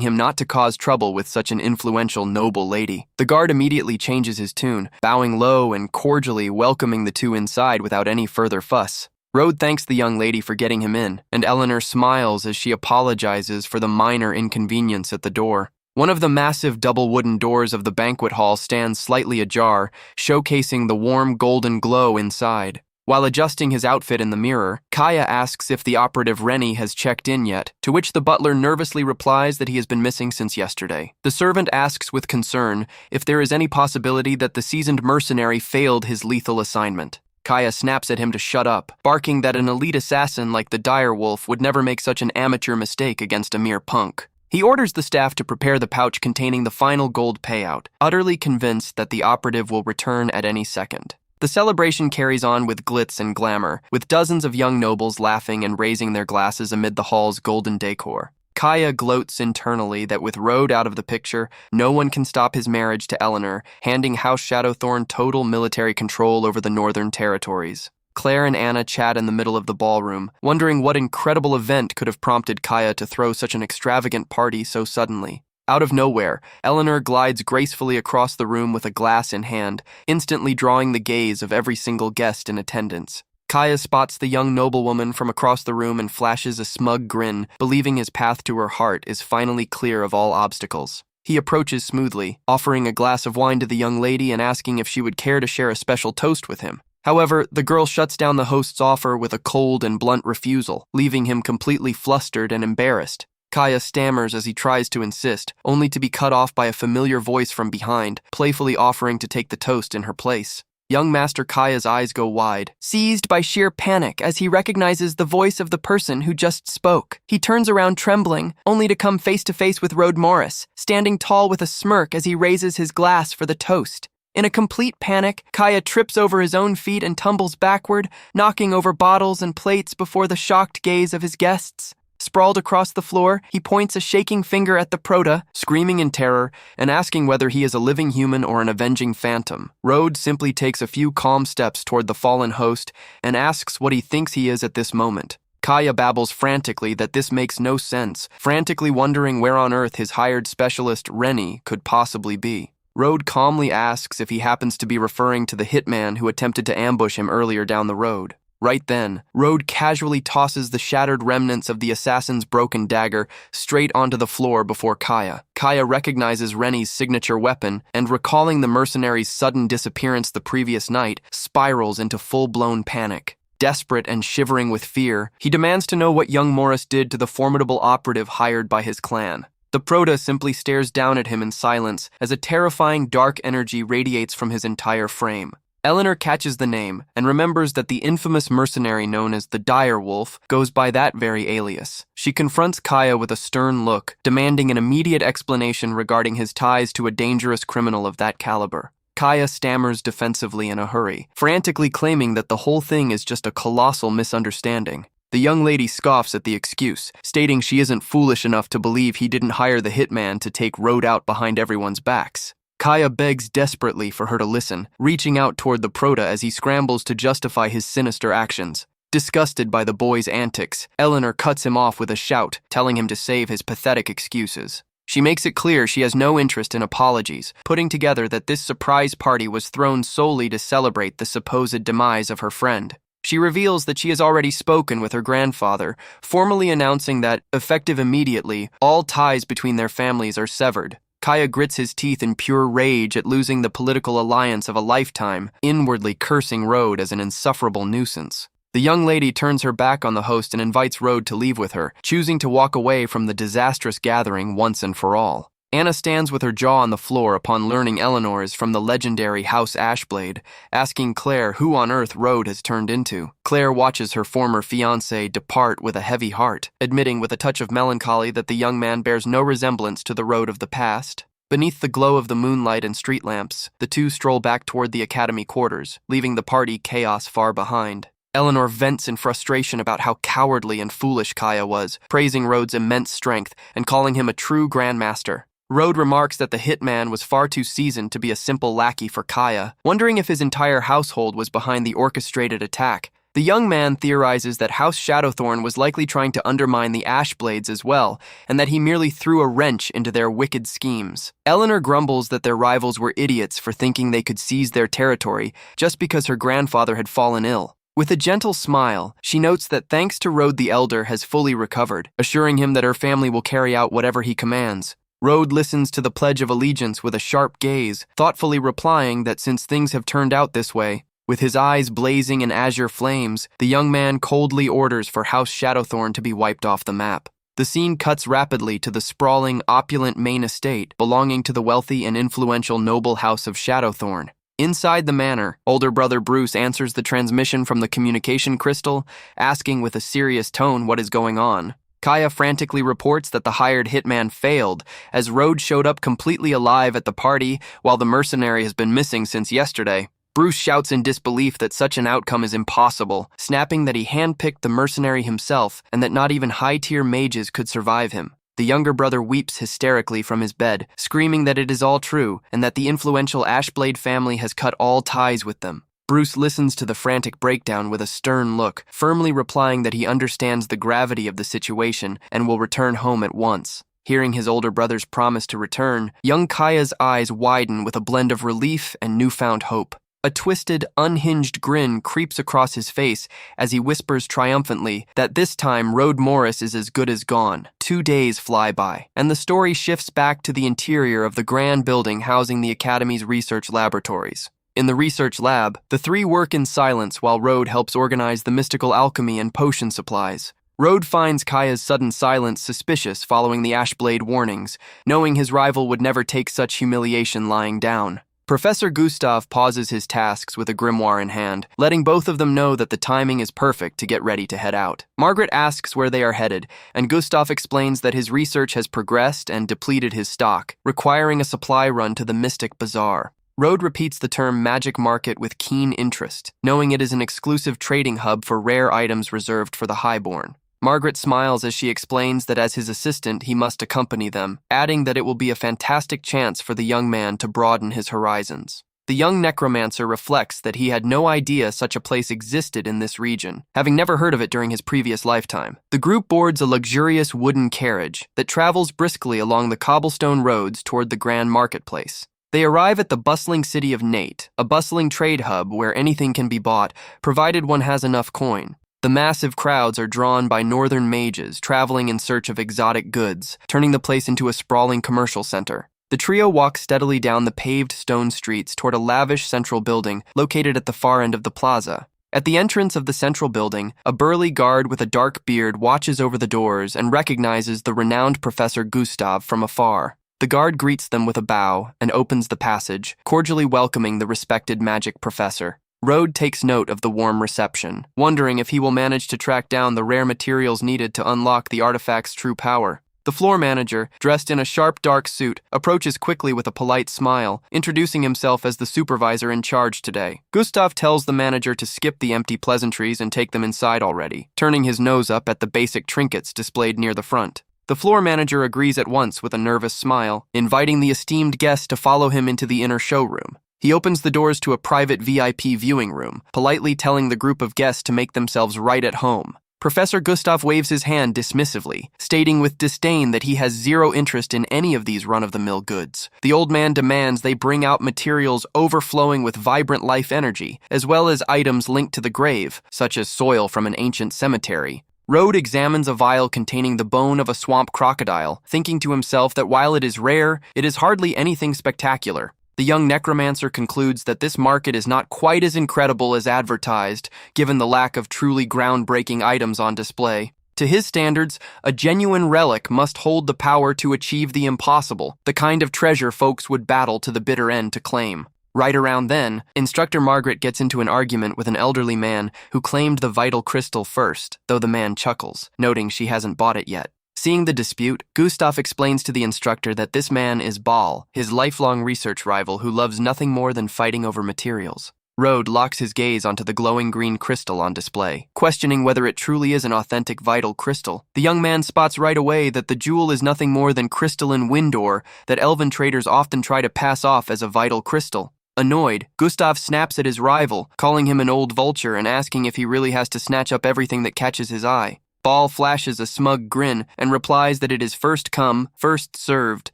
him not to cause trouble with such an influential noble lady. The guard immediately changes his tune, bowing low and cordially welcoming the two inside without any further fuss. Road thanks the young lady for getting him in, and Eleanor smiles as she apologizes for the minor inconvenience at the door. One of the massive double wooden doors of the banquet hall stands slightly ajar, showcasing the warm golden glow inside. While adjusting his outfit in the mirror, Kaya asks if the operative Rennie has checked in yet, to which the butler nervously replies that he has been missing since yesterday. The servant asks with concern if there is any possibility that the seasoned mercenary failed his lethal assignment. Kaya snaps at him to shut up, barking that an elite assassin like the dire wolf would never make such an amateur mistake against a mere punk. He orders the staff to prepare the pouch containing the final gold payout, utterly convinced that the operative will return at any second. The celebration carries on with glitz and glamour, with dozens of young nobles laughing and raising their glasses amid the hall's golden decor. Kaya gloats internally that with Rode out of the picture, no one can stop his marriage to Eleanor, handing House Shadowthorn total military control over the northern territories. Claire and Anna chat in the middle of the ballroom, wondering what incredible event could have prompted Kaya to throw such an extravagant party so suddenly. Out of nowhere, Eleanor glides gracefully across the room with a glass in hand, instantly drawing the gaze of every single guest in attendance. Kaya spots the young noblewoman from across the room and flashes a smug grin, believing his path to her heart is finally clear of all obstacles. He approaches smoothly, offering a glass of wine to the young lady and asking if she would care to share a special toast with him. However, the girl shuts down the host's offer with a cold and blunt refusal, leaving him completely flustered and embarrassed. Kaya stammers as he tries to insist, only to be cut off by a familiar voice from behind, playfully offering to take the toast in her place. Young Master Kaya's eyes go wide, seized by sheer panic as he recognizes the voice of the person who just spoke. He turns around trembling, only to come face to face with Rode Morris, standing tall with a smirk as he raises his glass for the toast. In a complete panic, Kaya trips over his own feet and tumbles backward, knocking over bottles and plates before the shocked gaze of his guests. Sprawled across the floor, he points a shaking finger at the Prota, screaming in terror and asking whether he is a living human or an avenging phantom. Rode simply takes a few calm steps toward the fallen host and asks what he thinks he is at this moment. Kaya babbles frantically that this makes no sense, frantically wondering where on earth his hired specialist, Rennie, could possibly be. Rode calmly asks if he happens to be referring to the hitman who attempted to ambush him earlier down the road. Right then, Rode casually tosses the shattered remnants of the assassin's broken dagger straight onto the floor before Kaya. Kaya recognizes Rennie's signature weapon and, recalling the mercenary's sudden disappearance the previous night, spirals into full-blown panic. Desperate and shivering with fear, he demands to know what young Morris did to the formidable operative hired by his clan. The Prota simply stares down at him in silence as a terrifying dark energy radiates from his entire frame. Eleanor catches the name and remembers that the infamous mercenary known as the Dire Wolf goes by that very alias. She confronts Kaya with a stern look, demanding an immediate explanation regarding his ties to a dangerous criminal of that caliber. Kaya stammers defensively in a hurry, frantically claiming that the whole thing is just a colossal misunderstanding. The young lady scoffs at the excuse, stating she isn't foolish enough to believe he didn't hire the hitman to take Rode out behind everyone's backs. Kaya begs desperately for her to listen, reaching out toward the Prota as he scrambles to justify his sinister actions. Disgusted by the boy's antics, Eleanor cuts him off with a shout, telling him to save his pathetic excuses. She makes it clear she has no interest in apologies, putting together that this surprise party was thrown solely to celebrate the supposed demise of her friend. She reveals that she has already spoken with her grandfather, formally announcing that, effective immediately, all ties between their families are severed. Kaya grits his teeth in pure rage at losing the political alliance of a lifetime, inwardly cursing Rode as an insufferable nuisance. The young lady turns her back on the host and invites Rode to leave with her, choosing to walk away from the disastrous gathering once and for all. Anna stands with her jaw on the floor upon learning Eleanor is from the legendary House Ashblade, asking Claire who on earth Rode has turned into. Claire watches her former fiancé depart with a heavy heart, admitting with a touch of melancholy that the young man bears no resemblance to the Rode of the past. Beneath the glow of the moonlight and street lamps, the two stroll back toward the academy quarters, leaving the party chaos far behind. Eleanor vents in frustration about how cowardly and foolish Kaya was, praising Rode's immense strength and calling him a true grandmaster. Rode remarks that the hitman was far too seasoned to be a simple lackey for Kaya, wondering if his entire household was behind the orchestrated attack. The young man theorizes that House Shadowthorn was likely trying to undermine the Ashblades as well, and that he merely threw a wrench into their wicked schemes. Eleanor grumbles that their rivals were idiots for thinking they could seize their territory just because her grandfather had fallen ill. With a gentle smile, she notes that thanks to Rode the Elder has fully recovered, assuring him that her family will carry out whatever he commands. Rode listens to the Pledge of Allegiance with a sharp gaze, thoughtfully replying that since things have turned out this way, With his eyes blazing in azure flames, the young man coldly orders for House Shadowthorn to be wiped off the map. The scene cuts rapidly to the sprawling, opulent main estate belonging to the wealthy and influential noble house of Shadowthorn. Inside the manor, older brother Bruce answers the transmission from the communication crystal, asking with a serious tone what is going on. Kaya frantically reports that the hired hitman failed, as Rode showed up completely alive at the party while the mercenary has been missing since yesterday. Bruce shouts in disbelief that such an outcome is impossible, snapping that he handpicked the mercenary himself and that not even high-tier mages could survive him. The younger brother weeps hysterically from his bed, screaming that it is all true and that the influential Ashblade family has cut all ties with them. Bruce listens to the frantic breakdown with a stern look, firmly replying that he understands the gravity of the situation and will return home at once. Hearing his older brother's promise to return, young Kaya's eyes widen with a blend of relief and newfound hope. A twisted, unhinged grin creeps across his face as he whispers triumphantly that this time Rode Morris is as good as gone. 2 days fly by, and the story shifts back to the interior of the grand building housing the Academy's research laboratories. In the research lab, the three work in silence while Rode helps organize the mystical alchemy and potion supplies. Rode finds Kaya's sudden silence suspicious following the Ashblade warnings, knowing his rival would never take such humiliation lying down. Professor Gustav pauses his tasks with a grimoire in hand, letting both of them know that the timing is perfect to get ready to head out. Margaret asks where they are headed, and Gustav explains that his research has progressed and depleted his stock, requiring a supply run to the Mystic Bazaar. Rode repeats the term magic market with keen interest, knowing it is an exclusive trading hub for rare items reserved for the highborn. Margaret smiles as she explains that as his assistant he must accompany them, adding that it will be a fantastic chance for the young man to broaden his horizons. The young necromancer reflects that he had no idea such a place existed in this region, having never heard of it during his previous lifetime. The group boards a luxurious wooden carriage that travels briskly along the cobblestone roads toward the grand marketplace. They arrive at the bustling city of Nate, a bustling trade hub where anything can be bought, provided one has enough coin. The massive crowds are drawn by northern mages traveling in search of exotic goods, turning the place into a sprawling commercial center. The trio walks steadily down the paved stone streets toward a lavish central building located at the far end of the plaza. At the entrance of the central building, a burly guard with a dark beard watches over the doors and recognizes the renowned Professor Gustav from afar. The guard greets them with a bow and opens the passage, cordially welcoming the respected magic professor. Rode takes note of the warm reception, wondering if he will manage to track down the rare materials needed to unlock the artifact's true power. The floor manager, dressed in a sharp dark suit, approaches quickly with a polite smile, introducing himself as the supervisor in charge today. Gustav tells the manager to skip the empty pleasantries and take them inside already, turning his nose up at the basic trinkets displayed near the front. The floor manager agrees at once with a nervous smile, inviting the esteemed guest to follow him into the inner showroom. He opens the doors to a private VIP viewing room, politely telling the group of guests to make themselves right at home. Professor Gustav waves his hand dismissively, stating with disdain that he has zero interest in any of these run-of-the-mill goods. The old man demands they bring out materials overflowing with vibrant life energy, as well as items linked to the grave, such as soil from an ancient cemetery. Rode examines a vial containing the bone of a swamp crocodile, thinking to himself that while it is rare, it is hardly anything spectacular. The young necromancer concludes that this market is not quite as incredible as advertised, given the lack of truly groundbreaking items on display. To his standards, a genuine relic must hold the power to achieve the impossible, the kind of treasure folks would battle to the bitter end to claim. Right around then, Instructor Margaret gets into an argument with an elderly man who claimed the vital crystal first, though the man chuckles, noting she hasn't bought it yet. Seeing the dispute, Gustav explains to the instructor that this man is Baal, his lifelong research rival who loves nothing more than fighting over materials. Rode locks his gaze onto the glowing green crystal on display, questioning whether it truly is an authentic vital crystal. The young man spots right away that the jewel is nothing more than crystalline wind ore that elven traders often try to pass off as a vital crystal. Annoyed, Gustav snaps at his rival, calling him an old vulture and asking if he really has to snatch up everything that catches his eye. Baal flashes a smug grin and replies that it is first come, first served,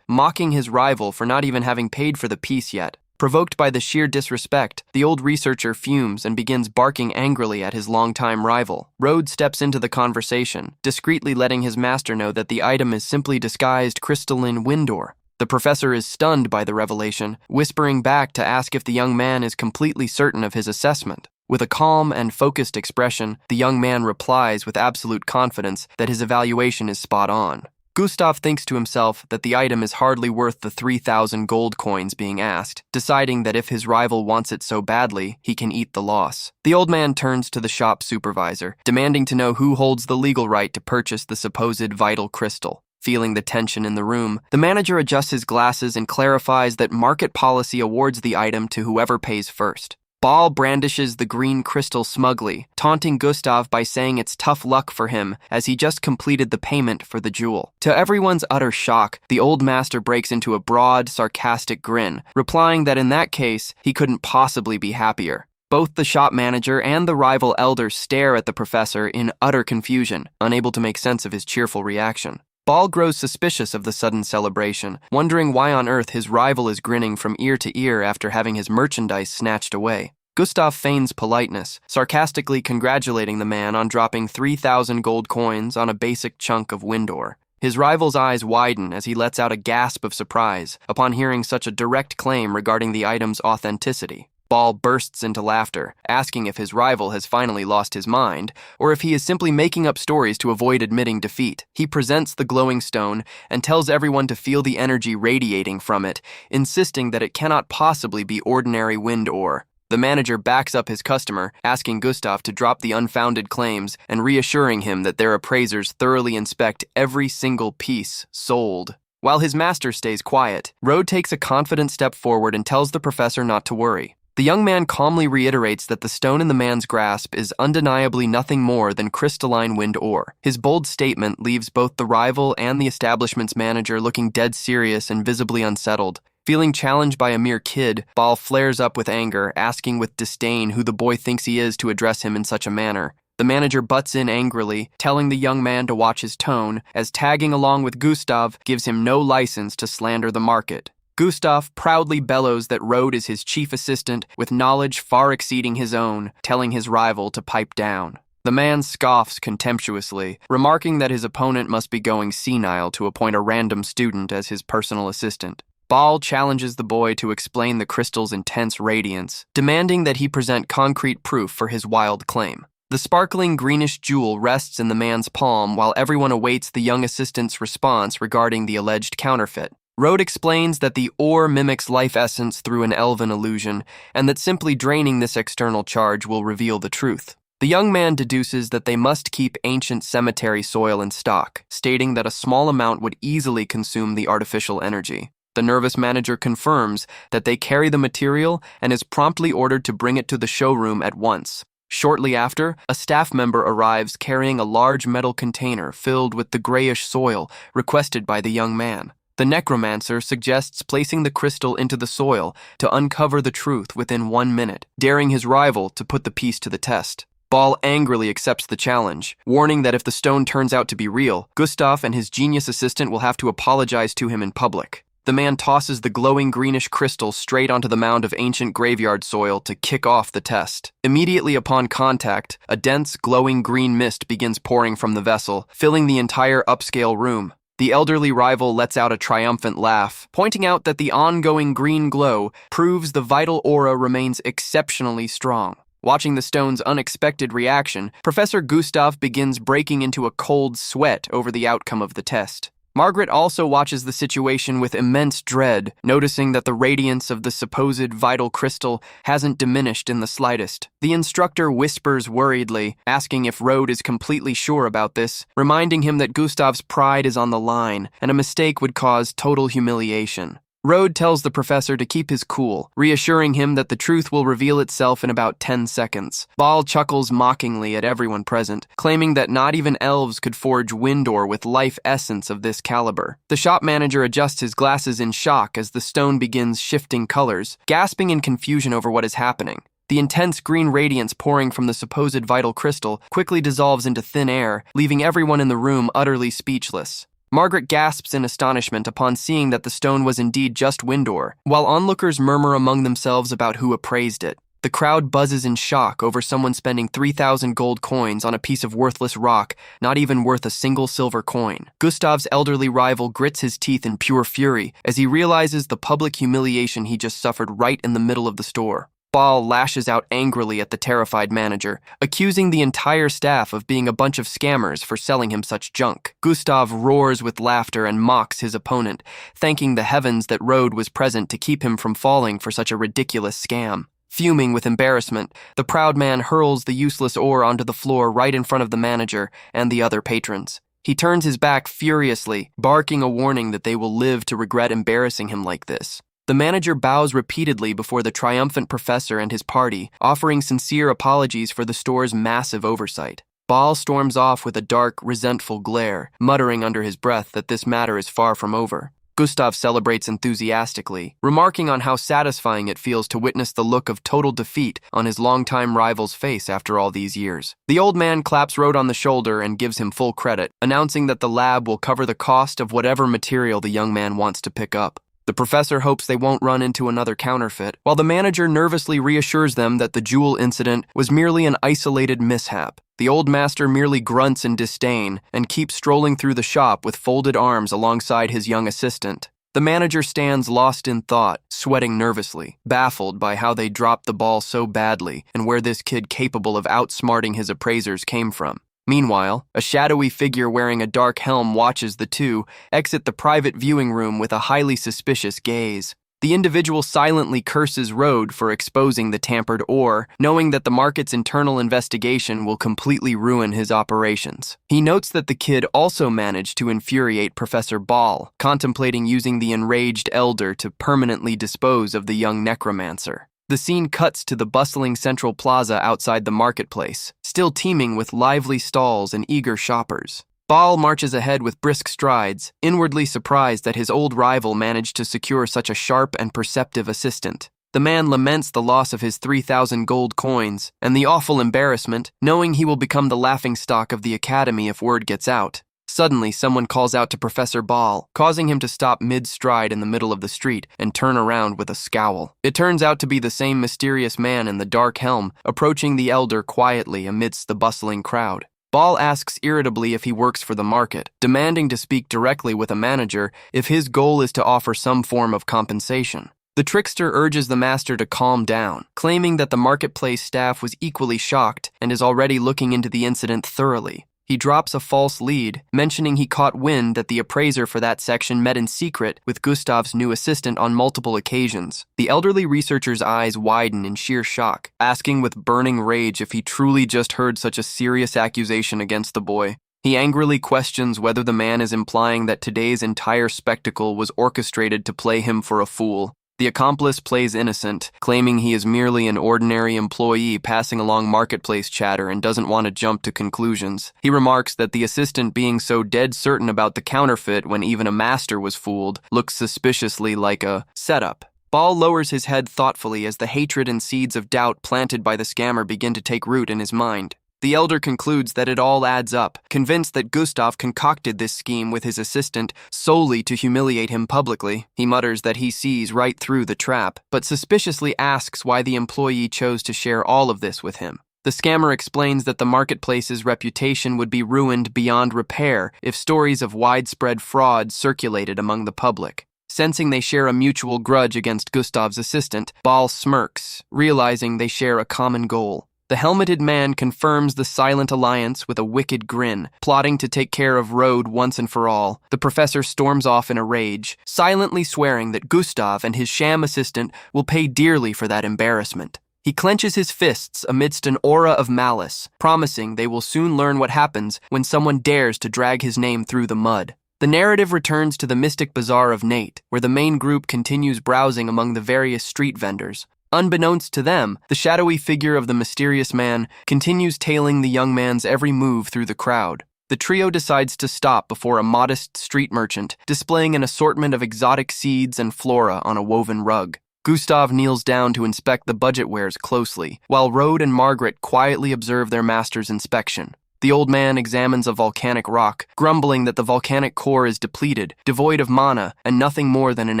mocking his rival for not even having paid for the piece yet. Provoked by the sheer disrespect, the old researcher fumes and begins barking angrily at his longtime rival. Rode steps into the conversation, discreetly letting his master know that the item is simply disguised crystalline wind ore. The professor is stunned by the revelation, whispering back to ask if the young man is completely certain of his assessment. With a calm and focused expression, the young man replies with absolute confidence that his evaluation is spot on. Gustav thinks to himself that the item is hardly worth the 3,000 gold coins being asked, deciding that if his rival wants it so badly, he can eat the loss. The old man turns to the shop supervisor, demanding to know who holds the legal right to purchase the supposed vital crystal. Feeling the tension in the room, the manager adjusts his glasses and clarifies that market policy awards the item to whoever pays first. Ball brandishes the green crystal smugly, taunting Gustav by saying it's tough luck for him as he just completed the payment for the jewel. To everyone's utter shock, the old master breaks into a broad, sarcastic grin, replying that in that case, he couldn't possibly be happier. Both the shop manager and the rival elder stare at the professor in utter confusion, unable to make sense of his cheerful reaction. Ball grows suspicious of the sudden celebration, wondering why on earth his rival is grinning from ear to ear after having his merchandise snatched away. Gustav feigns politeness, sarcastically congratulating the man on dropping 3,000 gold coins on a basic chunk of wind ore. His rival's eyes widen as he lets out a gasp of surprise upon hearing such a direct claim regarding the item's authenticity. Ball bursts into laughter, asking if his rival has finally lost his mind, or if he is simply making up stories to avoid admitting defeat. He presents the glowing stone and tells everyone to feel the energy radiating from it, insisting that it cannot possibly be ordinary wind ore. The manager backs up his customer, asking Gustav to drop the unfounded claims and reassuring him that their appraisers thoroughly inspect every single piece sold. While his master stays quiet, Rode takes a confident step forward and tells the professor not to worry. The young man calmly reiterates that the stone in the man's grasp is undeniably nothing more than crystalline wind ore. His bold statement leaves both the rival and the establishment's manager looking dead serious and visibly unsettled. Feeling challenged by a mere kid, Ball flares up with anger, asking with disdain who the boy thinks he is to address him in such a manner. The manager butts in angrily, telling the young man to watch his tone, as tagging along with Gustav gives him no license to slander the market. Gustav proudly bellows that Rode is his chief assistant, with knowledge far exceeding his own, telling his rival to pipe down. The man scoffs contemptuously, remarking that his opponent must be going senile to appoint a random student as his personal assistant. Ball challenges the boy to explain the crystal's intense radiance, demanding that he present concrete proof for his wild claim. The sparkling greenish jewel rests in the man's palm while everyone awaits the young assistant's response regarding the alleged counterfeit. Rode explains that the ore mimics life essence through an elven illusion, and that simply draining this external charge will reveal the truth. The young man deduces that they must keep ancient cemetery soil in stock, stating that a small amount would easily consume the artificial energy. The nervous manager confirms that they carry the material and is promptly ordered to bring it to the showroom at once. Shortly after, a staff member arrives carrying a large metal container filled with the grayish soil requested by the young man. The Necromancer suggests placing the crystal into the soil to uncover the truth within 1 minute, daring his rival to put the piece to the test. Ball angrily accepts the challenge, warning that if the stone turns out to be real, Gustav and his genius assistant will have to apologize to him in public. The man tosses the glowing greenish crystal straight onto the mound of ancient graveyard soil to kick off the test. Immediately upon contact, a dense, glowing green mist begins pouring from the vessel, filling the entire upscale room. The elderly rival lets out a triumphant laugh, pointing out that the ongoing green glow proves the vital aura remains exceptionally strong. Watching the stone's unexpected reaction, Professor Gustav begins breaking into a cold sweat over the outcome of the test. Margaret also watches the situation with immense dread, noticing that the radiance of the supposed vital crystal hasn't diminished in the slightest. The instructor whispers worriedly, asking if Rode is completely sure about this, reminding him that Gustav's pride is on the line, and a mistake would cause total humiliation. Rode tells the professor to keep his cool, reassuring him that the truth will reveal itself in about 10 seconds. Ball chuckles mockingly at everyone present, claiming that not even elves could forge wind ore with life essence of this caliber. The shop manager adjusts his glasses in shock as the stone begins shifting colors, gasping in confusion over what is happening. The intense green radiance pouring from the supposed vital crystal quickly dissolves into thin air, leaving everyone in the room utterly speechless. Margaret gasps in astonishment upon seeing that the stone was indeed just wind ore, while onlookers murmur among themselves about who appraised it. The crowd buzzes in shock over someone spending 3,000 gold coins on a piece of worthless rock, not even worth a single silver coin. Gustav's elderly rival grits his teeth in pure fury as he realizes the public humiliation he just suffered right in the middle of the store. Ball lashes out angrily at the terrified manager, accusing the entire staff of being a bunch of scammers for selling him such junk. Gustav roars with laughter and mocks his opponent, thanking the heavens that Rode was present to keep him from falling for such a ridiculous scam. Fuming with embarrassment, the proud man hurls the useless ore onto the floor right in front of the manager and the other patrons. He turns his back furiously, barking a warning that they will live to regret embarrassing him like this. The manager bows repeatedly before the triumphant professor and his party, offering sincere apologies for the store's massive oversight. Ball storms off with a dark, resentful glare, muttering under his breath that this matter is far from over. Gustav celebrates enthusiastically, remarking on how satisfying it feels to witness the look of total defeat on his longtime rival's face after all these years. The old man claps Rode on the shoulder and gives him full credit, announcing that the lab will cover the cost of whatever material the young man wants to pick up. The professor hopes they won't run into another counterfeit, while the manager nervously reassures them that the jewel incident was merely an isolated mishap. The old master merely grunts in disdain and keeps strolling through the shop with folded arms alongside his young assistant. The manager stands lost in thought, sweating nervously, baffled by how they dropped the ball so badly and where this kid capable of outsmarting his appraisers came from. Meanwhile, a shadowy figure wearing a dark helm watches the two exit the private viewing room with a highly suspicious gaze. The individual silently curses Rode for exposing the tampered ore, knowing that the market's internal investigation will completely ruin his operations. He notes that the kid also managed to infuriate Professor Ball, contemplating using the enraged elder to permanently dispose of the young necromancer. The scene cuts to the bustling central plaza outside the marketplace, still teeming with lively stalls and eager shoppers. Ball marches ahead with brisk strides, inwardly surprised that his old rival managed to secure such a sharp and perceptive assistant. The man laments the loss of his 3,000 gold coins and the awful embarrassment, knowing he will become the laughingstock of the academy if word gets out. Suddenly, someone calls out to Professor Ball, causing him to stop mid-stride in the middle of the street and turn around with a scowl. It turns out to be the same mysterious man in the dark helm, approaching the elder quietly amidst the bustling crowd. Ball asks irritably if he works for the market, demanding to speak directly with a manager if his goal is to offer some form of compensation. The trickster urges the master to calm down, claiming that the marketplace staff was equally shocked and is already looking into the incident thoroughly. He drops a false lead, mentioning he caught wind that the appraiser for that section met in secret with Gustav's new assistant on multiple occasions. The elderly researcher's eyes widen in sheer shock, asking with burning rage if he truly just heard such a serious accusation against the boy. He angrily questions whether the man is implying that today's entire spectacle was orchestrated to play him for a fool. The accomplice plays innocent, claiming he is merely an ordinary employee passing along marketplace chatter and doesn't want to jump to conclusions. He remarks that the assistant being so dead certain about the counterfeit when even a master was fooled looks suspiciously like a setup. Ball lowers his head thoughtfully as the hatred and seeds of doubt planted by the scammer begin to take root in his mind. The elder concludes that it all adds up, convinced that Gustav concocted this scheme with his assistant solely to humiliate him publicly. He mutters that he sees right through the trap, but suspiciously asks why the employee chose to share all of this with him. The scammer explains that the marketplace's reputation would be ruined beyond repair if stories of widespread fraud circulated among the public. Sensing they share a mutual grudge against Gustav's assistant, Ball smirks, realizing they share a common goal. The helmeted man confirms the silent alliance with a wicked grin, plotting to take care of Rode once and for all. The professor storms off in a rage, silently swearing that Gustav and his sham assistant will pay dearly for that embarrassment. He clenches his fists amidst an aura of malice, promising they will soon learn what happens when someone dares to drag his name through the mud. The narrative returns to the mystic bazaar of Nate, where the main group continues browsing among the various street vendors. Unbeknownst to them, the shadowy figure of the mysterious man continues tailing the young man's every move through the crowd. The trio decides to stop before a modest street merchant, displaying an assortment of exotic seeds and flora on a woven rug. Gustav kneels down to inspect the budget wares closely, while Rode and Margaret quietly observe their master's inspection. The old man examines a volcanic rock, grumbling that the volcanic core is depleted, devoid of mana, and nothing more than an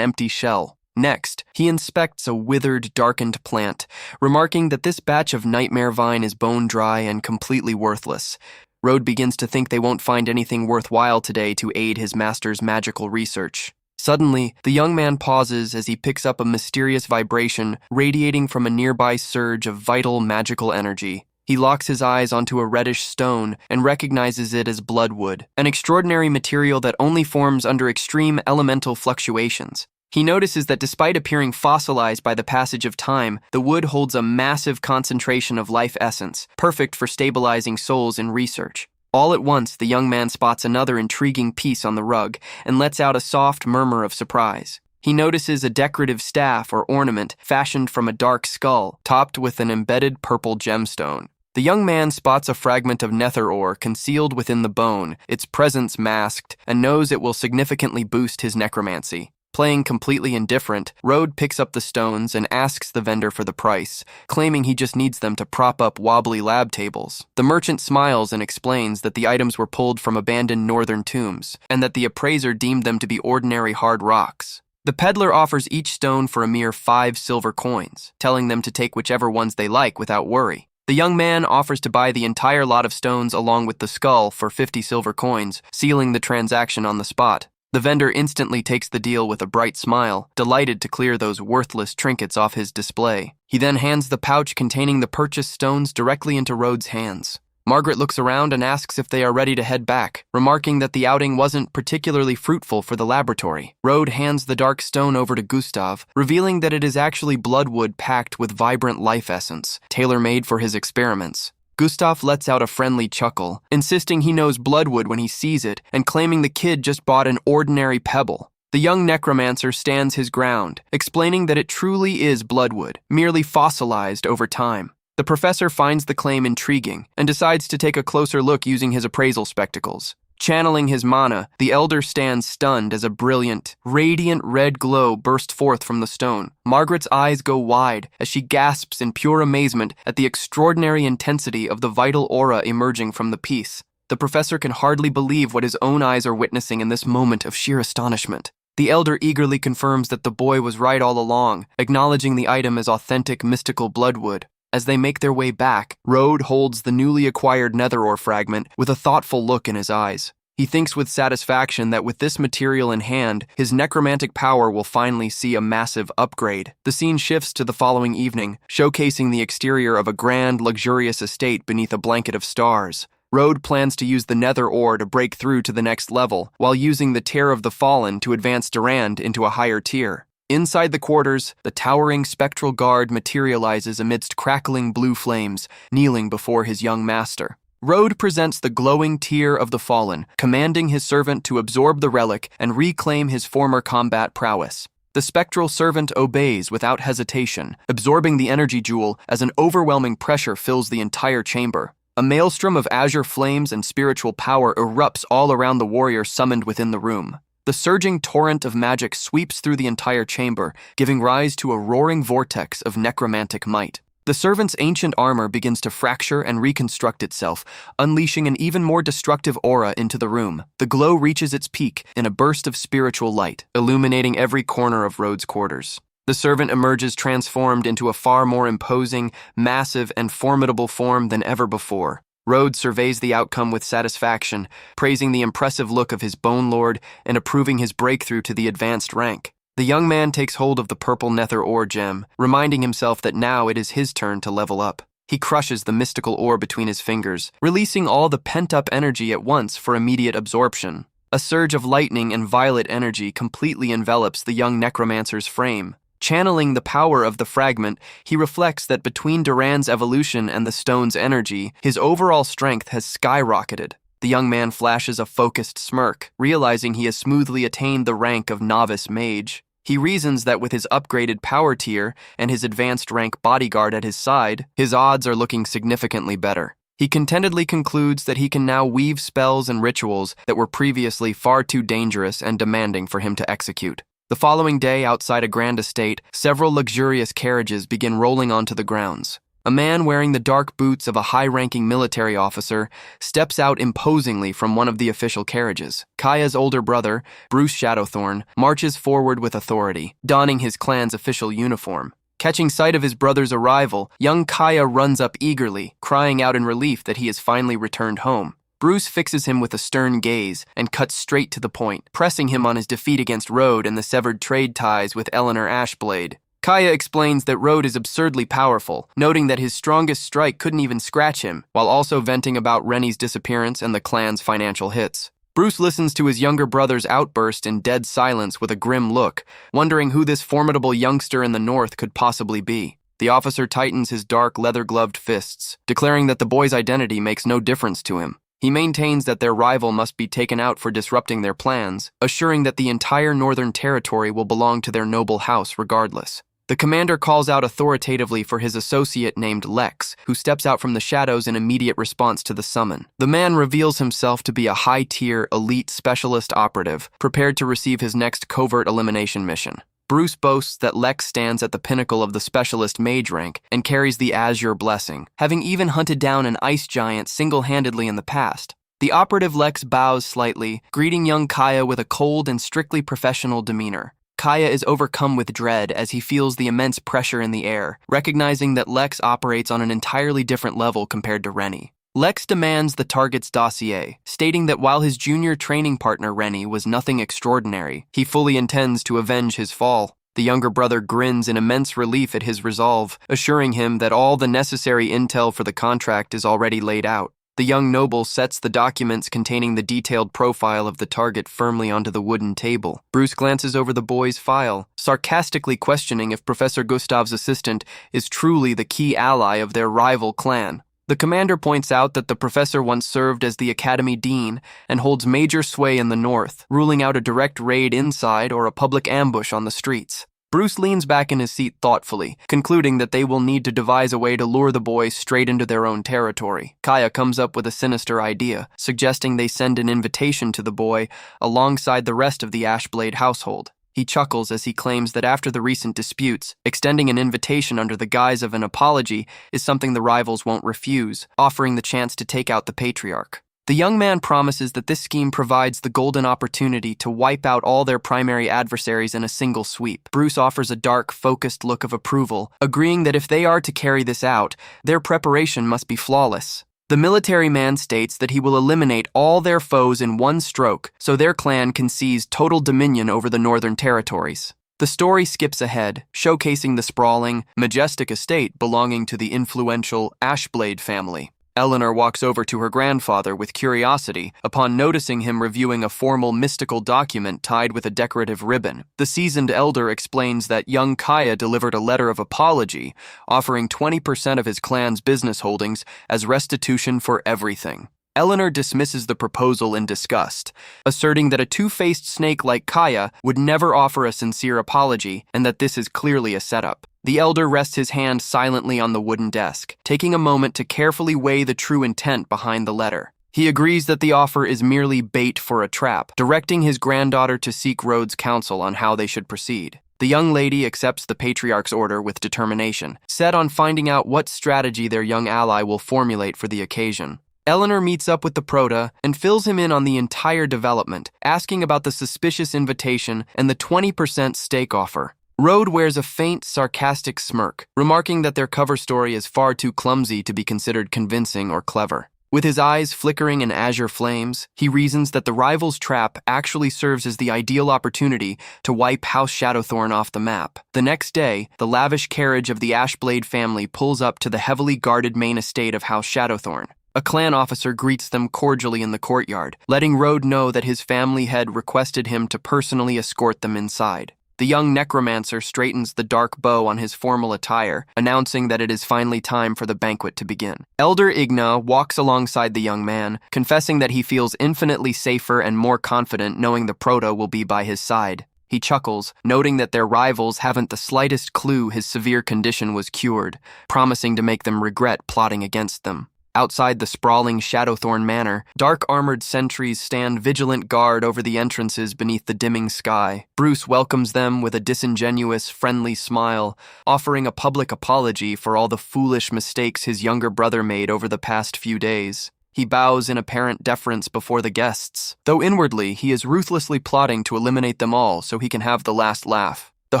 empty shell. Next, he inspects a withered, darkened plant, remarking that this batch of nightmare vine is bone dry and completely worthless. Rode begins to think they won't find anything worthwhile today to aid his master's magical research. Suddenly, the young man pauses as he picks up a mysterious vibration radiating from a nearby surge of vital magical energy. He locks his eyes onto a reddish stone and recognizes it as bloodwood, an extraordinary material that only forms under extreme elemental fluctuations. He notices that despite appearing fossilized by the passage of time, the wood holds a massive concentration of life essence, perfect for stabilizing souls in research. All at once, the young man spots another intriguing piece on the rug and lets out a soft murmur of surprise. He notices a decorative staff or ornament fashioned from a dark skull, topped with an embedded purple gemstone. The young man spots a fragment of nether ore concealed within the bone, its presence masked, and knows it will significantly boost his necromancy. Playing completely indifferent, Rode picks up the stones and asks the vendor for the price, claiming he just needs them to prop up wobbly lab tables. The merchant smiles and explains that the items were pulled from abandoned northern tombs, and that the appraiser deemed them to be ordinary hard rocks. The peddler offers each stone for a mere 5 silver coins, telling them to take whichever ones they like without worry. The young man offers to buy the entire lot of stones along with the skull for 50 silver coins, sealing the transaction on the spot. The vendor instantly takes the deal with a bright smile, delighted to clear those worthless trinkets off his display. He then hands the pouch containing the purchased stones directly into Rhode's hands. Margaret looks around and asks if they are ready to head back, remarking that the outing wasn't particularly fruitful for the laboratory. Rode hands the dark stone over to Gustav, revealing that it is actually bloodwood packed with vibrant life essence, tailor-made for his experiments. Gustav lets out a friendly chuckle, insisting he knows bloodwood when he sees it and claiming the kid just bought an ordinary pebble. The young necromancer stands his ground, explaining that it truly is bloodwood, merely fossilized over time. The professor finds the claim intriguing and decides to take a closer look using his appraisal spectacles. Channeling his mana, the elder stands stunned as a brilliant, radiant red glow bursts forth from the stone. Margaret's eyes go wide as she gasps in pure amazement at the extraordinary intensity of the vital aura emerging from the piece. The professor can hardly believe what his own eyes are witnessing in this moment of sheer astonishment. The elder eagerly confirms that the boy was right all along, acknowledging the item as authentic mystical bloodwood. As they make their way back, Rode holds the newly acquired nether ore fragment with a thoughtful look in his eyes. He thinks with satisfaction that with this material in hand, his necromantic power will finally see a massive upgrade. The scene shifts to the following evening, showcasing the exterior of a grand, luxurious estate beneath a blanket of stars. Rode plans to use the nether ore to break through to the next level, while using the Tear of the Fallen to advance Durand into a higher tier. Inside the quarters, the towering spectral guard materializes amidst crackling blue flames, kneeling before his young master. Rode presents the glowing Tear of the Fallen, commanding his servant to absorb the relic and reclaim his former combat prowess. The spectral servant obeys without hesitation, absorbing the energy jewel as an overwhelming pressure fills the entire chamber. A maelstrom of azure flames and spiritual power erupts all around the warrior summoned within the room. The surging torrent of magic sweeps through the entire chamber, giving rise to a roaring vortex of necromantic might. The servant's ancient armor begins to fracture and reconstruct itself, unleashing an even more destructive aura into the room. The glow reaches its peak in a burst of spiritual light, illuminating every corner of Rhode's quarters. The servant emerges transformed into a far more imposing, massive, and formidable form than ever before. Rode surveys the outcome with satisfaction, praising the impressive look of his bone lord and approving his breakthrough to the advanced rank. The young man takes hold of the purple nether ore gem, reminding himself that now it is his turn to level up. He crushes the mystical ore between his fingers, releasing all the pent-up energy at once for immediate absorption. A surge of lightning and violet energy completely envelops the young necromancer's frame. Channeling the power of the fragment, he reflects that between Durand's evolution and the stone's energy, his overall strength has skyrocketed. The young man flashes a focused smirk, realizing he has smoothly attained the rank of novice mage. He reasons that with his upgraded power tier and his advanced rank bodyguard at his side, his odds are looking significantly better. He contentedly concludes that he can now weave spells and rituals that were previously far too dangerous and demanding for him to execute. The following day, outside a grand estate, several luxurious carriages begin rolling onto the grounds. A man wearing the dark boots of a high-ranking military officer steps out imposingly from one of the official carriages. Kaya's older brother, Bruce Shadowthorn, marches forward with authority, donning his clan's official uniform. Catching sight of his brother's arrival, young Kaya runs up eagerly, crying out in relief that he has finally returned home. Bruce fixes him with a stern gaze and cuts straight to the point, pressing him on his defeat against Road and the severed trade ties with Eleanor Ashblade. Kaya explains that Road is absurdly powerful, noting that his strongest strike couldn't even scratch him, while also venting about Rennie's disappearance and the clan's financial hits. Bruce listens to his younger brother's outburst in dead silence with a grim look, wondering who this formidable youngster in the north could possibly be. The officer tightens his dark, leather-gloved fists, declaring that the boy's identity makes no difference to him. He maintains that their rival must be taken out for disrupting their plans, assuring that the entire Northern Territory will belong to their noble house regardless. The commander calls out authoritatively for his associate named Lex, who steps out from the shadows in immediate response to the summon. The man reveals himself to be a high-tier, elite specialist operative, prepared to receive his next covert elimination mission. Bruce boasts that Lex stands at the pinnacle of the specialist mage rank and carries the Azure Blessing, having even hunted down an ice giant single-handedly in the past. The operative Lex bows slightly, greeting young Kaya with a cold and strictly professional demeanor. Kaya is overcome with dread as he feels the immense pressure in the air, recognizing that Lex operates on an entirely different level compared to Rennie. Lex demands the target's dossier, stating that while his junior training partner Rennie was nothing extraordinary, he fully intends to avenge his fall. The younger brother grins in immense relief at his resolve, assuring him that all the necessary intel for the contract is already laid out. The young noble sets the documents containing the detailed profile of the target firmly onto the wooden table. Bruce glances over the boy's file, sarcastically questioning if Professor Gustav's assistant is truly the key ally of their rival clan. The commander points out that the professor once served as the academy dean and holds major sway in the north, ruling out a direct raid inside or a public ambush on the streets. Bruce leans back in his seat thoughtfully, concluding that they will need to devise a way to lure the boys straight into their own territory. Kaya comes up with a sinister idea, suggesting they send an invitation to the boy alongside the rest of the Ashblade household. He chuckles as he claims that after the recent disputes, extending an invitation under the guise of an apology is something the rivals won't refuse, offering the chance to take out the patriarch. The young man promises that this scheme provides the golden opportunity to wipe out all their primary adversaries in a single sweep. Bruce offers a dark, focused look of approval, agreeing that if they are to carry this out, their preparation must be flawless. The military man states that he will eliminate all their foes in one stroke so their clan can seize total dominion over the northern territories. The story skips ahead, showcasing the sprawling, majestic estate belonging to the influential Ashblade family. Eleanor walks over to her grandfather with curiosity upon noticing him reviewing a formal mystical document tied with a decorative ribbon. The seasoned elder explains that young Kaya delivered a letter of apology, offering 20% of his clan's business holdings as restitution for everything. Eleanor dismisses the proposal in disgust, asserting that a two-faced snake like Kaya would never offer a sincere apology and that this is clearly a setup. The elder rests his hand silently on the wooden desk, taking a moment to carefully weigh the true intent behind the letter. He agrees that the offer is merely bait for a trap, directing his granddaughter to seek Rhodes' counsel on how they should proceed. The young lady accepts the patriarch's order with determination, set on finding out what strategy their young ally will formulate for the occasion. Eleanor meets up with the Prota and fills him in on the entire development, asking about the suspicious invitation and the 20% stake offer. Rhodes wears a faint, sarcastic smirk, remarking that their cover story is far too clumsy to be considered convincing or clever. With his eyes flickering in azure flames, he reasons that the rival's trap actually serves as the ideal opportunity to wipe House Shadowthorn off the map. The next day, the lavish carriage of the Ashblade family pulls up to the heavily guarded main estate of House Shadowthorn. A clan officer greets them cordially in the courtyard, letting Rhodes know that his family head requested him to personally escort them inside. The young necromancer straightens the dark bow on his formal attire, announcing that it is finally time for the banquet to begin. Elder Igna walks alongside the young man, confessing that he feels infinitely safer and more confident knowing the Prota will be by his side. He chuckles, noting that their rivals haven't the slightest clue his severe condition was cured, promising to make them regret plotting against them. Outside the sprawling Shadowthorn Manor, dark-armored sentries stand vigilant guard over the entrances beneath the dimming sky. Bruce welcomes them with a disingenuous, friendly smile, offering a public apology for all the foolish mistakes his younger brother made over the past few days. He bows in apparent deference before the guests, though inwardly he is ruthlessly plotting to eliminate them all so he can have the last laugh. The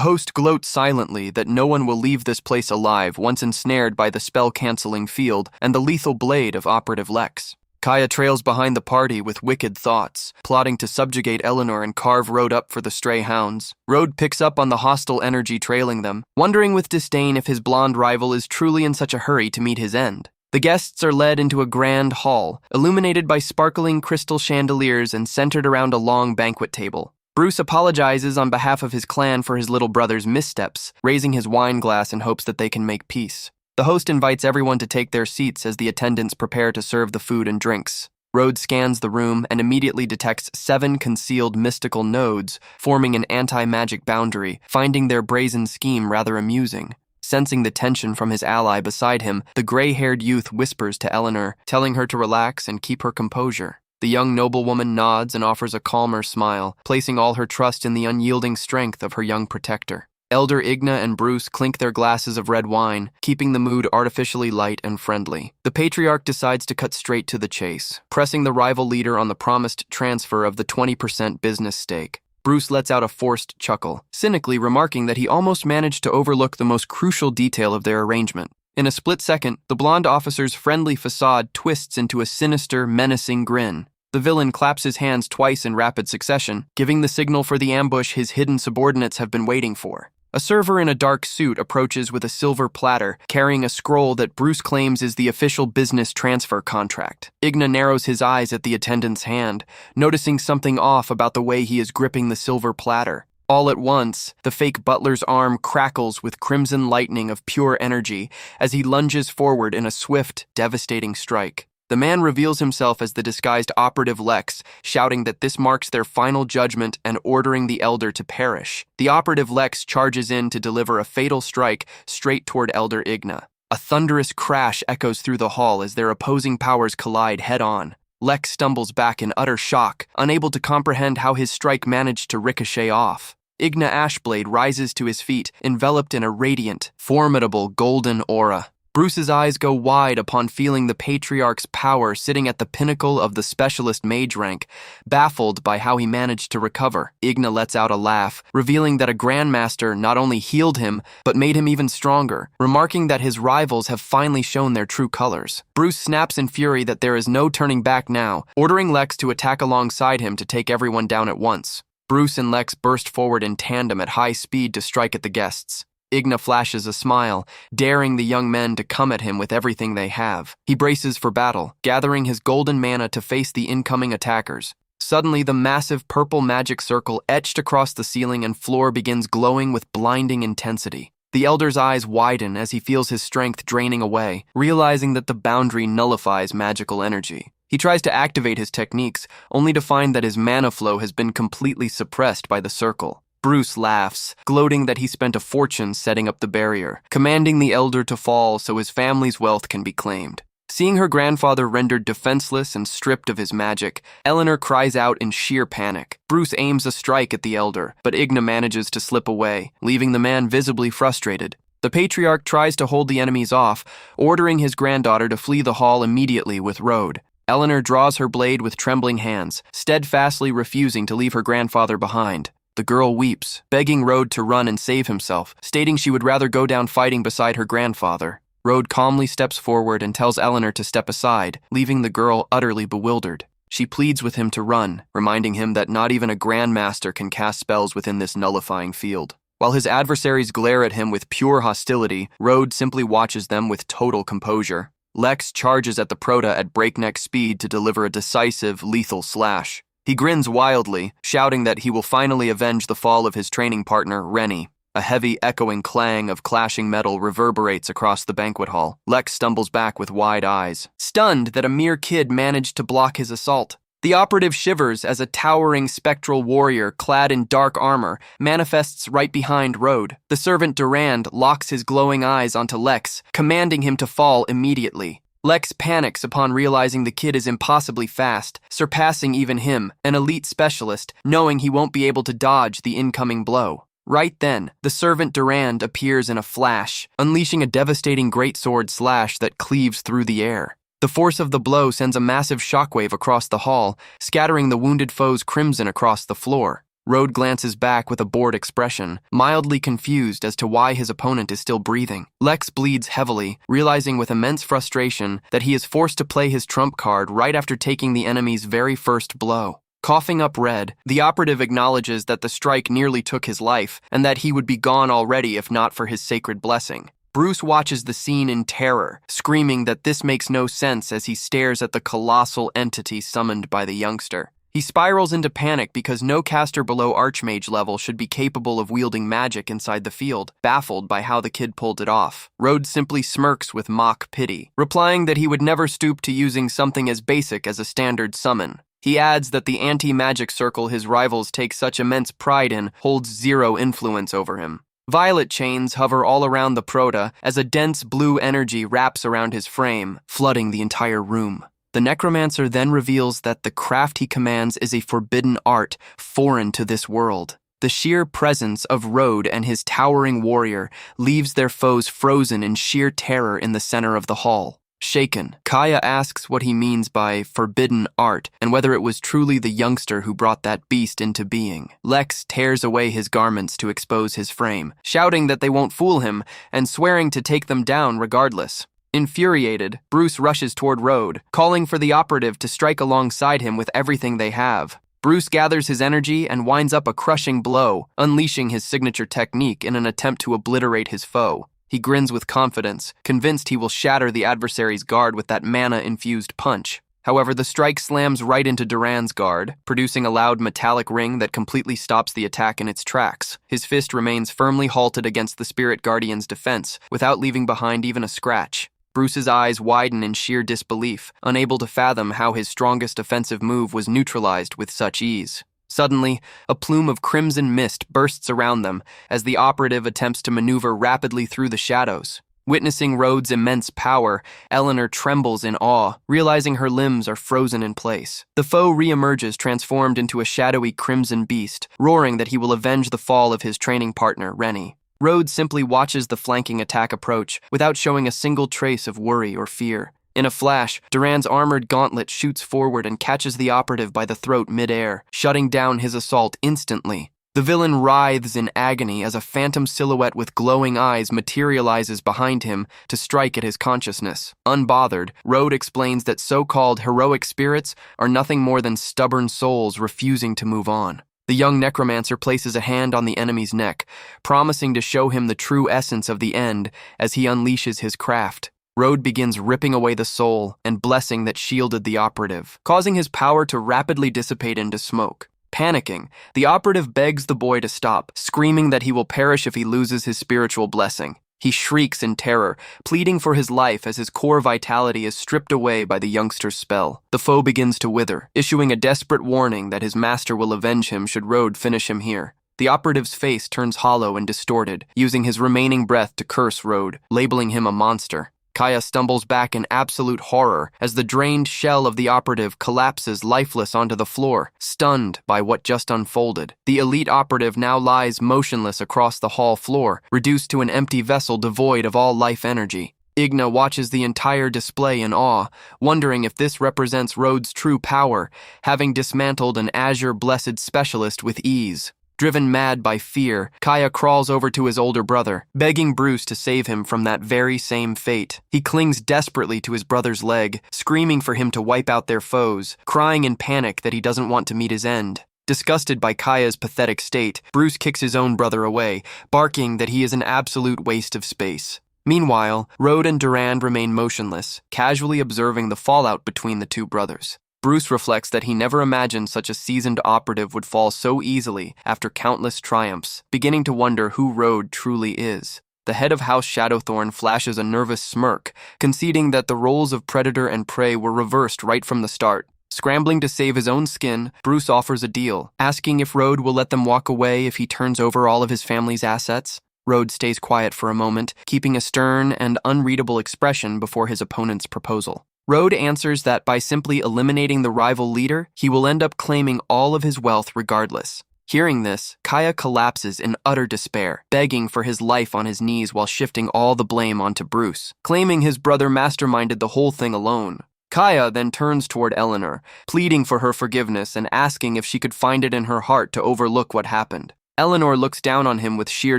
host gloats silently that no one will leave this place alive once ensnared by the spell-canceling field and the lethal blade of Operative Lex. Kaya trails behind the party with wicked thoughts, plotting to subjugate Eleanor and carve Road up for the stray hounds. Road picks up on the hostile energy trailing them, wondering with disdain if his blonde rival is truly in such a hurry to meet his end. The guests are led into a grand hall, illuminated by sparkling crystal chandeliers and centered around a long banquet table. Bruce apologizes on behalf of his clan for his little brother's missteps, raising his wine glass in hopes that they can make peace. The host invites everyone to take their seats as the attendants prepare to serve the food and drinks. Rhodes scans the room and immediately detects 7 concealed mystical nodes, forming an anti-magic boundary, finding their brazen scheme rather amusing. Sensing the tension from his ally beside him, the gray-haired youth whispers to Eleanor, telling her to relax and keep her composure. The young noblewoman nods and offers a calmer smile, placing all her trust in the unyielding strength of her young protector. Elder Igna and Bruce clink their glasses of red wine, keeping the mood artificially light and friendly. The patriarch decides to cut straight to the chase, pressing the rival leader on the promised transfer of the 20% business stake. Bruce lets out a forced chuckle, cynically remarking that he almost managed to overlook the most crucial detail of their arrangement. In a split second, the blonde officer's friendly facade twists into a sinister, menacing grin. The villain claps his hands twice in rapid succession, giving the signal for the ambush his hidden subordinates have been waiting for. A server in a dark suit approaches with a silver platter, carrying a scroll that Bruce claims is the official business transfer contract. Igna narrows his eyes at the attendant's hand, noticing something off about the way he is gripping the silver platter. All at once, the fake butler's arm crackles with crimson lightning of pure energy as he lunges forward in a swift, devastating strike. The man reveals himself as the disguised Operative Lex, shouting that this marks their final judgment and ordering the Elder to perish. The Operative Lex charges in to deliver a fatal strike straight toward Elder Igna. A thunderous crash echoes through the hall as their opposing powers collide head-on. Lex stumbles back in utter shock, unable to comprehend how his strike managed to ricochet off. Igna Ashblade rises to his feet, enveloped in a radiant, formidable golden aura. Bruce's eyes go wide upon feeling the Patriarch's power sitting at the pinnacle of the specialist mage rank, baffled by how he managed to recover. Igna lets out a laugh, revealing that a Grandmaster not only healed him, but made him even stronger, remarking that his rivals have finally shown their true colors. Bruce snaps in fury that there is no turning back now, ordering Lex to attack alongside him to take everyone down at once. Bruce and Lex burst forward in tandem at high speed to strike at the guests. Igna flashes a smile, daring the young men to come at him with everything they have. He braces for battle, gathering his golden mana to face the incoming attackers. Suddenly, the massive purple magic circle etched across the ceiling and floor begins glowing with blinding intensity. The Elder's eyes widen as he feels his strength draining away, realizing that the boundary nullifies magical energy. He tries to activate his techniques, only to find that his mana flow has been completely suppressed by the circle. Bruce laughs, gloating that he spent a fortune setting up the barrier, commanding the Elder to fall so his family's wealth can be claimed. Seeing her grandfather rendered defenseless and stripped of his magic, Eleanor cries out in sheer panic. Bruce aims a strike at the Elder, but Igna manages to slip away, leaving the man visibly frustrated. The Patriarch tries to hold the enemies off, ordering his granddaughter to flee the hall immediately with Road. Eleanor draws her blade with trembling hands, steadfastly refusing to leave her grandfather behind. The girl weeps, begging Road to run and save himself, stating she would rather go down fighting beside her grandfather. Road calmly steps forward and tells Eleanor to step aside, leaving the girl utterly bewildered. She pleads with him to run, reminding him that not even a Grandmaster can cast spells within this nullifying field. While his adversaries glare at him with pure hostility, Road simply watches them with total composure. Lex charges at the Proto at breakneck speed to deliver a decisive, lethal slash. He grins wildly, shouting that he will finally avenge the fall of his training partner, Rennie. A heavy, echoing clang of clashing metal reverberates across the banquet hall. Lex stumbles back with wide eyes, stunned that a mere kid managed to block his assault. The operative shivers as a towering spectral warrior clad in dark armor manifests right behind Road. The servant Durand locks his glowing eyes onto Lex, commanding him to fall immediately. Lex panics upon realizing the kid is impossibly fast, surpassing even him, an elite specialist, knowing he won't be able to dodge the incoming blow. Right then, the servant Durand appears in a flash, unleashing a devastating greatsword slash that cleaves through the air. The force of the blow sends a massive shockwave across the hall, scattering the wounded foe's crimson across the floor. Road glances back with a bored expression, mildly confused as to why his opponent is still breathing. Lex bleeds heavily, realizing with immense frustration that he is forced to play his trump card right after taking the enemy's very first blow. Coughing up red, the operative acknowledges that the strike nearly took his life, and that he would be gone already if not for his sacred blessing. Bruce watches the scene in terror, screaming that this makes no sense as he stares at the colossal entity summoned by the youngster. He spirals into panic because no caster below Archmage level should be capable of wielding magic inside the field, baffled by how the kid pulled it off. Rhodes simply smirks with mock pity, replying that he would never stoop to using something as basic as a standard summon. He adds that the anti-magic circle his rivals take such immense pride in holds zero influence over him. Violet chains hover all around the Proto as a dense blue energy wraps around his frame, flooding the entire room. The Necromancer then reveals that the craft he commands is a forbidden art foreign to this world. The sheer presence of Rode and his towering warrior leaves their foes frozen in sheer terror in the center of the hall. Shaken, Kaya asks what he means by forbidden art and whether it was truly the youngster who brought that beast into being. Lex tears away his garments to expose his frame, shouting that they won't fool him and swearing to take them down regardless. Infuriated, Bruce rushes toward Rode, calling for the operative to strike alongside him with everything they have. Bruce gathers his energy and winds up a crushing blow, unleashing his signature technique in an attempt to obliterate his foe. He grins with confidence, convinced he will shatter the adversary's guard with that mana-infused punch. However, the strike slams right into Durand's guard, producing a loud metallic ring that completely stops the attack in its tracks. His fist remains firmly halted against the Spirit Guardian's defense, without leaving behind even a scratch. Bruce's eyes widen in sheer disbelief, unable to fathom how his strongest offensive move was neutralized with such ease. Suddenly, a plume of crimson mist bursts around them as the operative attempts to maneuver rapidly through the shadows. Witnessing Rhodes' immense power, Eleanor trembles in awe, realizing her limbs are frozen in place. The foe reemerges transformed into a shadowy crimson beast, roaring that he will avenge the fall of his training partner, Rennie. Rhodes simply watches the flanking attack approach without showing a single trace of worry or fear. In a flash, Durand's armored gauntlet shoots forward and catches the operative by the throat mid-air, shutting down his assault instantly. The villain writhes in agony as a phantom silhouette with glowing eyes materializes behind him to strike at his consciousness. Unbothered, Rode explains that so-called heroic spirits are nothing more than stubborn souls refusing to move on. The young necromancer places a hand on the enemy's neck, promising to show him the true essence of the end as he unleashes his craft. Rode begins ripping away the soul and blessing that shielded the operative, causing his power to rapidly dissipate into smoke. Panicking, the operative begs the boy to stop, screaming that he will perish if he loses his spiritual blessing. He shrieks in terror, pleading for his life as his core vitality is stripped away by the youngster's spell. The foe begins to wither, issuing a desperate warning that his master will avenge him should Rode finish him here. The operative's face turns hollow and distorted, using his remaining breath to curse Rode, labeling him a monster. Kaya stumbles back in absolute horror as the drained shell of the operative collapses lifeless onto the floor, stunned by what just unfolded. The elite operative now lies motionless across the hall floor, reduced to an empty vessel devoid of all life energy. Igna watches the entire display in awe, wondering if this represents Rhodes' true power, having dismantled an Azure Blessed specialist with ease. Driven mad by fear, Kaya crawls over to his older brother, begging Bruce to save him from that very same fate. He clings desperately to his brother's leg, screaming for him to wipe out their foes, crying in panic that he doesn't want to meet his end. Disgusted by Kaya's pathetic state, Bruce kicks his own brother away, barking that he is an absolute waste of space. Meanwhile, Rode and Durand remain motionless, casually observing the fallout between the two brothers. Bruce reflects that he never imagined such a seasoned operative would fall so easily after countless triumphs, beginning to wonder who Rode truly is. The head of House Shadowthorn flashes a nervous smirk, conceding that the roles of predator and prey were reversed right from the start. Scrambling to save his own skin, Bruce offers a deal, asking if Rode will let them walk away if he turns over all of his family's assets. Road stays quiet for a moment, keeping a stern and unreadable expression before his opponent's proposal. Road answers that by simply eliminating the rival leader, he will end up claiming all of his wealth regardless. Hearing this, Kaya collapses in utter despair, begging for his life on his knees while shifting all the blame onto Bruce, claiming his brother masterminded the whole thing alone. Kaya then turns toward Eleanor, pleading for her forgiveness and asking if she could find it in her heart to overlook what happened. Eleanor looks down on him with sheer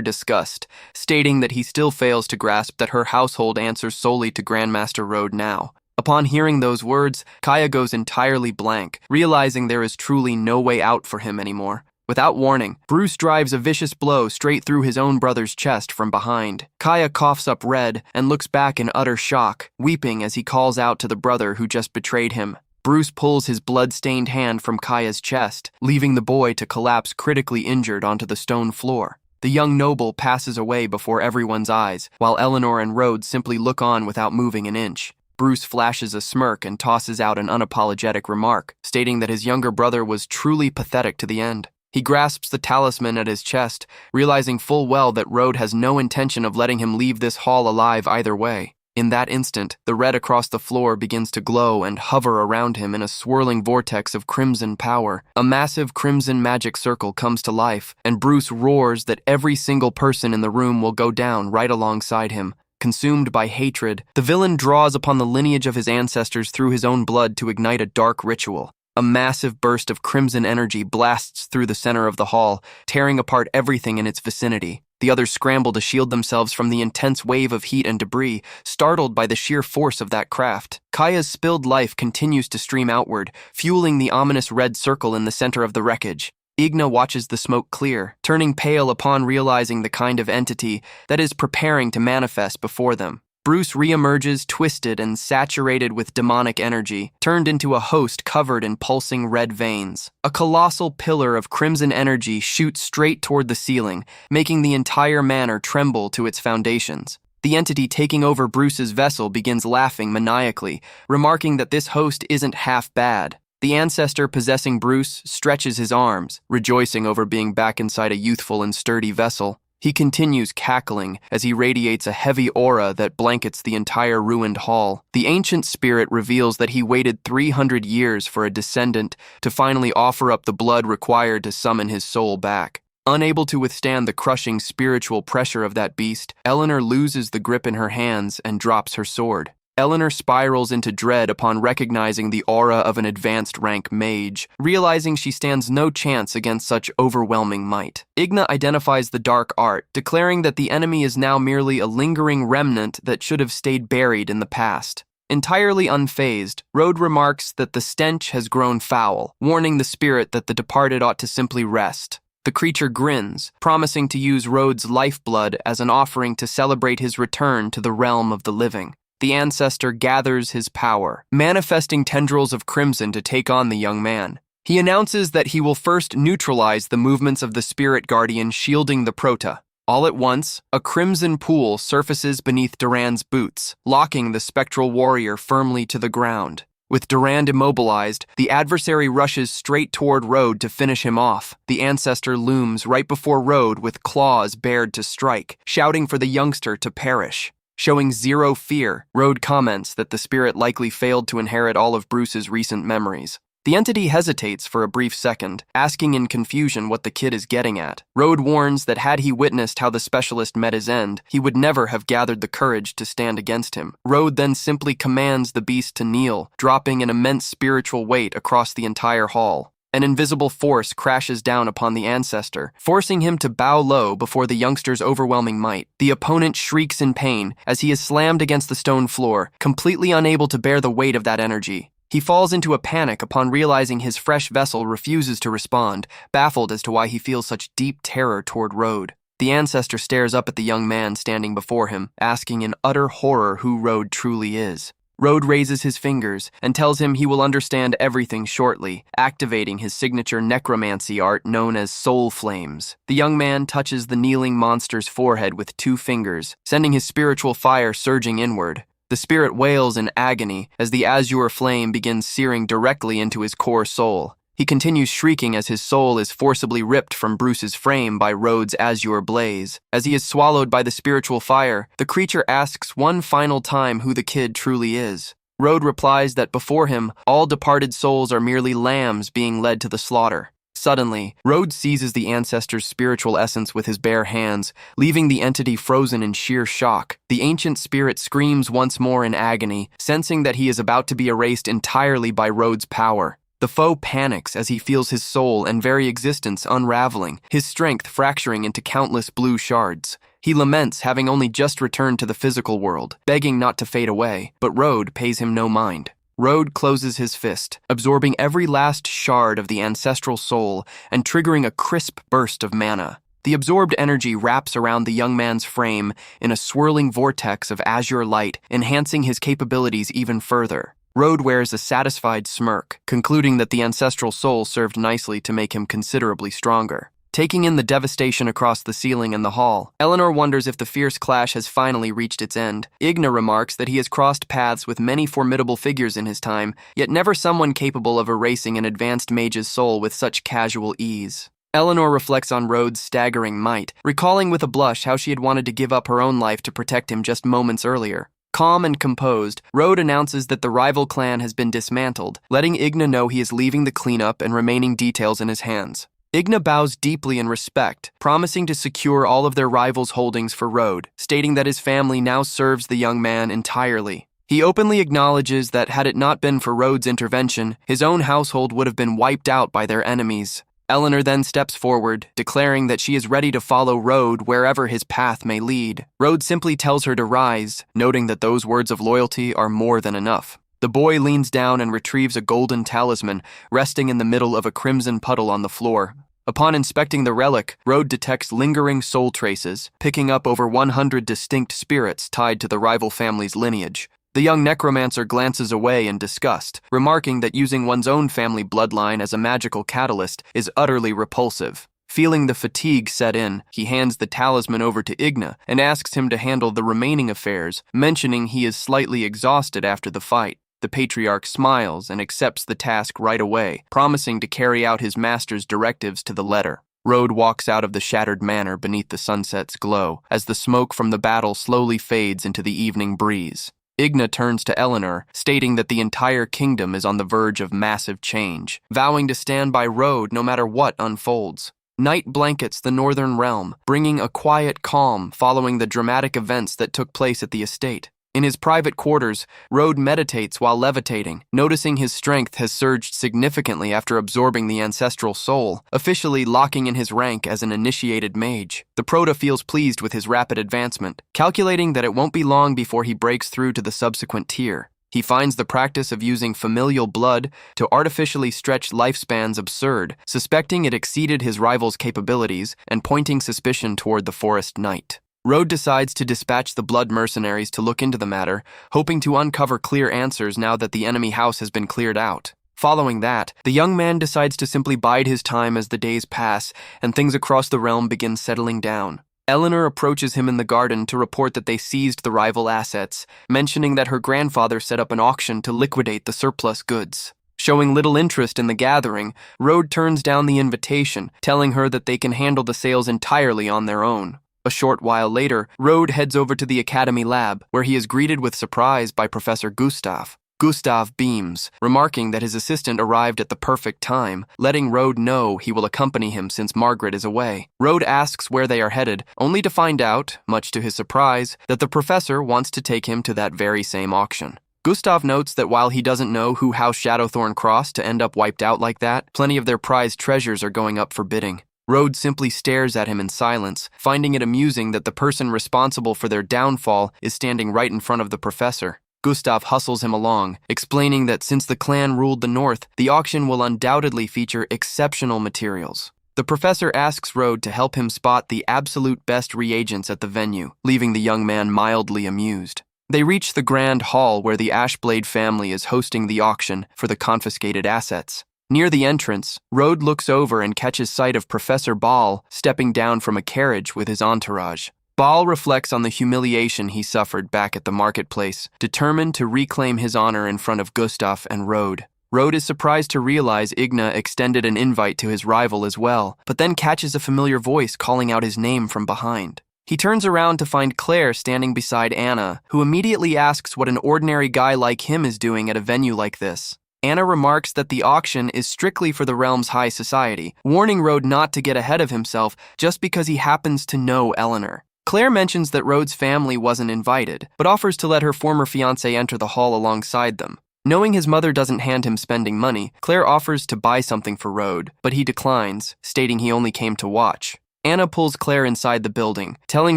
disgust, stating that he still fails to grasp that her household answers solely to Grandmaster Road now. Upon hearing those words, Kaya goes entirely blank, realizing there is truly no way out for him anymore. Without warning, Bruce drives a vicious blow straight through his own brother's chest from behind. Kaya coughs up red and looks back in utter shock, weeping as he calls out to the brother who just betrayed him. Bruce pulls his blood-stained hand from Kaya's chest, leaving the boy to collapse critically injured onto the stone floor. The young noble passes away before everyone's eyes, while Eleanor and Rhodes simply look on without moving an inch. Bruce flashes a smirk and tosses out an unapologetic remark, stating that his younger brother was truly pathetic to the end. He grasps the talisman at his chest, realizing full well that Road has no intention of letting him leave this hall alive either way. In that instant, the red across the floor begins to glow and hover around him in a swirling vortex of crimson power. A massive crimson magic circle comes to life, and Bruce roars that every single person in the room will go down right alongside him. Consumed by hatred, the villain draws upon the lineage of his ancestors through his own blood to ignite a dark ritual. A massive burst of crimson energy blasts through the center of the hall, tearing apart everything in its vicinity. The others scramble to shield themselves from the intense wave of heat and debris, startled by the sheer force of that craft. Kaya's spilled life continues to stream outward, fueling the ominous red circle in the center of the wreckage. Igna watches the smoke clear, turning pale upon realizing the kind of entity that is preparing to manifest before them. Bruce reemerges twisted and saturated with demonic energy, turned into a host covered in pulsing red veins. A colossal pillar of crimson energy shoots straight toward the ceiling, making the entire manor tremble to its foundations. The entity taking over Bruce's vessel begins laughing maniacally, remarking that this host isn't half bad. The ancestor possessing Bruce stretches his arms, rejoicing over being back inside a youthful and sturdy vessel. He continues cackling as he radiates a heavy aura that blankets the entire ruined hall. The ancient spirit reveals that he waited 300 years for a descendant to finally offer up the blood required to summon his soul back. Unable to withstand the crushing spiritual pressure of that beast, Eleanor loses the grip in her hands and drops her sword. Eleanor spirals into dread upon recognizing the aura of an advanced rank mage, realizing she stands no chance against such overwhelming might. Igna identifies the dark art, declaring that the enemy is now merely a lingering remnant that should have stayed buried in the past. Entirely unfazed, Road remarks that the stench has grown foul, warning the spirit that the departed ought to simply rest. The creature grins, promising to use Road's lifeblood as an offering to celebrate his return to the realm of the living. The ancestor gathers his power, manifesting tendrils of crimson to take on the young man. He announces that he will first neutralize the movements of the spirit guardian shielding the prota. All at once, a crimson pool surfaces beneath Duran's boots, locking the spectral warrior firmly to the ground. With Durand immobilized, the adversary rushes straight toward Road to finish him off. The ancestor looms right before Road with claws bared to strike, shouting for the youngster to perish. Showing zero fear, Road comments that the spirit likely failed to inherit all of Bruce's recent memories. The entity hesitates for a brief second, asking in confusion what the kid is getting at. Road warns that had he witnessed how the specialist met his end, he would never have gathered the courage to stand against him. Road then simply commands the beast to kneel, dropping an immense spiritual weight across the entire hall. An invisible force crashes down upon the ancestor, forcing him to bow low before the youngster's overwhelming might. The opponent shrieks in pain as he is slammed against the stone floor, completely unable to bear the weight of that energy. He falls into a panic upon realizing his fresh vessel refuses to respond, baffled as to why he feels such deep terror toward Road. The ancestor stares up at the young man standing before him, asking in utter horror who Road truly is. Road raises his fingers and tells him he will understand everything shortly, activating his signature necromancy art known as soul flames. The young man touches the kneeling monster's forehead with 2 fingers, sending his spiritual fire surging inward. The spirit wails in agony as the azure flame begins searing directly into his core soul. He continues shrieking as his soul is forcibly ripped from Bruce's frame by Rhodes' azure blaze. As he is swallowed by the spiritual fire, the creature asks one final time who the kid truly is. Rhodes replies that before him, all departed souls are merely lambs being led to the slaughter. Suddenly, Rhodes seizes the ancestor's spiritual essence with his bare hands, leaving the entity frozen in sheer shock. The ancient spirit screams once more in agony, sensing that he is about to be erased entirely by Rhodes' power. The foe panics as he feels his soul and very existence unraveling, his strength fracturing into countless blue shards. He laments having only just returned to the physical world, begging not to fade away, but Rhodes pays him no mind. Rhodes closes his fist, absorbing every last shard of the ancestral soul and triggering a crisp burst of mana. The absorbed energy wraps around the young man's frame in a swirling vortex of azure light, enhancing his capabilities even further. Rhodes wears a satisfied smirk, concluding that the ancestral soul served nicely to make him considerably stronger. Taking in the devastation across the ceiling and the hall, Eleanor wonders if the fierce clash has finally reached its end. Igna remarks that he has crossed paths with many formidable figures in his time, yet never someone capable of erasing an advanced mage's soul with such casual ease. Eleanor reflects on Rhodes' staggering might, recalling with a blush how she had wanted to give up her own life to protect him just moments earlier. Calm and composed, Rhodes announces that the rival clan has been dismantled, letting Igna know he is leaving the cleanup and remaining details in his hands. Igna bows deeply in respect, promising to secure all of their rivals' holdings for Rhodes, stating that his family now serves the young man entirely. He openly acknowledges that had it not been for Rhodes' intervention, his own household would have been wiped out by their enemies. Eleanor then steps forward, declaring that she is ready to follow Rhodes wherever his path may lead. Rhodes simply tells her to rise, noting that those words of loyalty are more than enough. The boy leans down and retrieves a golden talisman, resting in the middle of a crimson puddle on the floor. Upon inspecting the relic, Rhodes detects lingering soul traces, picking up over 100 distinct spirits tied to the rival family's lineage. The young necromancer glances away in disgust, remarking that using one's own family bloodline as a magical catalyst is utterly repulsive. Feeling the fatigue set in, he hands the talisman over to Igna and asks him to handle the remaining affairs, mentioning he is slightly exhausted after the fight. The patriarch smiles and accepts the task right away, promising to carry out his master's directives to the letter. Rhodes walks out of the shattered manor beneath the sunset's glow, as the smoke from the battle slowly fades into the evening breeze. Igna turns to Eleanor, stating that the entire kingdom is on the verge of massive change, vowing to stand by Rhodes no matter what unfolds. Night blankets the northern realm, bringing a quiet calm following the dramatic events that took place at the estate. In his private quarters, Rhodes meditates while levitating, noticing his strength has surged significantly after absorbing the ancestral soul, officially locking in his rank as an initiated mage. The Proto feels pleased with his rapid advancement, calculating that it won't be long before he breaks through to the subsequent tier. He finds the practice of using familial blood to artificially stretch lifespans absurd, suspecting it exceeded his rival's capabilities and pointing suspicion toward the forest knight. Rhodes decides to dispatch the blood mercenaries to look into the matter, hoping to uncover clear answers now that the enemy house has been cleared out. Following that, the young man decides to simply bide his time as the days pass and things across the realm begin settling down. Eleanor approaches him in the garden to report that they seized the rival assets, mentioning that her grandfather set up an auction to liquidate the surplus goods. Showing little interest in the gathering, Rhodes turns down the invitation, telling her that they can handle the sales entirely on their own. A short while later, Rhodes heads over to the Academy lab, where he is greeted with surprise by Professor Gustav. Gustav beams, remarking that his assistant arrived at the perfect time, letting Rhodes know he will accompany him since Margaret is away. Rhodes asks where they are headed, only to find out, much to his surprise, that the professor wants to take him to that very same auction. Gustav notes that while he doesn't know who House Shadowthorn crossed to end up wiped out like that, plenty of their prized treasures are going up for bidding. Rhodes simply stares at him in silence, finding it amusing that the person responsible for their downfall is standing right in front of the professor. Gustav hustles him along, explaining that since the clan ruled the north, the auction will undoubtedly feature exceptional materials. The professor asks Rhodes to help him spot the absolute best reagents at the venue, leaving the young man mildly amused. They reach the grand hall where the Ashblade family is hosting the auction for the confiscated assets. Near the entrance, Rhodes looks over and catches sight of Professor Ball stepping down from a carriage with his entourage. Ball reflects on the humiliation he suffered back at the marketplace, determined to reclaim his honor in front of Gustav and Rhodes. Road is surprised to realize Igna extended an invite to his rival as well, but then catches a familiar voice calling out his name from behind. He turns around to find Claire standing beside Anna, who immediately asks what an ordinary guy like him is doing at a venue like this. Anna remarks that the auction is strictly for the realm's high society, warning Road not to get ahead of himself just because he happens to know Eleanor. Claire mentions that Road's family wasn't invited, but offers to let her former fiancé enter the hall alongside them. Knowing his mother doesn't hand him spending money, Claire offers to buy something for Road, but he declines, stating he only came to watch. Anna pulls Claire inside the building, telling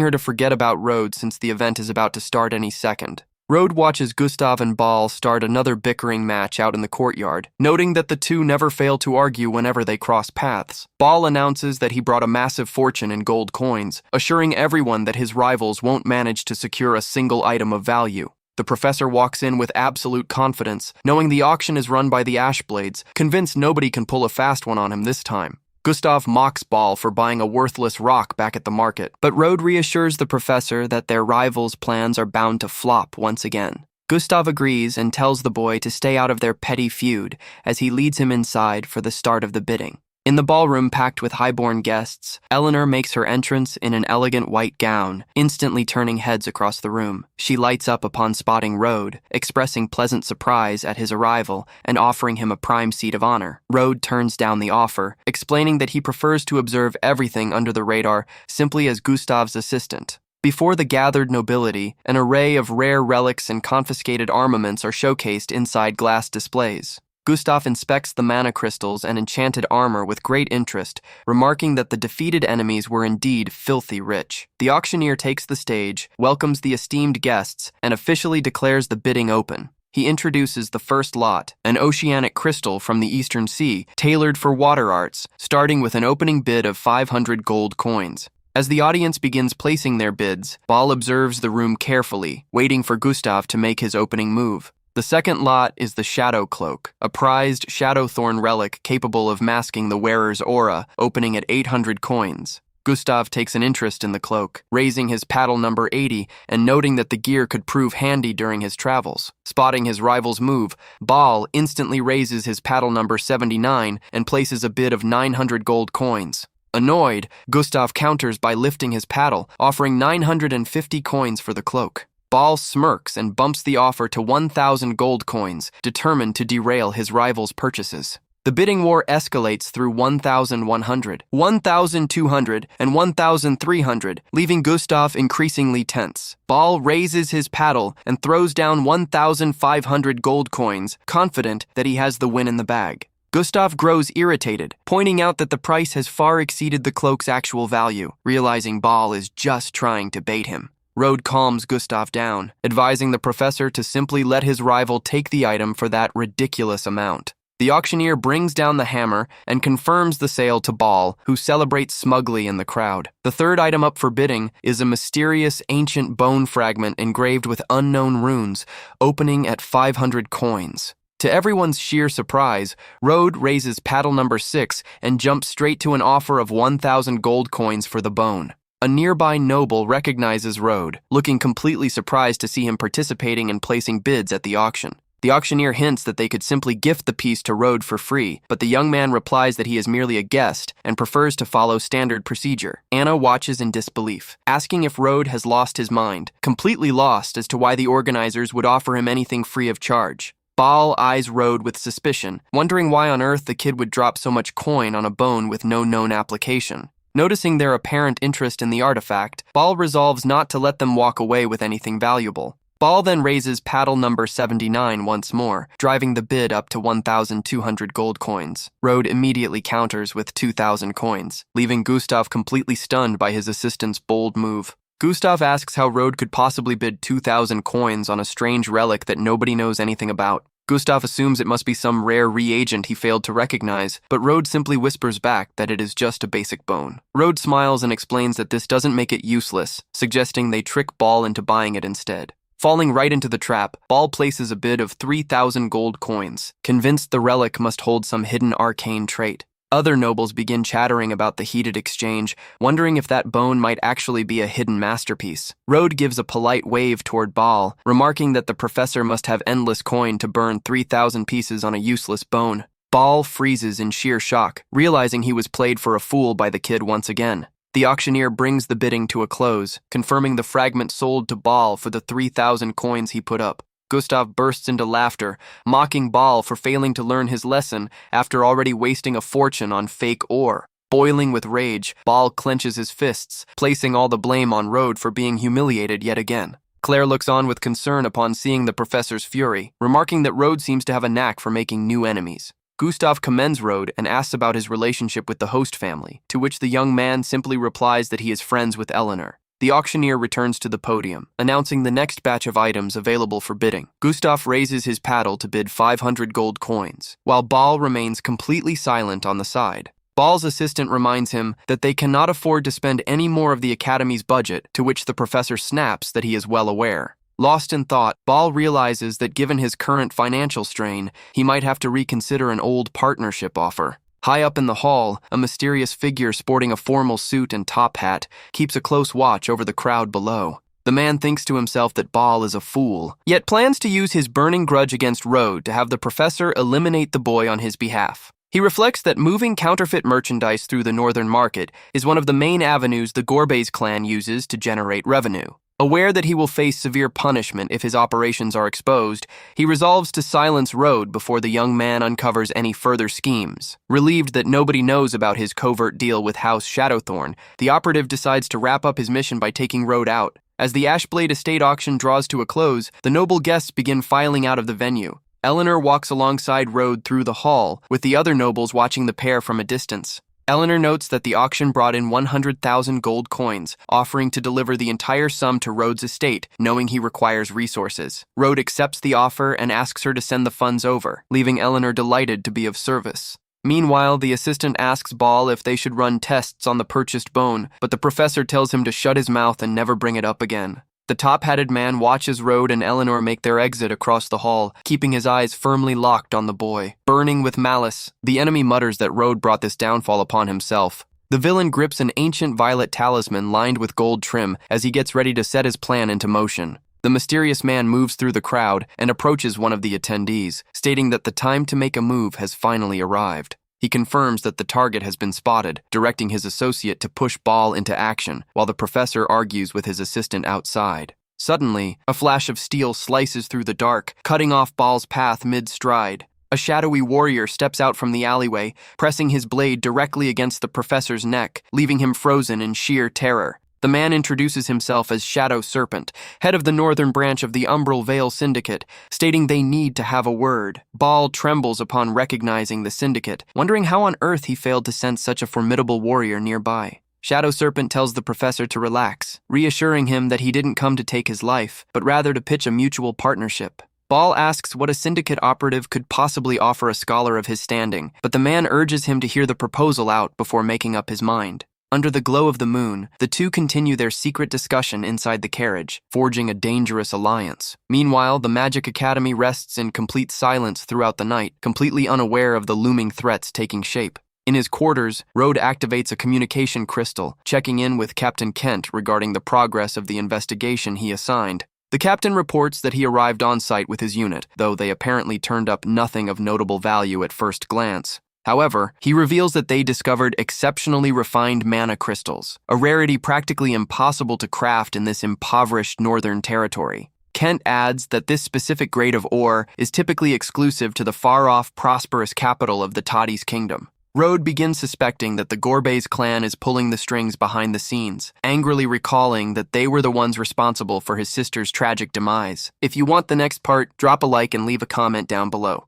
her to forget about Road since the event is about to start any second. Road watches Gustav and Ball start another bickering match out in the courtyard, noting that the two never fail to argue whenever they cross paths. Ball announces that he brought a massive fortune in gold coins, assuring everyone that his rivals won't manage to secure a single item of value. The professor walks in with absolute confidence, knowing the auction is run by the Ashblades, convinced nobody can pull a fast one on him this time. Gustav mocks Ball for buying a worthless rock back at the market, but Road reassures the professor that their rivals' plans are bound to flop once again. Gustav agrees and tells the boy to stay out of their petty feud as he leads him inside for the start of the bidding. In the ballroom packed with highborn guests, Eleanor makes her entrance in an elegant white gown, instantly turning heads across the room. She lights up upon spotting Road, expressing pleasant surprise at his arrival and offering him a prime seat of honor. Road turns down the offer, explaining that he prefers to observe everything under the radar simply as Gustav's assistant. Before the gathered nobility, an array of rare relics and confiscated armaments are showcased inside glass displays. Gustav inspects the mana crystals and enchanted armor with great interest, remarking that the defeated enemies were indeed filthy rich. The auctioneer takes the stage, welcomes the esteemed guests, and officially declares the bidding open. He introduces the first lot, an oceanic crystal from the Eastern Sea, tailored for water arts, starting with an opening bid of 500 gold coins. As the audience begins placing their bids, Ball observes the room carefully, waiting for Gustav to make his opening move. The second lot is the Shadow Cloak, a prized Shadowthorn relic capable of masking the wearer's aura, opening at 800 coins. Gustav takes an interest in the cloak, raising his paddle number 80 and noting that the gear could prove handy during his travels. Spotting his rival's move, Ball instantly raises his paddle number 79 and places a bid of 900 gold coins. Annoyed, Gustav counters by lifting his paddle, offering 950 coins for the cloak. Ball smirks and bumps the offer to 1,000 gold coins, determined to derail his rival's purchases. The bidding war escalates through 1,100, 1,200, and 1,300, leaving Gustav increasingly tense. Ball raises his paddle and throws down 1,500 gold coins, confident that he has the win in the bag. Gustav grows irritated, pointing out that the price has far exceeded the cloak's actual value, realizing Ball is just trying to bait him. Road calms Gustav down, advising the professor to simply let his rival take the item for that ridiculous amount. The auctioneer brings down the hammer and confirms the sale to Ball, who celebrates smugly in the crowd. The third item up for bidding is a mysterious ancient bone fragment engraved with unknown runes, opening at 500 coins. To everyone's sheer surprise, Road raises paddle number 6 and jumps straight to an offer of 1,000 gold coins for the bone. A nearby noble recognizes Road, looking completely surprised to see him participating and placing bids at the auction. The auctioneer hints that they could simply gift the piece to Road for free, but the young man replies that he is merely a guest and prefers to follow standard procedure. Anna watches in disbelief, asking if Road has lost his mind, completely lost as to why the organizers would offer him anything free of charge. Ball eyes Road with suspicion, wondering why on earth the kid would drop so much coin on a bone with no known application. Noticing their apparent interest in the artifact, Ball resolves not to let them walk away with anything valuable. Ball then raises paddle number 79 once more, driving the bid up to 1,200 gold coins. Road immediately counters with 2,000 coins, leaving Gustav completely stunned by his assistant's bold move. Gustav asks how Road could possibly bid 2,000 coins on a strange relic that nobody knows anything about. Gustav assumes it must be some rare reagent he failed to recognize, but Road simply whispers back that it is just a basic bone. Road smiles and explains that this doesn't make it useless, suggesting they trick Ball into buying it instead. Falling right into the trap, Ball places a bid of 3,000 gold coins, convinced the relic must hold some hidden arcane trait. Other nobles begin chattering about the heated exchange, wondering if that bone might actually be a hidden masterpiece. Rode gives a polite wave toward Baal, remarking that the professor must have endless coin to burn 3,000 pieces on a useless bone. Baal freezes in sheer shock, realizing he was played for a fool by the kid once again. The auctioneer brings the bidding to a close, confirming the fragment sold to Baal for the 3,000 coins he put up. Gustav bursts into laughter, mocking Baal for failing to learn his lesson after already wasting a fortune on fake ore. Boiling with rage, Baal clenches his fists, placing all the blame on Rode for being humiliated yet again. Claire looks on with concern upon seeing the professor's fury, remarking that Rode seems to have a knack for making new enemies. Gustav commends Rode and asks about his relationship with the host family, to which the young man simply replies that he is friends with Eleanor. The auctioneer returns to the podium, announcing the next batch of items available for bidding. Gustav raises his paddle to bid 500 gold coins, while Baal remains completely silent on the side. Baal's assistant reminds him that they cannot afford to spend any more of the Academy's budget, to which the professor snaps that he is well aware. Lost in thought, Baal realizes that given his current financial strain, he might have to reconsider an old partnership offer. High up in the hall, a mysterious figure sporting a formal suit and top hat keeps a close watch over the crowd below. The man thinks to himself that Baal is a fool, yet plans to use his burning grudge against Rode to have the professor eliminate the boy on his behalf. He reflects that moving counterfeit merchandise through the northern market is one of the main avenues the Gorbes clan uses to generate revenue. Aware that he will face severe punishment if his operations are exposed, he resolves to silence Rode before the young man uncovers any further schemes. Relieved that nobody knows about his covert deal with House Shadowthorn, the operative decides to wrap up his mission by taking Rode out. As the Ashblade estate auction draws to a close, the noble guests begin filing out of the venue. Eleanor walks alongside Rode through the hall, with the other nobles watching the pair from a distance. Eleanor notes that the auction brought in 100,000 gold coins, offering to deliver the entire sum to Rode's estate, knowing he requires resources. Rode accepts the offer and asks her to send the funds over, leaving Eleanor delighted to be of service. Meanwhile, the assistant asks Baal if they should run tests on the purchased bone, but the professor tells him to shut his mouth and never bring it up again. The top-hatted man watches Rode and Eleanor make their exit across the hall, keeping his eyes firmly locked on the boy. Burning with malice, the enemy mutters that Rode brought this downfall upon himself. The villain grips an ancient violet talisman lined with gold trim as he gets ready to set his plan into motion. The mysterious man moves through the crowd and approaches one of the attendees, stating that the time to make a move has finally arrived. He confirms that the target has been spotted, directing his associate to push Baal into action, while the professor argues with his assistant outside. Suddenly, a flash of steel slices through the dark, cutting off Baal's path mid-stride. A shadowy warrior steps out from the alleyway, pressing his blade directly against the professor's neck, leaving him frozen in sheer terror. The man introduces himself as Shadow Serpent, head of the northern branch of the Umbral Vale Syndicate, stating they need to have a word. Baal trembles upon recognizing the syndicate, wondering how on earth he failed to sense such a formidable warrior nearby. Shadow Serpent tells the professor to relax, reassuring him that he didn't come to take his life, but rather to pitch a mutual partnership. Baal asks what a syndicate operative could possibly offer a scholar of his standing, but the man urges him to hear the proposal out before making up his mind. Under the glow of the moon, the two continue their secret discussion inside the carriage, forging a dangerous alliance. Meanwhile, the Magic Academy rests in complete silence throughout the night, completely unaware of the looming threats taking shape. In his quarters, Rode activates a communication crystal, checking in with Captain Kent regarding the progress of the investigation he assigned. The captain reports that he arrived on site with his unit, though they apparently turned up nothing of notable value at first glance. However, he reveals that they discovered exceptionally refined mana crystals, a rarity practically impossible to craft in this impoverished northern territory. Kent adds that this specific grade of ore is typically exclusive to the far-off, prosperous capital of the Toddy's kingdom. Rode begins suspecting that the Gorbes clan is pulling the strings behind the scenes, angrily recalling that they were the ones responsible for his sister's tragic demise. If you want the next part, drop a like and leave a comment down below.